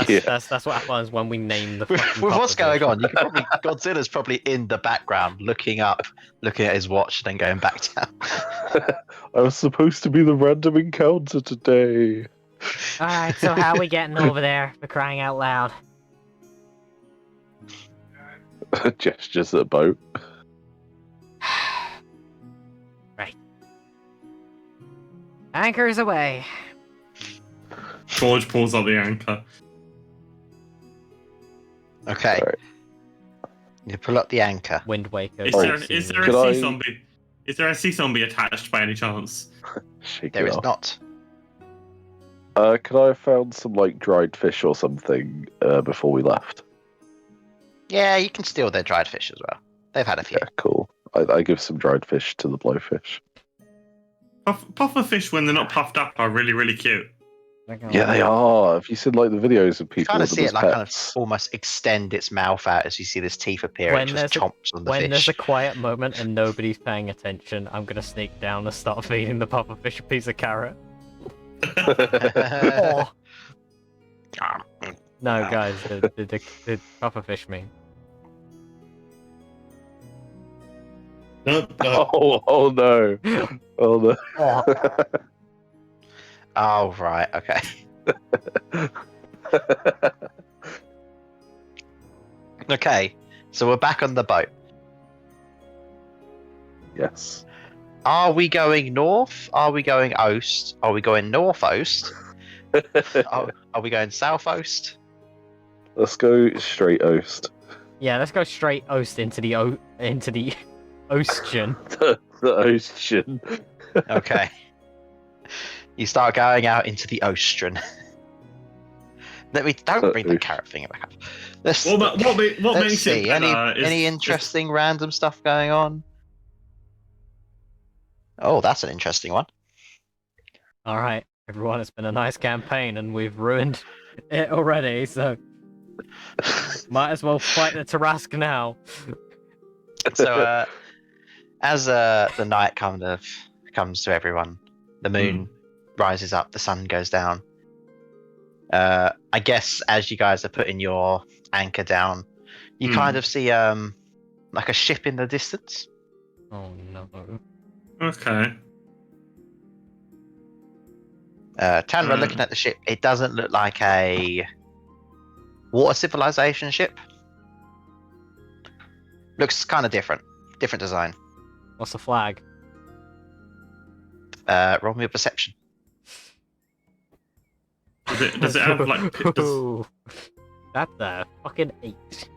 Yeah. That's what happens when we name the. With fucking what's pufferfish. going on, you can probably Godzilla's probably in the background, looking up, looking at his watch, then going back down. I was supposed to be the random encounter today. Alright, so how are we getting over there, for crying out loud? Gestures at a boat. Right. Anchors away. George pulls out the anchor. Okay. Alright. You pull up the anchor. Wind Waker. Is Oh, there a Could sea I- zombie? Is there a sea zombie attached by any chance? Shake There it is off. not. Could I have found some like dried fish or something before we left? Yeah, you can steal their dried fish as well. They've had a few. Yeah, cool. I give some dried fish to the blowfish. Puffer fish, when they're not puffed up, are really, really cute. Yeah, they are. Have you seen like the videos of You people kind of with them see it as like kind of pets? almost extend its mouth out as you see this teeth appear. When It just there's a- chomps on the When there's fish. a quiet moment and nobody's paying attention, I'm gonna sneak down and start feeding the pufferfish a piece of carrot. Oh. No, guys, the pufferfish mean. No, no. Oh no! Oh no! Oh. Oh, right, okay. Okay, so we're back on the boat. Yes. Are we going north? Are we going oast? Are we going north-oast? Are we going south-oast? Let's go straight oast. Yeah, let's go straight oast into the ocean. The ocean. Okay. You start going out into the ocean. Don't bring the carrot thing back up. Let's, What let's makes see. it better Any interesting random stuff going on? Oh, that's an interesting one. All right, everyone, it's been a nice campaign, and we've ruined it already. So might as well fight the Tarask now. So, as the night kind of comes to everyone, the moon rises up, the sun goes down. I guess as you guys are putting your anchor down, you kind of see like a ship in the distance. Oh no. Okay. Tanra, looking at the ship, it doesn't look like a water civilization ship. Looks kind of different design. What's the flag? Roll me a perception. Does it have like? Ooh, that's a fucking 8.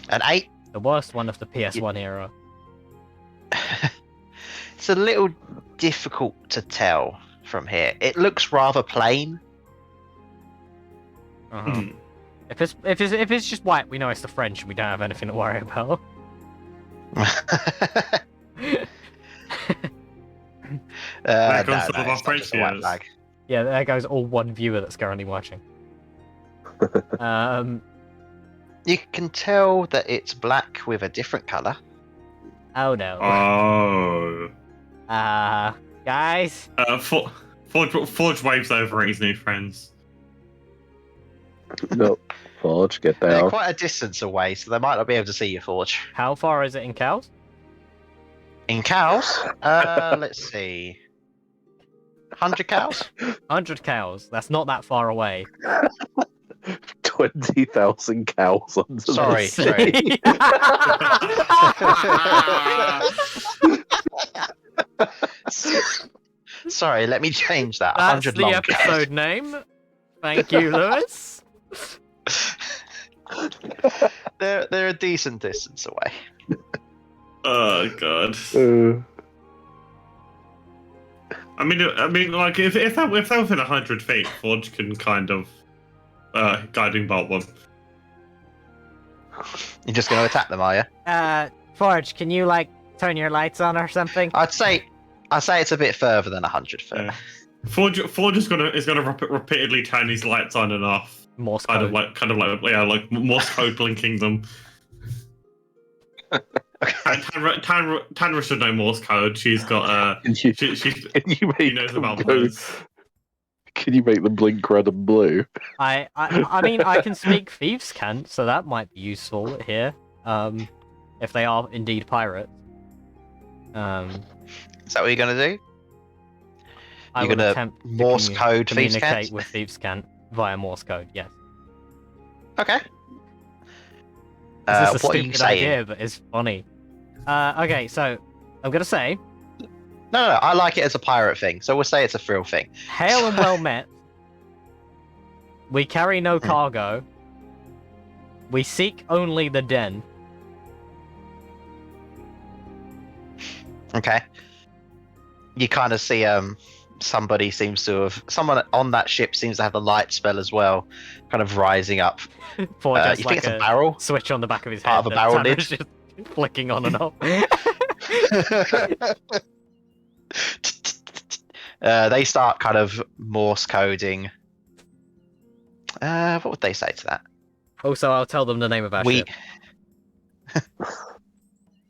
An 8. The worst one of the PS1 era. It's a little difficult to tell from here. It looks rather plain. Uh-huh. If it's just white, we know it's the French, and we don't have anything to worry about. There goes no, some of our it's not French just a white viewers. flag. Yeah, there goes all one viewer that's currently watching. You can tell that it's black with a different color. Oh no. Oh. Guys. Forge waves over at his new friends. No, Forge, get They're down. quite a distance away, so they might not be able to see you, Forge. How far is it in cows? In cows, let's see. 100 cows? 100 cows. That's not that far away. 20,000 cows under Sorry, the sea. Sorry, let me change that. That's 100 the long episode name. Thank you, Lewis. cows. They're a decent distance away. Oh god. I mean, like if they're within 100 feet, Forge can kind of guiding bolt one. You're just going to attack them, are you? Forge, can you like turn your lights on or something? I'd say it's a bit further than 100 foot. Yeah. Forge is gonna repeatedly turn his lights on and off, Morse kind code. of like Morse code blinking them. Tanra should know Morse code. She's got Can you, can you she make knows them about go, words. Can you make them blink red and blue? I mean, I can speak thieves' cant, so that might be useful here. If they are indeed pirates. Is that what you're going to do? I You're would gonna attempt to Morse code thieves' communicate cant? with thieves' cant via Morse code. Yes. Okay. This is a What are you stupid saying? idea, but it's funny. Okay, so I'm gonna say, No, I like it as a pirate thing, so we'll say it's a thrill thing. hail and well met. We carry no cargo. We seek only the den. Okay. You kind of see someone on that ship seems to have the light spell as well, kind of rising up. For You just think like it's a barrel? switch on the back of his Part head. of a that barrel Tanner's lid? just flicking on and off. They start kind of Morse coding. What would they say to that? Also, I'll tell them the name of our ship.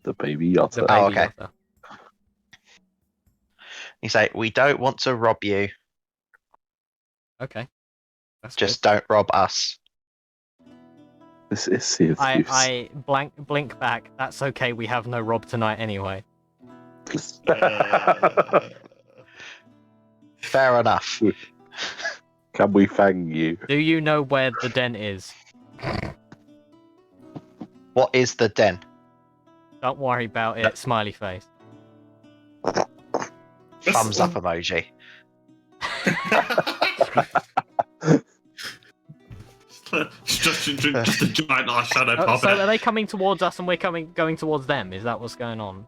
The baby otter. The baby Oh, okay. otter. You say, we don't want to rob you. Okay. That's Just don't rob us. This is Sea of good. Thieves. I blink back. That's okay. We have no rob tonight anyway. Fair enough. Can we fang you? Do you know where the den is? What is the den? Don't worry about it. Smiley face. Thumbs up emoji. just a giant eyeshadow Oh, puppet. so are they coming towards us and we're going towards them? Is that what's going on?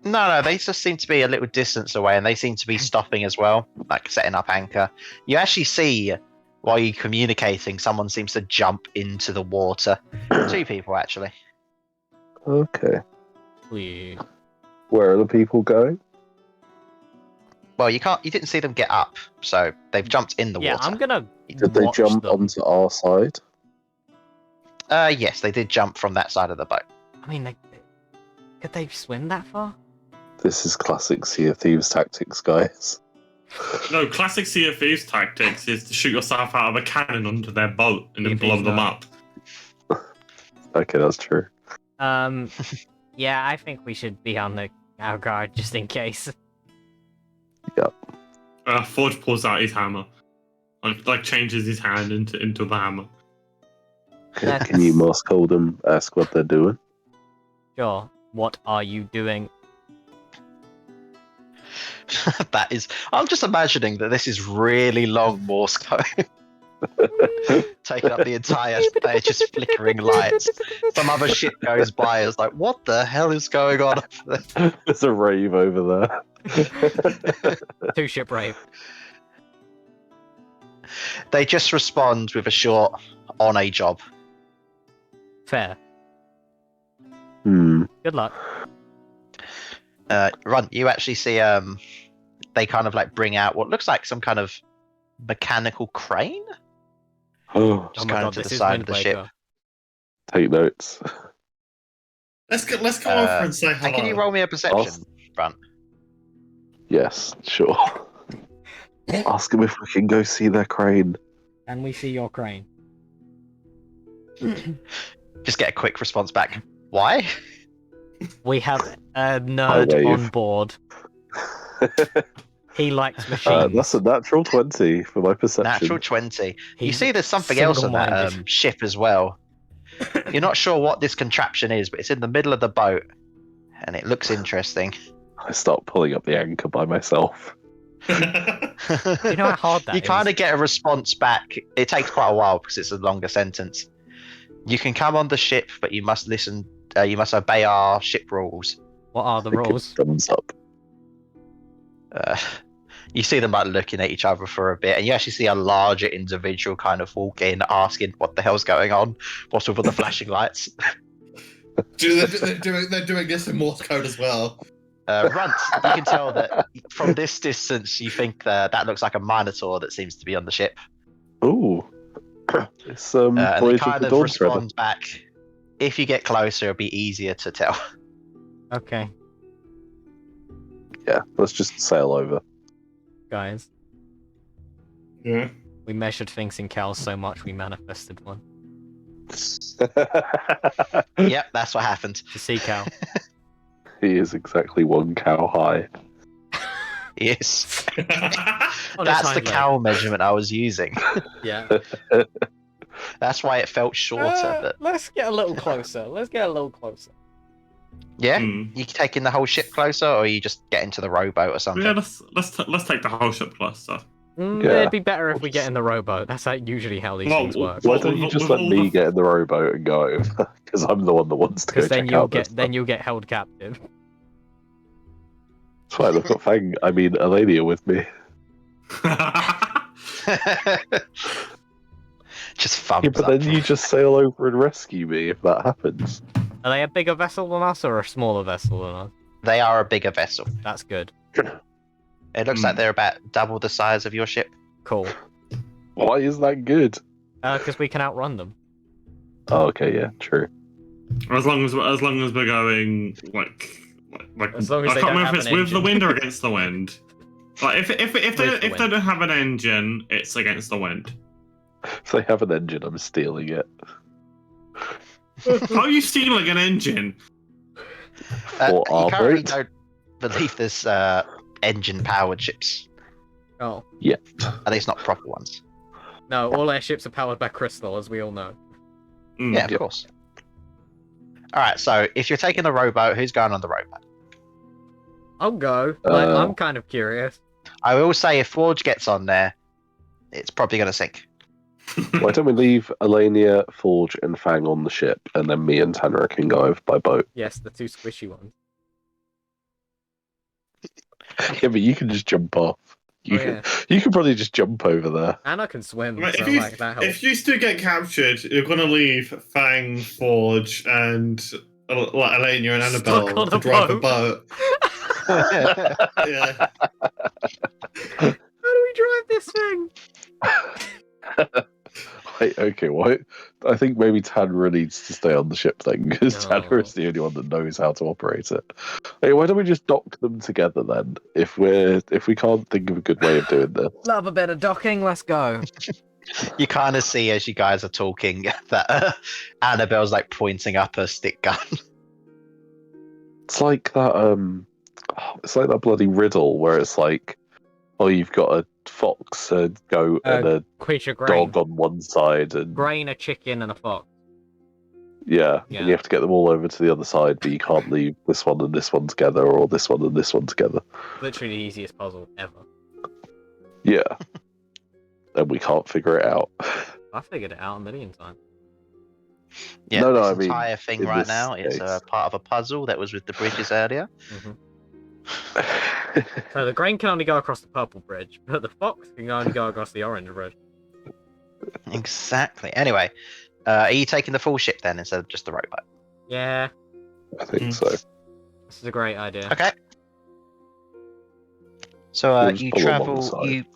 No, they just seem to be a little distance away, and they seem to be stopping as well, like setting up anchor. You actually see, while you're communicating, someone seems to jump into the water. 2 people, actually. Okay. Please. Where are the people going? Well, you didn't see them get up, so they've jumped in the Yeah, water. I'm gonna. Did they watch jump them. onto our side? Yes, they did jump from that side of the boat. I mean, could they swim that far? This is classic Sea of Thieves tactics, guys. No, classic Sea of Thieves tactics is to shoot yourself out of a cannon onto their boat and then If blow he's them not- up. Okay, that's true. Yeah, I think we should be on our guard just in case. Forge pulls out his hammer. Like changes his hand into the hammer. Can you Morse code them, ask what they're doing? Sure. What are you doing? That is. I'm just imagining that this is really long Morse code. Taking up the entire stage, just flickering lights. Some other ship goes by. It's like, what the hell is going on? There's a rave over there. 2 ship rave. They just respond with a short "on a job." Fair. Hmm. Good luck. Run. You actually see they kind of like bring out what looks like some kind of mechanical crane. Oh, Just Oh my going god, to this the is side Wind of the Waker. ship. take notes. Let's go over and say hello. Hey, can you roll me a perception, Brunt? Yes, sure. Ask them if we can go see their crane. Can we see your crane? Just get a quick response back. Why? We have a nerd Wave. on board. He likes machines. That's a natural 20 for my perception. Natural 20. You He's see there's something else on that single-minded. ship as well. You're not sure what this contraption is, but it's in the middle of the boat. And it looks interesting. I start pulling up the anchor by myself. Do you know how hard that You is? kind of get a response back. It takes quite a while because it's a longer sentence. You can come on the ship, but you must listen. You must obey our ship rules. What are the I give rules? Thumbs up. You see them like looking at each other for a bit, and you actually see a larger individual kind of walk in, asking what the hell's going on. What's with all the flashing lights? They're doing this in Morse code as well. Runt, you can tell that from this distance, you think that looks like a minotaur that seems to be on the ship. Ooh. It's And they Voyage of kind the of Dawn respond back. If you get closer, it'll be easier to tell. Okay, Yeah, let's just sail over. guys. Yeah. We measured things in cows so much we manifested one. Yep, that's what happened. The sea cow. He is exactly 1 cow high. Yes. On its That's the hind leg. cow measurement I was using. Yeah. That's why it felt shorter. But Let's get a little closer. Let's get a little closer. yeah, Hmm. you taking the whole ship closer, or you just get into the rowboat or something? Yeah, let's take the whole ship plus stuff. Yeah. It'd be better if we get in the rowboat. That's usually how these Well, things work. Why Well, don't you with- just with let all me the- get in the rowboat and go over? Because I'm the one that wants to go Because check then you'll out this get held captive. It's fine. I've got Alania with me. Just thumbs Yeah, but up. then you just sail over and rescue me if that happens. Are they a bigger vessel than us or a smaller vessel than us? They are a bigger vessel. That's good. It looks like they're about double the size of your ship. Cool. Why is that good? Because we can outrun them. Oh, okay, yeah, true. As long as we're going like As long as I they can't don't remember have if it's an with the engine. wind or against the wind. Like if they wind. don't have an engine, it's against the wind. If they have an engine, I'm stealing it. How are you stealing an engine? For You our currently boat? don't believe there's engine-powered ships. Oh. Yeah. At least not proper ones. No, all our ships are powered by crystal, as we all know. Yeah, of course. Alright, so if you're taking the rowboat, who's going on the rowboat? I'll go. Like, Uh, I'm kind of curious. I will say if Forge gets on there, it's probably going to sink. Why don't we leave Alania, Forge, and Fang on the ship, and then me and Tanra can go over by boat? Yes, the two squishy ones. Yeah, but you can just jump off. You Yeah. can probably just jump over there. And I can swim, Right, so if that helps. if you two get captured, you're gonna leave Fang, Forge, and Elenia and Annabelle Stuck on to a drive the boat. boat. Yeah. How do we drive this thing? Wait, okay, what? I think maybe Tanra needs to stay on the ship then, because No. Tanra is the only one that knows how to operate it. Hey, why don't we just dock them together then? If we can't think of a good way of doing this. Love a bit of docking, let's go. You kind of see as you guys are talking that Annabelle's like pointing up her stick gun. It's like that. It's like that bloody riddle where it's like, oh, you've got a fox, a goat, and a Creature grain. dog on one side, and Grain, a chicken, and a fox. yeah, Yeah. and you have to get them all over to the other side, but you can't leave this one and this one together, or this one and this one together. Literally the easiest puzzle ever. Yeah, and we can't figure it out. I figured it out a million times. Yeah, No, this I mean, entire thing in right this now is case. part of a puzzle that was with the bridges earlier. So the grain can only go across the purple bridge, but the fox can only go across the orange bridge. Exactly. Anyway, are you taking the full ship then instead of just the rowboat? Yeah, I think so. this is a great idea. Okay. So We'll just you pull along the travel, side.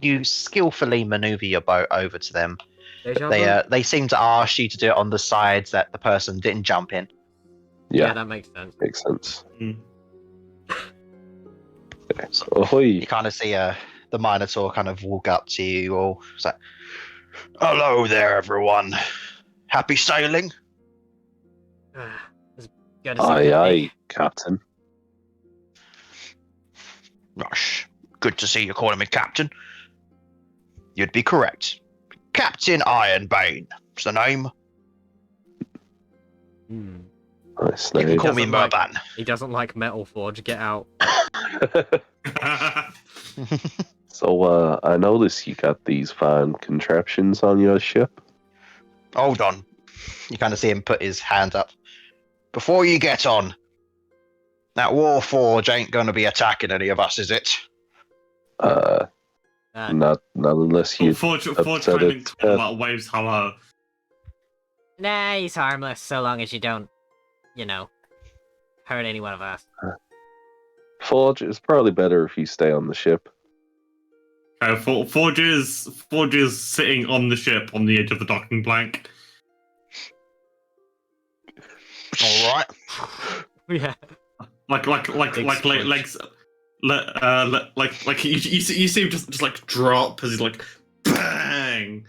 you skillfully maneuver your boat over to them. Deja vu? They seem to ask you to do it on the sides that the person didn't jump in. Yeah, that makes sense. makes sense. Mm. Okay. Ahoy! You kind of see the Minotaur kind of walk up to you all. It's like, hello there, everyone. Happy sailing? As good as it Aye, can aye, be. Captain. Gosh, good to see you calling me Captain. You'd be correct. Captain Ironbane is the name. Hmm. Nice You can name. call me Doesn't like- Merban. He doesn't like Metal Forge. Get out. So, I noticed you got these fine contraptions on your ship. Hold on. You kind of see him put his hand up. Before you get on, that Warforge ain't going to be attacking any of us, is it? Not unless you. Forge upset kind it. of like waves hello. Nah, he's harmless so long as you don't, hurt any one of us. Forge, it's probably better if you stay on the ship. Forge is sitting on the ship on the edge of the docking plank. All right. Yeah. Like legs. Like you see him just like drop as he's like bang,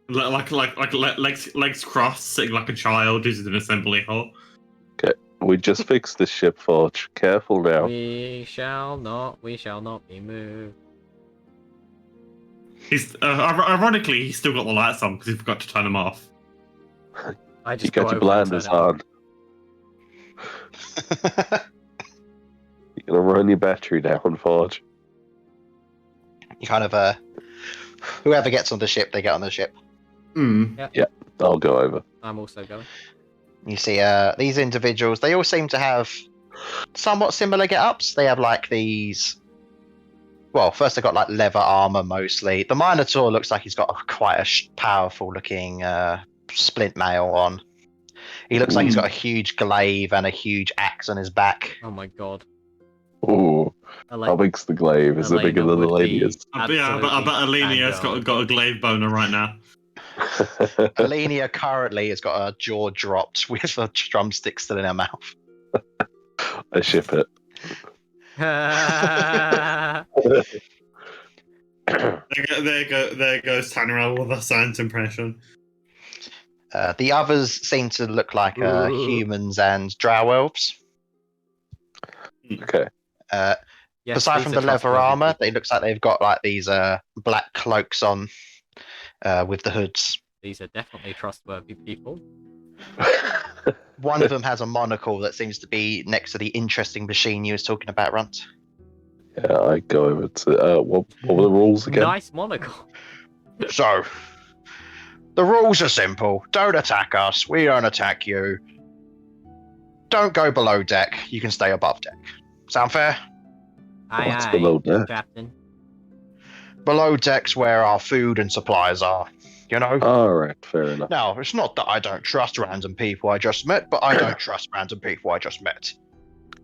like legs crossed, sitting like a child who's in an assembly hall. We just fixed this ship, Forge. Careful now. We shall not be moved. He's ironically he's still got the lights on because he forgot to turn them off. I You just got go your over and blinders turn it on. You're gonna run your battery down, Forge. You kind of whoever gets on the ship, they get on the ship. I'll go over. I'm also going. You see these individuals, they all seem to have somewhat similar get-ups. They have like these. Well, first they've got like leather armor mostly. The Minotaur looks like he's got quite a powerful-looking splint mail on. He looks like he's got a huge glaive and a huge axe on his back. Oh my god. Ooh, how Ele- big's the glaive? Is it bigger Elena than the would be lady's? I bet Alenia's got a glaive boner right now. Alenia currently has got her jaw dropped with a drumstick still in her mouth. I ship it. There goes Tannerel with a science impression. The others seem to look like humans and drow elves. Okay. Yes, Aside these from are the leather trustworthy armor, people. it looks like they've got like these black cloaks on with the hoods. These are definitely trustworthy people. One of them has a monocle that seems to be next to the interesting machine you was talking about, Runt. Yeah, I go over to what were the rules again? Nice monocle. So, the rules are simple. Don't attack us. We don't attack you. Don't go below deck. You can stay above deck. Sound fair? Aye, What's aye, below deck? Captain. Below deck's where our food and supplies are. You know? All right, fair enough. Now, it's not that I don't trust random people I just met, but I don't trust random people I just met.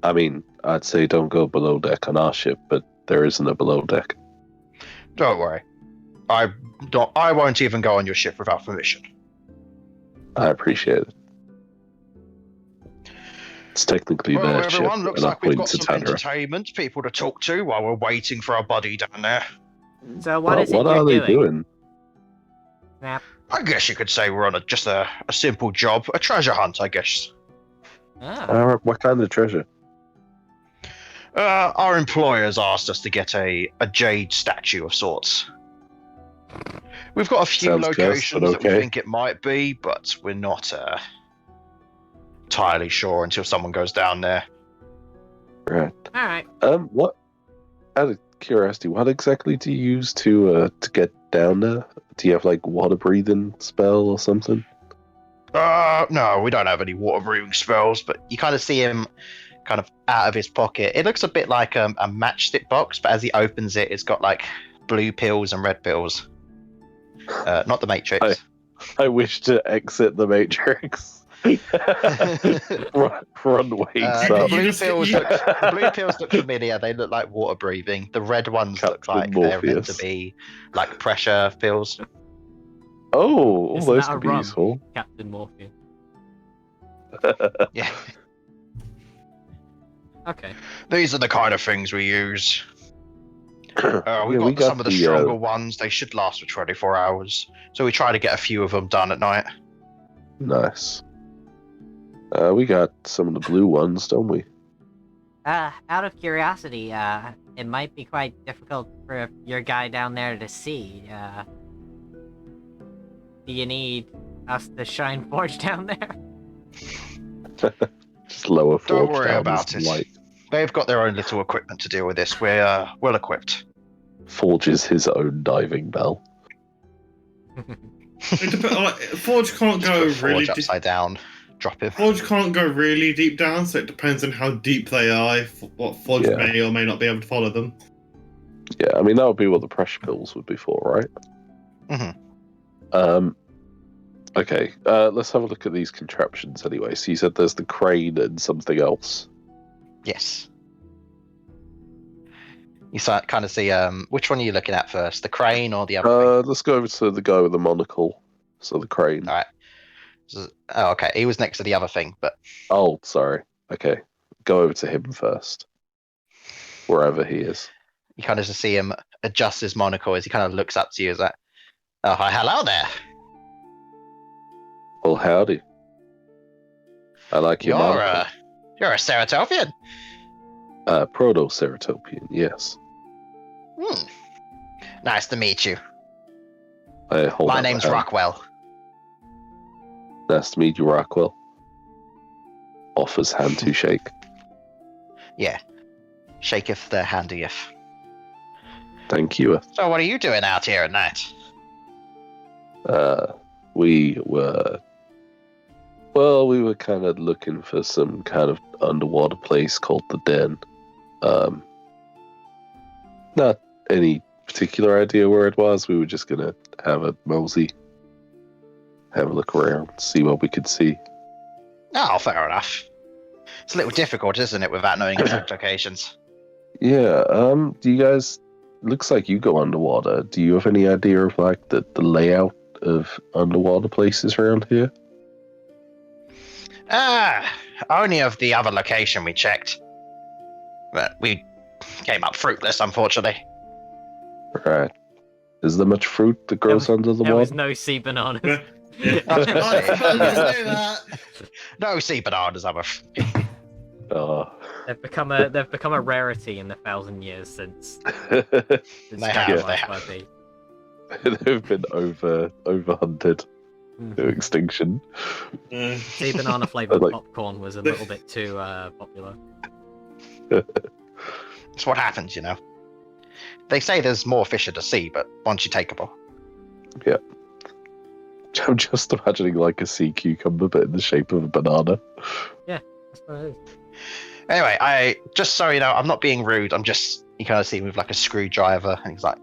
I mean, I'd say don't go below deck on our ship, but there isn't a below deck. Don't worry. I won't even go on your ship without permission. I appreciate it. It's technically Well, their ship, everyone, looks and I'm like we've pointing got to some Tanner. entertainment, people to talk to while we're waiting for our buddy down there. So what is it What you're are they doing? doing? Snap. I guess you could say we're on just a simple job, a treasure hunt, I guess. Ah, What kind of treasure? Our employers asked us to get a jade statue of sorts. We've got a few Sounds cursed, locations but that we okay. think it might be, but we're not entirely sure until someone goes down there. Right. all right. What? Out of curiosity, what exactly do you use to get down there? Do you have like water breathing spell or something? No, we don't have any water breathing spells, but you kind of see him kind of out of his pocket. It looks a bit like a matchstick box, but as he opens it, it's got like blue pills and red pills. Not the Matrix. I wish to exit the Matrix. run way The up. blue pills look familiar. They look like water breathing. The red ones look Captain like they're meant to Morpheus. be like pressure pills. Oh, Isn't those that a could be rum? useful. Captain Morpheus. Yeah, Okay. these are the kind of things we use. Yeah, We've got some of the stronger ones. They should last for 24 hours. So we try to get a few of them done at night. Nice. We got some of the blue ones, don't we? Out of curiosity, it might be quite difficult for your guy down there to see. Do you need us to shine forge down there? Just lower forge Don't worry down about as it. light. They've got their own little equipment to deal with this. We're well equipped. Forges his own diving bell. Forge can't go Put really Forge deep. upside down. Drop him. Forge can't go really deep down, so it depends on how deep they are. What Forge Yeah. may or may not be able to follow them. Yeah, I mean that would be what the pressure pills would be for, right? Mhm. Okay, let's have a look at these contraptions anyway. So you said there's the crane and something else. Yes. You kind of see. Which one are you looking at first? The crane or the other thing? Let's go over to the guy with the monocle. So the crane. All right. Oh, okay. He was next to the other thing, but Oh, sorry. Okay, go over to him first. Wherever he is. you kind of just see him adjust his monocle as he kind of looks up to you. As that, oh, hi, hello there. Well, howdy. I like your monocle. You're a Ceratopian. Proto-Ceratopian, yes. Nice to meet you. I hold My up a name's hand. Rockwell. Nice to meet you, Rockwell. Offers hand to shake. Yeah. Shaketh the handieth. Thank you. So what are you doing out here at night? We were Well, we were kind of looking for some kind of underwater place called the Den. Not any particular idea where it was. We were just gonna have a mosey, have a look around, see what we could see. Oh, fair enough. It's a little difficult, isn't it, without knowing exact locations? Yeah. Do you guys? Looks like you go underwater. Do you have any idea of like the layout of underwater places around here? Only of the other location we checked. But we came up fruitless, unfortunately. Right. Is there much fruit that grows under the There was water? no sea bananas. Yeah. I was about to say that. No sea bananas, They've become a rarity in the 1,000 years since They have, they have. YP. They've been over hunted to extinction. Sea banana flavored Like- popcorn was a little bit too popular. It's what happens, you know. They say there's more fish in the sea, but once you take them all. I'm just imagining like a sea cucumber, but in the shape of a banana. That's what it is. Anyway, just so you know, I'm not being rude. I'm just, you kind of see him with like a screwdriver, and he's like,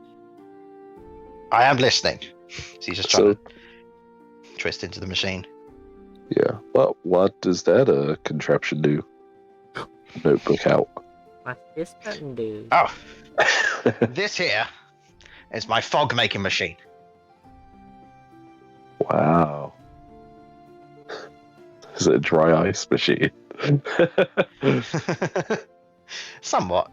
I am listening. So he's just trying to twist into the machine. Yeah. Well, what does that contraption do? Notebook out. What's this button do? Oh, this here is my fog making machine. Wow. Is it a dry ice machine? Somewhat.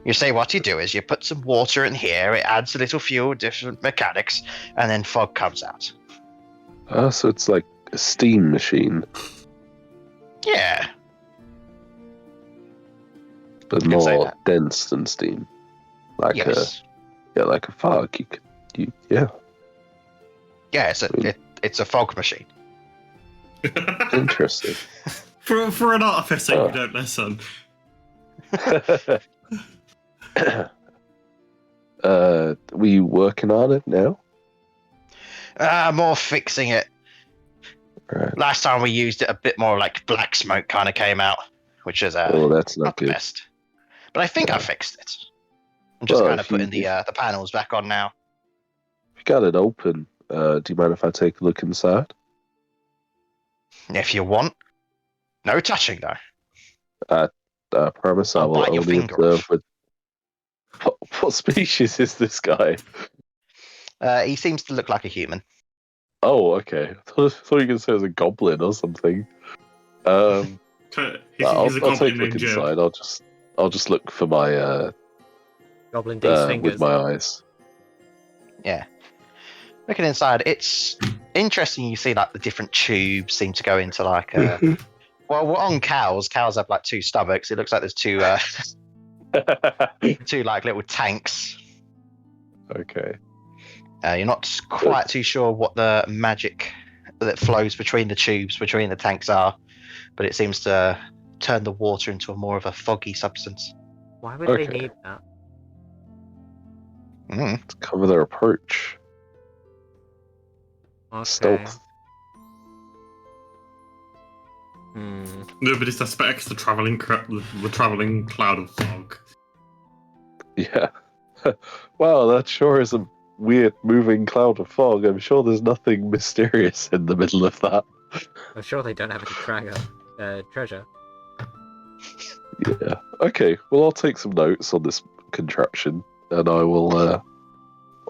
You see, what you do is you put some water in here, it adds a little fuel, different mechanics, and then fog comes out. So it's like a steam machine, Yeah. but You can say more that. dense than steam. Like Yes. like a fog. Yeah. Yeah, it's a fog machine. Interesting. For an artificer, Oh. you don't listen. Were you working on it now? More fixing it. Right. Last time we used it, a bit more like black smoke kind of came out, which is Well, that's not not the good. best. But I think I Yeah. fixed it. I'm just Well, kind of if you- putting the panels back on now. If you got it open, do you mind if I take a look inside? If you want. No touching, though. I promise I I'll will bite your only finger observe off. with. What species is this guy? He seems to look like a human. Oh, okay. I thought you were going to say it was a goblin or something. He's I'll a take goblin a look named Jim. inside. I'll just look for my Goblin D's fingers. with my eyes. Yeah. Looking inside, it's interesting. You see like the different tubes seem to go into like well, we're on cows. Cows have like two stomachs. It looks like there's two like little tanks. Okay. You're not quite too sure what the magic that flows between the tubes, between the tanks are, but it seems to turn the water into more of a foggy substance. Why would Okay. they need that? To cover their approach. Okay. Stealth. Nobody suspects the traveling cloud of fog. Yeah. Wow, that sure is a weird moving cloud of fog. I'm sure there's nothing mysterious in the middle of that. I'm sure they don't have any treasure. Yeah. Okay. Well, I'll take some notes on this contraption, and I will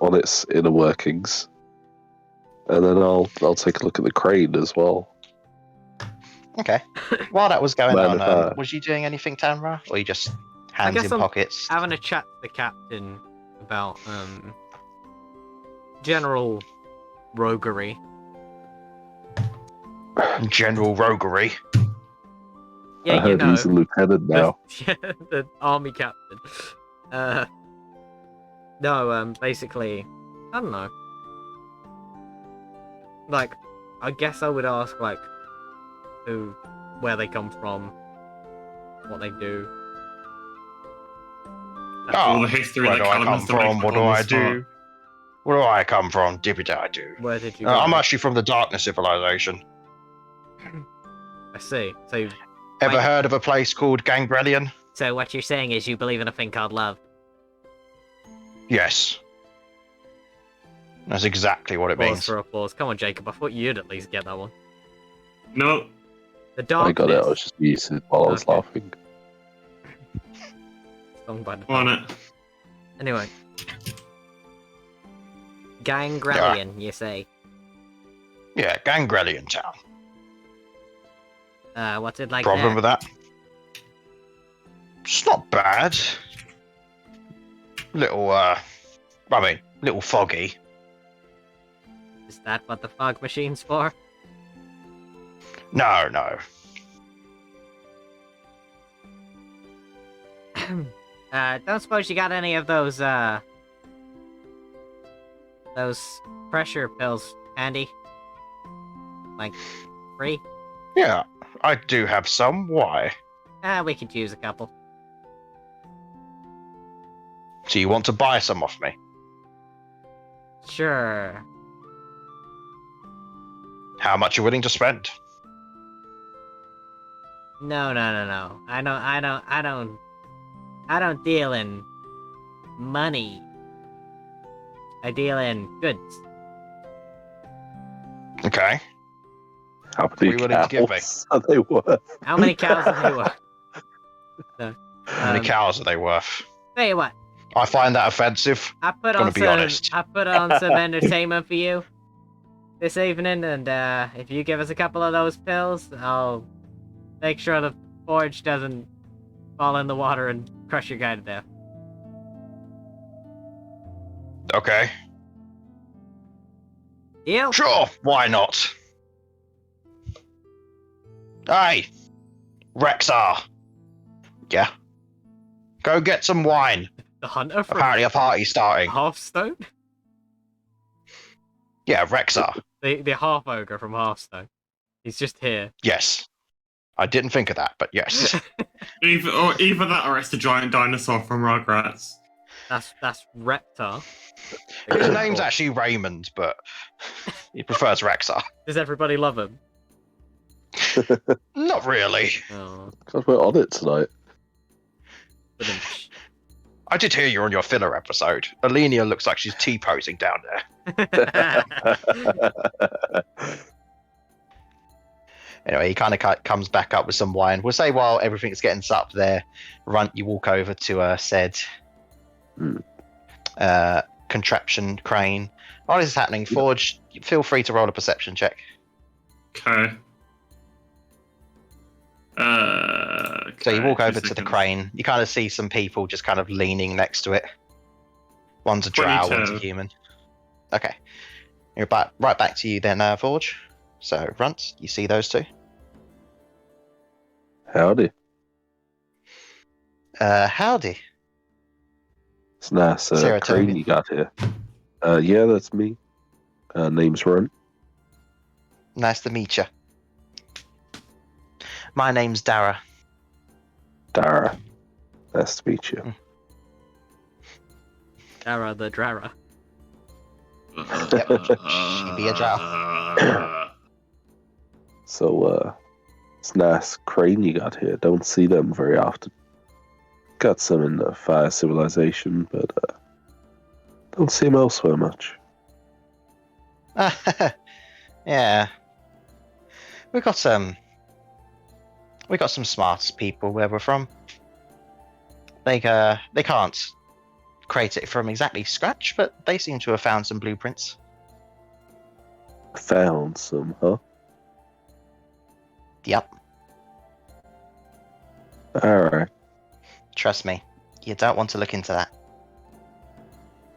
on its inner workings, and then I'll take a look at the crane as well. Okay. While that was going Man, on, was you doing anything, Tamra, or you just hands guess in I'm pockets? Having a chat to the captain about general roguery. General roguery. Yeah, I you heard know. he's a lieutenant now. Yeah, the army captain. Basically, I don't know. Like, I guess I would ask, like, where they come from, what they do. All the history Where that do I come Calamus to make from? What the do whole I start. do? Where do I come from? Dippy-da-doo. Where did you go? I'm actually from the Darkness civilization. I see. So, Ever Wait. heard of a place called Gangrelion? So what you're saying is you believe in a thing called love. Yes. That's exactly what it pause means. for applause. Come on, Jacob. I thought you'd at least get that one. No. The I darkness. got it. I was just muted while I was Okay. laughing. Sung by the On it. Anyway, Gangrelion, you say? Yeah, Gangrelion town. What's it like Problem there? with that? It's not bad. Little foggy. Is that what the fog machine's for? No. Don't suppose you got any of those pressure pills handy? Like, free? Yeah, I do have some. Why? We could use a couple. So you want to buy some off me? Sure. How much you willing to spend? No. I don't deal in money. I deal in goods. Okay. How What are you willing to give me? cows are they worth? How many cows are they worth? No. How many cows are they worth? Tell you what, I find that offensive. I put Gonna on be some. honest. I put on some entertainment for you this evening, and if you give us a couple of those pills, I'll make sure the forge doesn't fall in the water and crush your guy to death. Okay. Deal? Sure, why not? Hey, Rexar. Yeah. Go get some wine. The hunter from Apparently a party's starting. Hearthstone? Yeah, Rexar. The half ogre from Hearthstone. He's just here. Yes. I didn't think of that, but yes. Either that or it's the giant dinosaur from Rugrats. That's Reptar. His name's actually Raymond, but he prefers Rexar. Does everybody love him? Not really. Oh, God, we're on it tonight. ba-dum-tsh. I did hear you're on your filler episode. Alenia looks like she's T-posing down there. Anyway, he kind of comes back up with some wine. We'll say while everything's getting set up there, Runt, you walk over to said contraption crane. While this is happening, Forge, feel free to roll a perception check. Okay. So you walk 2 over to the seconds. crane. You kind of see some people just kind of leaning next to it. One's a drow, one's a 22. human. Okay. You're right back to you then, Forge. So, Runt, you see those two? Howdy. Howdy. It's nice Serotonin. crane you got here. Yeah, that's me. Name's Run. Nice to meet you. My name's Dara. Dara. Nice to meet you. Dara the Drara. Yep. She be a drow. So, it's nice crane you got here. Don't see them very often. Got some in the Fire Civilization, but don't see them elsewhere much. Yeah. We got some smart people where we're from. They can't create it from exactly scratch, but they seem to have found some blueprints. Found some, huh? Yep. Alright. Trust me, you don't want to look into that.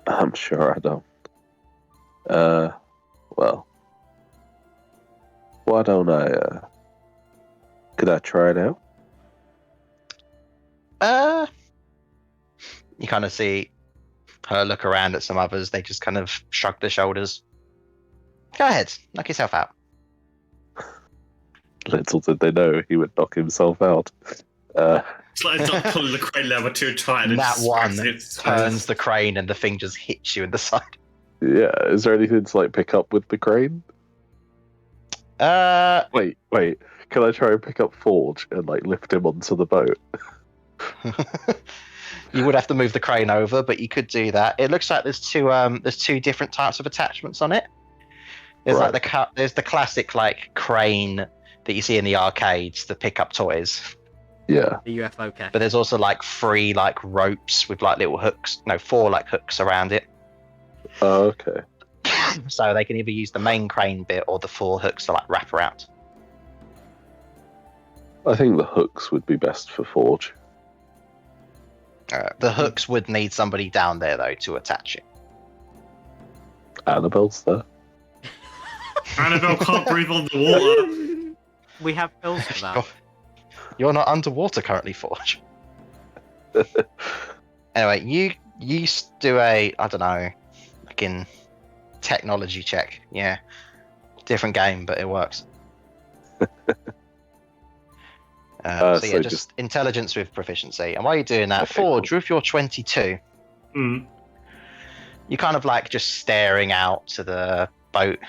I'm sure I don't. Well. Why don't I, could I try it out? You kind of see her look around at some others. They just kind of shrug their shoulders. Go ahead, knock yourself out. Little did they know he would knock himself out. It's like not pulling the crane lever too tight. And That just one smacks it. turns the crane and the thing just hits you in the side. Yeah, is there anything to like pick up with the crane? Wait. Can I try and pick up Forge and like lift him onto the boat? You would have to move the crane over, but you could do that. It looks like there's two different types of attachments on it. There's Right. like there's the classic like crane that you see in the arcades, the pickup toys. Yeah. The UFO cat. But there's also like 3 like ropes with like little hooks. No, 4 like hooks around it. Oh, okay. So they can either use the main crane bit or the 4 hooks to like wrap around. I think the hooks would be best for Forge. The hooks would need somebody down there though to attach it. Annabelle's there. Annabelle can't breathe underwater. We have pills for that. You're not underwater currently, Forge. Anyway, you do a, I don't know, fucking technology check. Yeah, different game, but it works. So yeah, just intelligence with proficiency. And while you're doing that, Okay, Forge, with your 22, Mm. you're kind of like just staring out to the boat,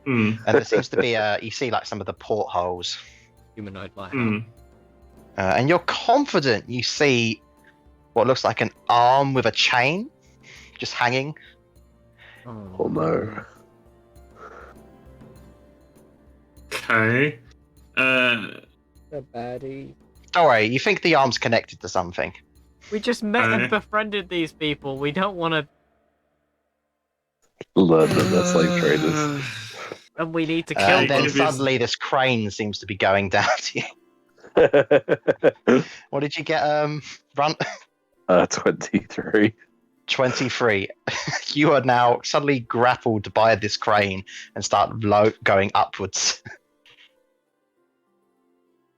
Mm. and there seems to be you see like some of the portholes, Humanoid life. Mm. and you're confident you see what looks like an arm with a chain just hanging. Oh no. Okay. The baddie. Don't worry, you think the arm's connected to something. We just met and Uh. befriended these people. We don't want to, Learn that they're slave traders. and we need to kill And then them. Give us- suddenly this crane seems to be going down to you. What did you get, Runt? 23. 23. You are now suddenly grappled by this crane and start going upwards.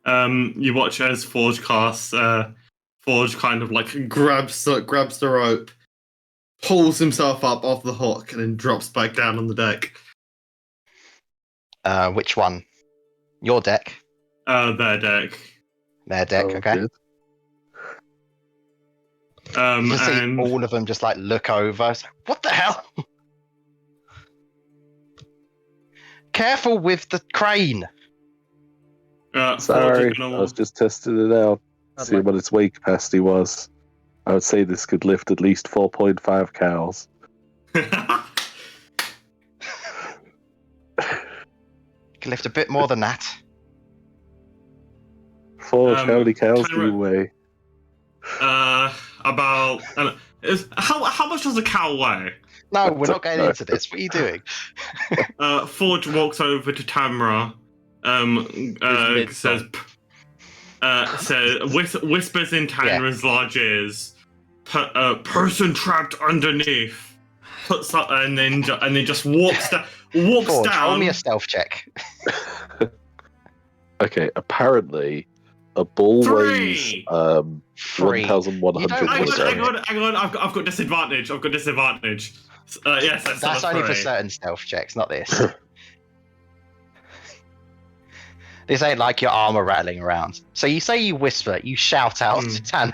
You watch as Forge casts. Forge kind of like Grabs the rope, pulls himself up off the hook, and then drops back down on the deck. Which one? Your deck? their deck. Their deck, Oh, okay. good. You just see And all of them just like look over. It's like, what the hell? Careful with the crane. Forge Sorry, is I gonna was just testing it out, I'd seeing like- what its weight capacity was. I would say this could lift at least 4.5 cows. You can lift a bit more than that. Forge, how many cows do you Tyra- weigh? about how much does a cow weigh? No, we're not No. getting into this. What are you doing? Forge walks over to Tamra. mid-song. Whispers in Tamra's large ears. Person trapped underneath. Puts up and then just walks down. Walks Forge, roll down. me a stealth check. Okay, apparently a bull 3. weighs 3. 1,100 You don't Hang whisper. hang on. I've got disadvantage. Yes, that's That's not a only for 3. certain stealth checks, not this. This ain't like your armor rattling around. So you say you whisper, you shout out to Tan.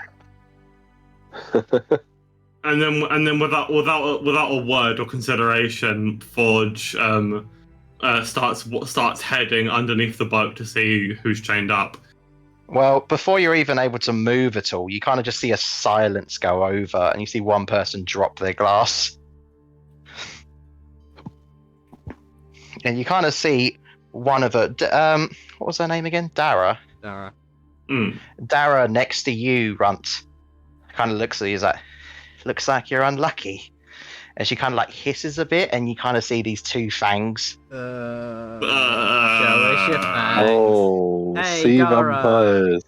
And then without a word or consideration, Forge starts heading underneath the boat to see who's chained up. Well, before you're even able to move at all, you kind of just see a silence go over, and you see one person drop their glass. And you kind of see one of it. What was her name again? Dara. Dara. Dara next to you, Runt, kind of looks at you. He's like, looks like you're unlucky. And she kind of like hisses a bit, and you kind of see these 2 fangs. Show us your fangs. Oh, Hey, sea Gara. vampires.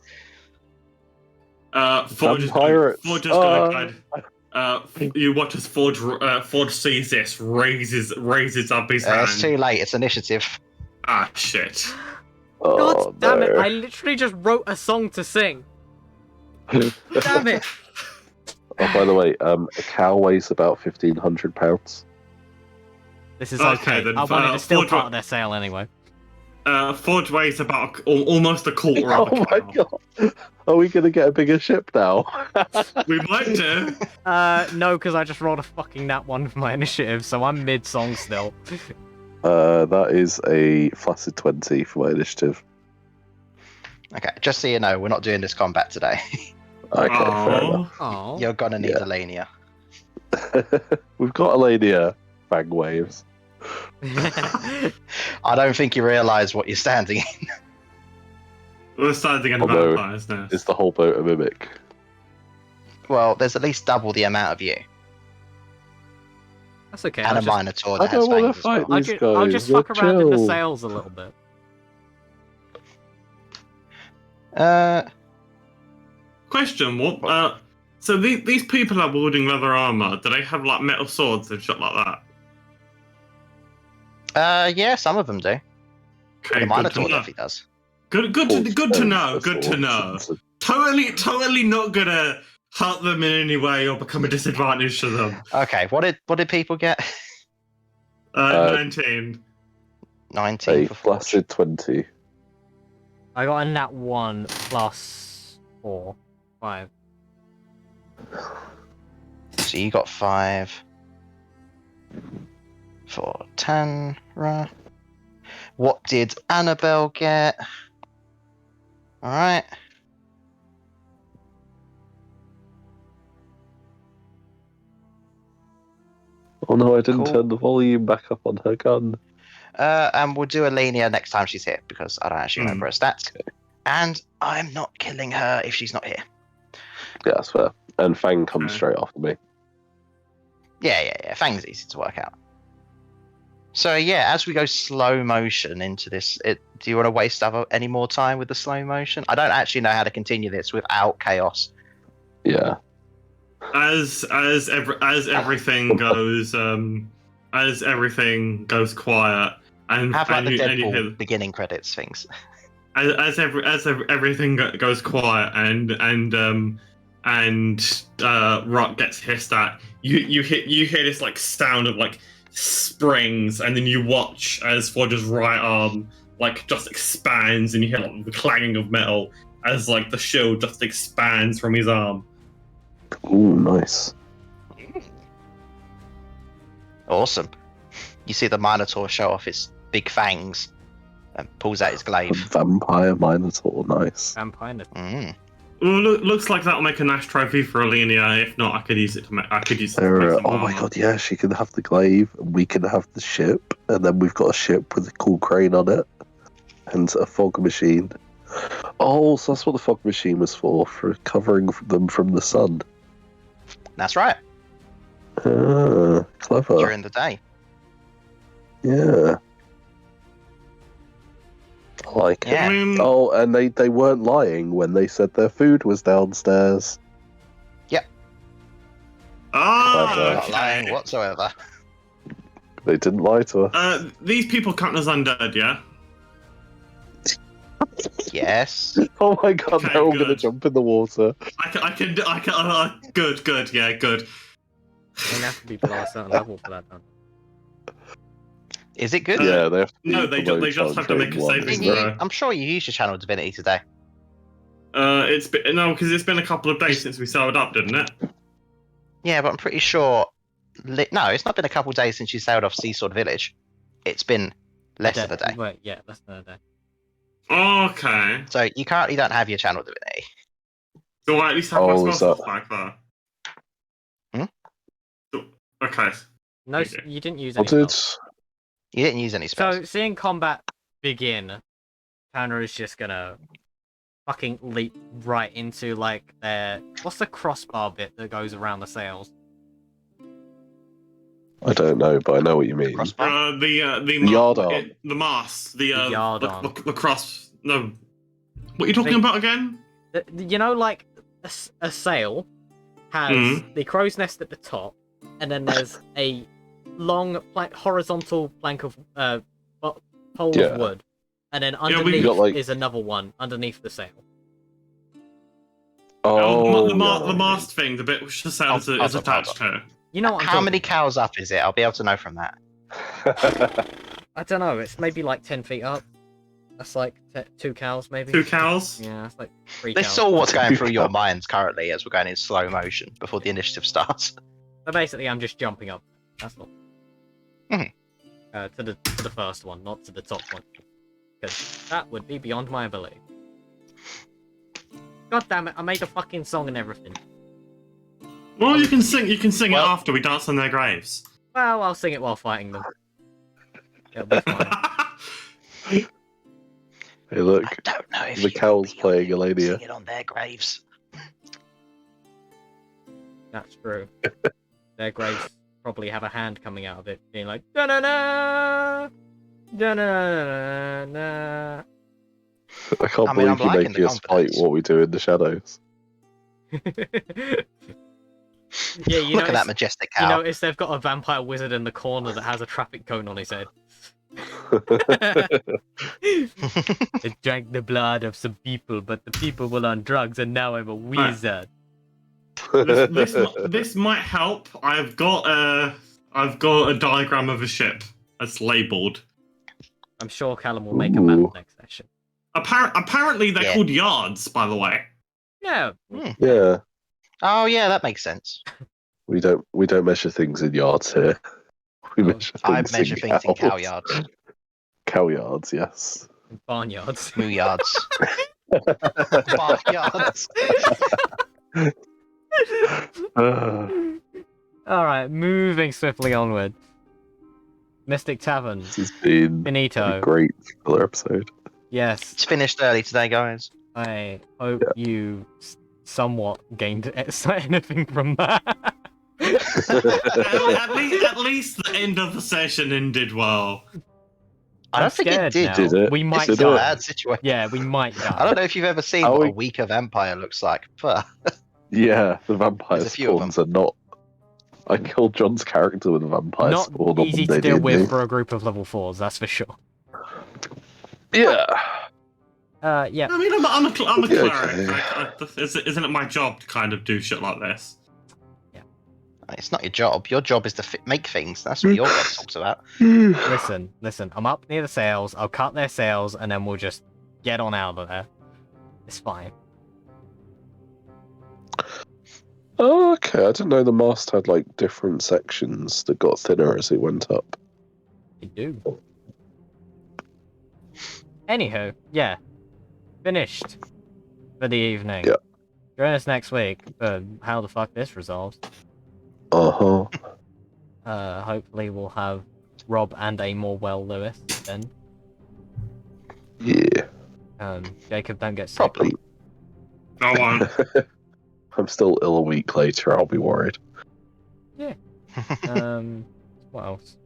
Forge is Vampirates. gonna guide. You watch as Forge sees this, raises up his hand. It's too late. It's initiative. Ah, shit. Oh, God damn it! no. I literally just wrote a song to sing. Damn it! Oh, by the way, a cow weighs about 1,500 pounds. This is Okay, okay. then, I wanted to steal Forge part wa- of their sale anyway. Forge weighs about almost a quarter of a Oh my cow. god! Are we gonna get a bigger ship now? We might do. No, because I just rolled a fucking nat 1 for my initiative, so I'm mid-song still. That is a flaccid 20 for my initiative. Okay, just so you know, we're not doing this combat today. Okay, fair enough. Oh. You're gonna need Yeah. Elenia. We've got Alania fang waves. I don't think you realise what you're standing in. We're starting in the Although, vampire's nest. Is the whole boat a mimic? Well, there's at least double the amount of you. That's okay. And a I'll Minotaur I that has don't wanna fangs as well. fight these guys. I'll just They're fuck around in the chill. sails a little bit. Question: What? So these people are wielding leather armor. Do they have like metal swords and shit like that? Yeah, some of them do. Okay, The good to Minotaur know. definitely does. Good to know. Good to know. Swords. Totally not gonna hurt them in any way or become a disadvantage to them. Okay, what did people get? 19. 19 A for Forge. flaccid 20. I got a nat 1 plus 4. 5. So you got 5 for Tanra. What did Annabelle get? Alright. Oh no, I didn't Cool. turn the volume back up on her gun. And we'll do Alenia next time she's here because I don't actually remember her stats. And I'm not killing her if she's not here. Yeah, that's fair. And Fang comes Okay. straight after me. Yeah. Fang's easy to work out. So yeah, as we go slow motion into this, do you want to waste any more time with the slow motion? I don't actually know how to continue this without chaos. Yeah. As everything goes quiet and Have like and the you, and you hear, Deadpool beginning credits things. everything goes quiet and Rock gets hissed at, you hear this like sound of like springs, and then you watch as Forge's right arm like just expands, and you hear like the clanging of metal as like the shield just expands from his arm. Ooh, nice. Awesome. You see the Minotaur show off his big fangs and pulls out his A glaive. vampire minotaur, nice. Vampire. Well, looks like that'll make a nice trophy for Alenia. If not, I could use it to make. I could use it to make some Oh my armor. god, yeah, she can have the glaive, and we can have the ship, and then we've got a ship with a cool crane on it, and a fog machine. Oh, so that's what the fog machine was for covering them from the sun. That's right. Ah, clever. During the day. Yeah. I like it. Yeah. I mean, Oh, and they weren't lying when they said their food was downstairs. ah, Not lying okay. whatsoever. They didn't lie to us. These people count as undead, yeah? Yes. Oh my god, Okay, they're all gonna good. jump in the water. I can. Good. Yeah, good. They have to be below a certain level for that done. Is it good? Yeah, they have to. No, be they just have to make a one, saving Didn't isn't it? throw. I'm sure you used your channel divinity today. It's been because it's been a couple of days since we sailed up, didn't it? Yeah, but I'm pretty sure. No, it's not been a couple of days since you sailed off Seasword Village. It's been less of a day. Wait, yeah, less than a day. Okay. So you currently don't have your channel divinity. Do I at least have my Oh, spell is slots that- back there? Hmm? Okay. No, Okay. you didn't use I any did. spells. You didn't use any spells. So, seeing combat begin, Tanner is just gonna fucking leap right into, like, their... What's the crossbar bit that goes around the sails? I don't know, but I know what you mean. Crossbar? The yardarm. the mast, the yardarm. the cross. No, what are you talking about again? You know, like, a sail has Mhm. the crow's nest at the top, and then there's a long, horizontal plank of pole Yeah. of wood, and then we underneath got, like- is another one underneath the sail. Oh, the yeah. mast thing, the bit which the sail is Hold on, attached to. You know what I'm How talking many about. cows up is it? I'll be able to know from that. I don't know. It's maybe like 10 feet up. That's like 2 cows, maybe. 2 cows. Yeah, that's like 3 This cows. is all what's going through your minds currently as we're going in slow motion before the initiative starts. So basically, I'm just jumping up. That's all. Mhm. To the first one, not to the top one, because that would be beyond my ability. God damn it! I made a fucking song and everything. Well, you can sing. You can sing Well- it after we dance on their graves. Well, I'll sing it while fighting them. It'll be fine. Hey, look, I don't know if the you cow's would be playing able to Elenia. sing it on their graves. That's true. Their graves probably have a hand coming out of it, being like da na na, da na na. I can't I mean, I'm believe you're liking making the us fight confidence. what we do in the shadows. Yeah, you Look at that notice, majestic you cow. notice they've got a vampire wizard in the corner that has a traffic cone on his head. It drank the blood of some people, but the people were on drugs, and now I'm a wizard. This might help. I've got a diagram of a ship that's labelled. I'm sure Callum will make a map Ooh. next session. Apparently they're Yeah. called yards, by the way. Yeah. Yeah, Oh yeah, that makes sense. we don't measure things in yards here. We Oh, measure I things measure in things in cow cows. yards, Cow yards, yes. Barnyards. moo yards, bark yards. Uh, Alright, moving swiftly onward. Mystic Tavern. this has been a Finito. great filler episode. Yes, It's finished early today, guys. I hope you somewhat gained anything from that. At least the end of the session ended well. I I'm don't think it scared did. now. Did it? We might It's Did a it? die. bad situation. Yeah, we might die. I don't know if you've ever seen Are what we- a weaker vampire looks like. But Yeah, the vampire There's a few of spawns are not. I killed John's character with a vampire Not spawn on easy to Monday, deal didn't with you? for a group of level 4s, that's for sure. Yeah. Yeah. I mean, I'm a Yeah, cleric. okay. Isn't it my job to kind of do shit like this? it's not your job. Your job is to make things. That's what your god talks about. Listen. I'm up near the sails. I'll cut their sails, and then we'll just get on out of there. It's fine. Oh, okay. I didn't know the mast had like different sections that got thinner as it went up. You do. Anywho, yeah. Finished for the evening. Yeah. Join us next week for how the fuck this resolves. Uh huh. Hopefully we'll have Rob and a more well Lewis then. Yeah. Jacob, don't get sick. Probably. Go on. I'm still ill a week later. I'll be worried. What else?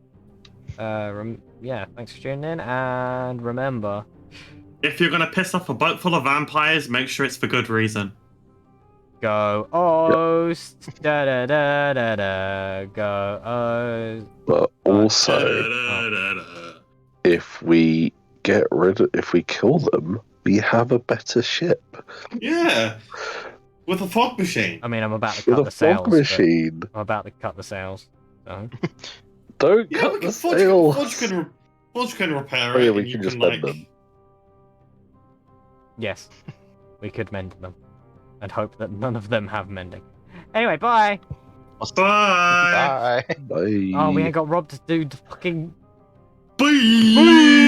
Yeah, thanks for tuning in, and remember, If you're gonna piss off a boat full of vampires, make sure it's for good reason. go Oast, da da da da da, go Oast. But also, Da-da-da-da-da. if we if we kill them, we have a better ship Yeah. With a fog machine. I mean, I'm about to with cut a the sails. fog machine. I'm about to cut the sails. So. Don't Yeah, cut we the can, sail. Fudge can repair Oh, it. yeah, we and you can just like, mend them. Yes, we could mend them, and hope that none of them have mending. Anyway, bye. Bye. Bye. Bye. Oh, we ain't got Rob to do the fucking. Bye.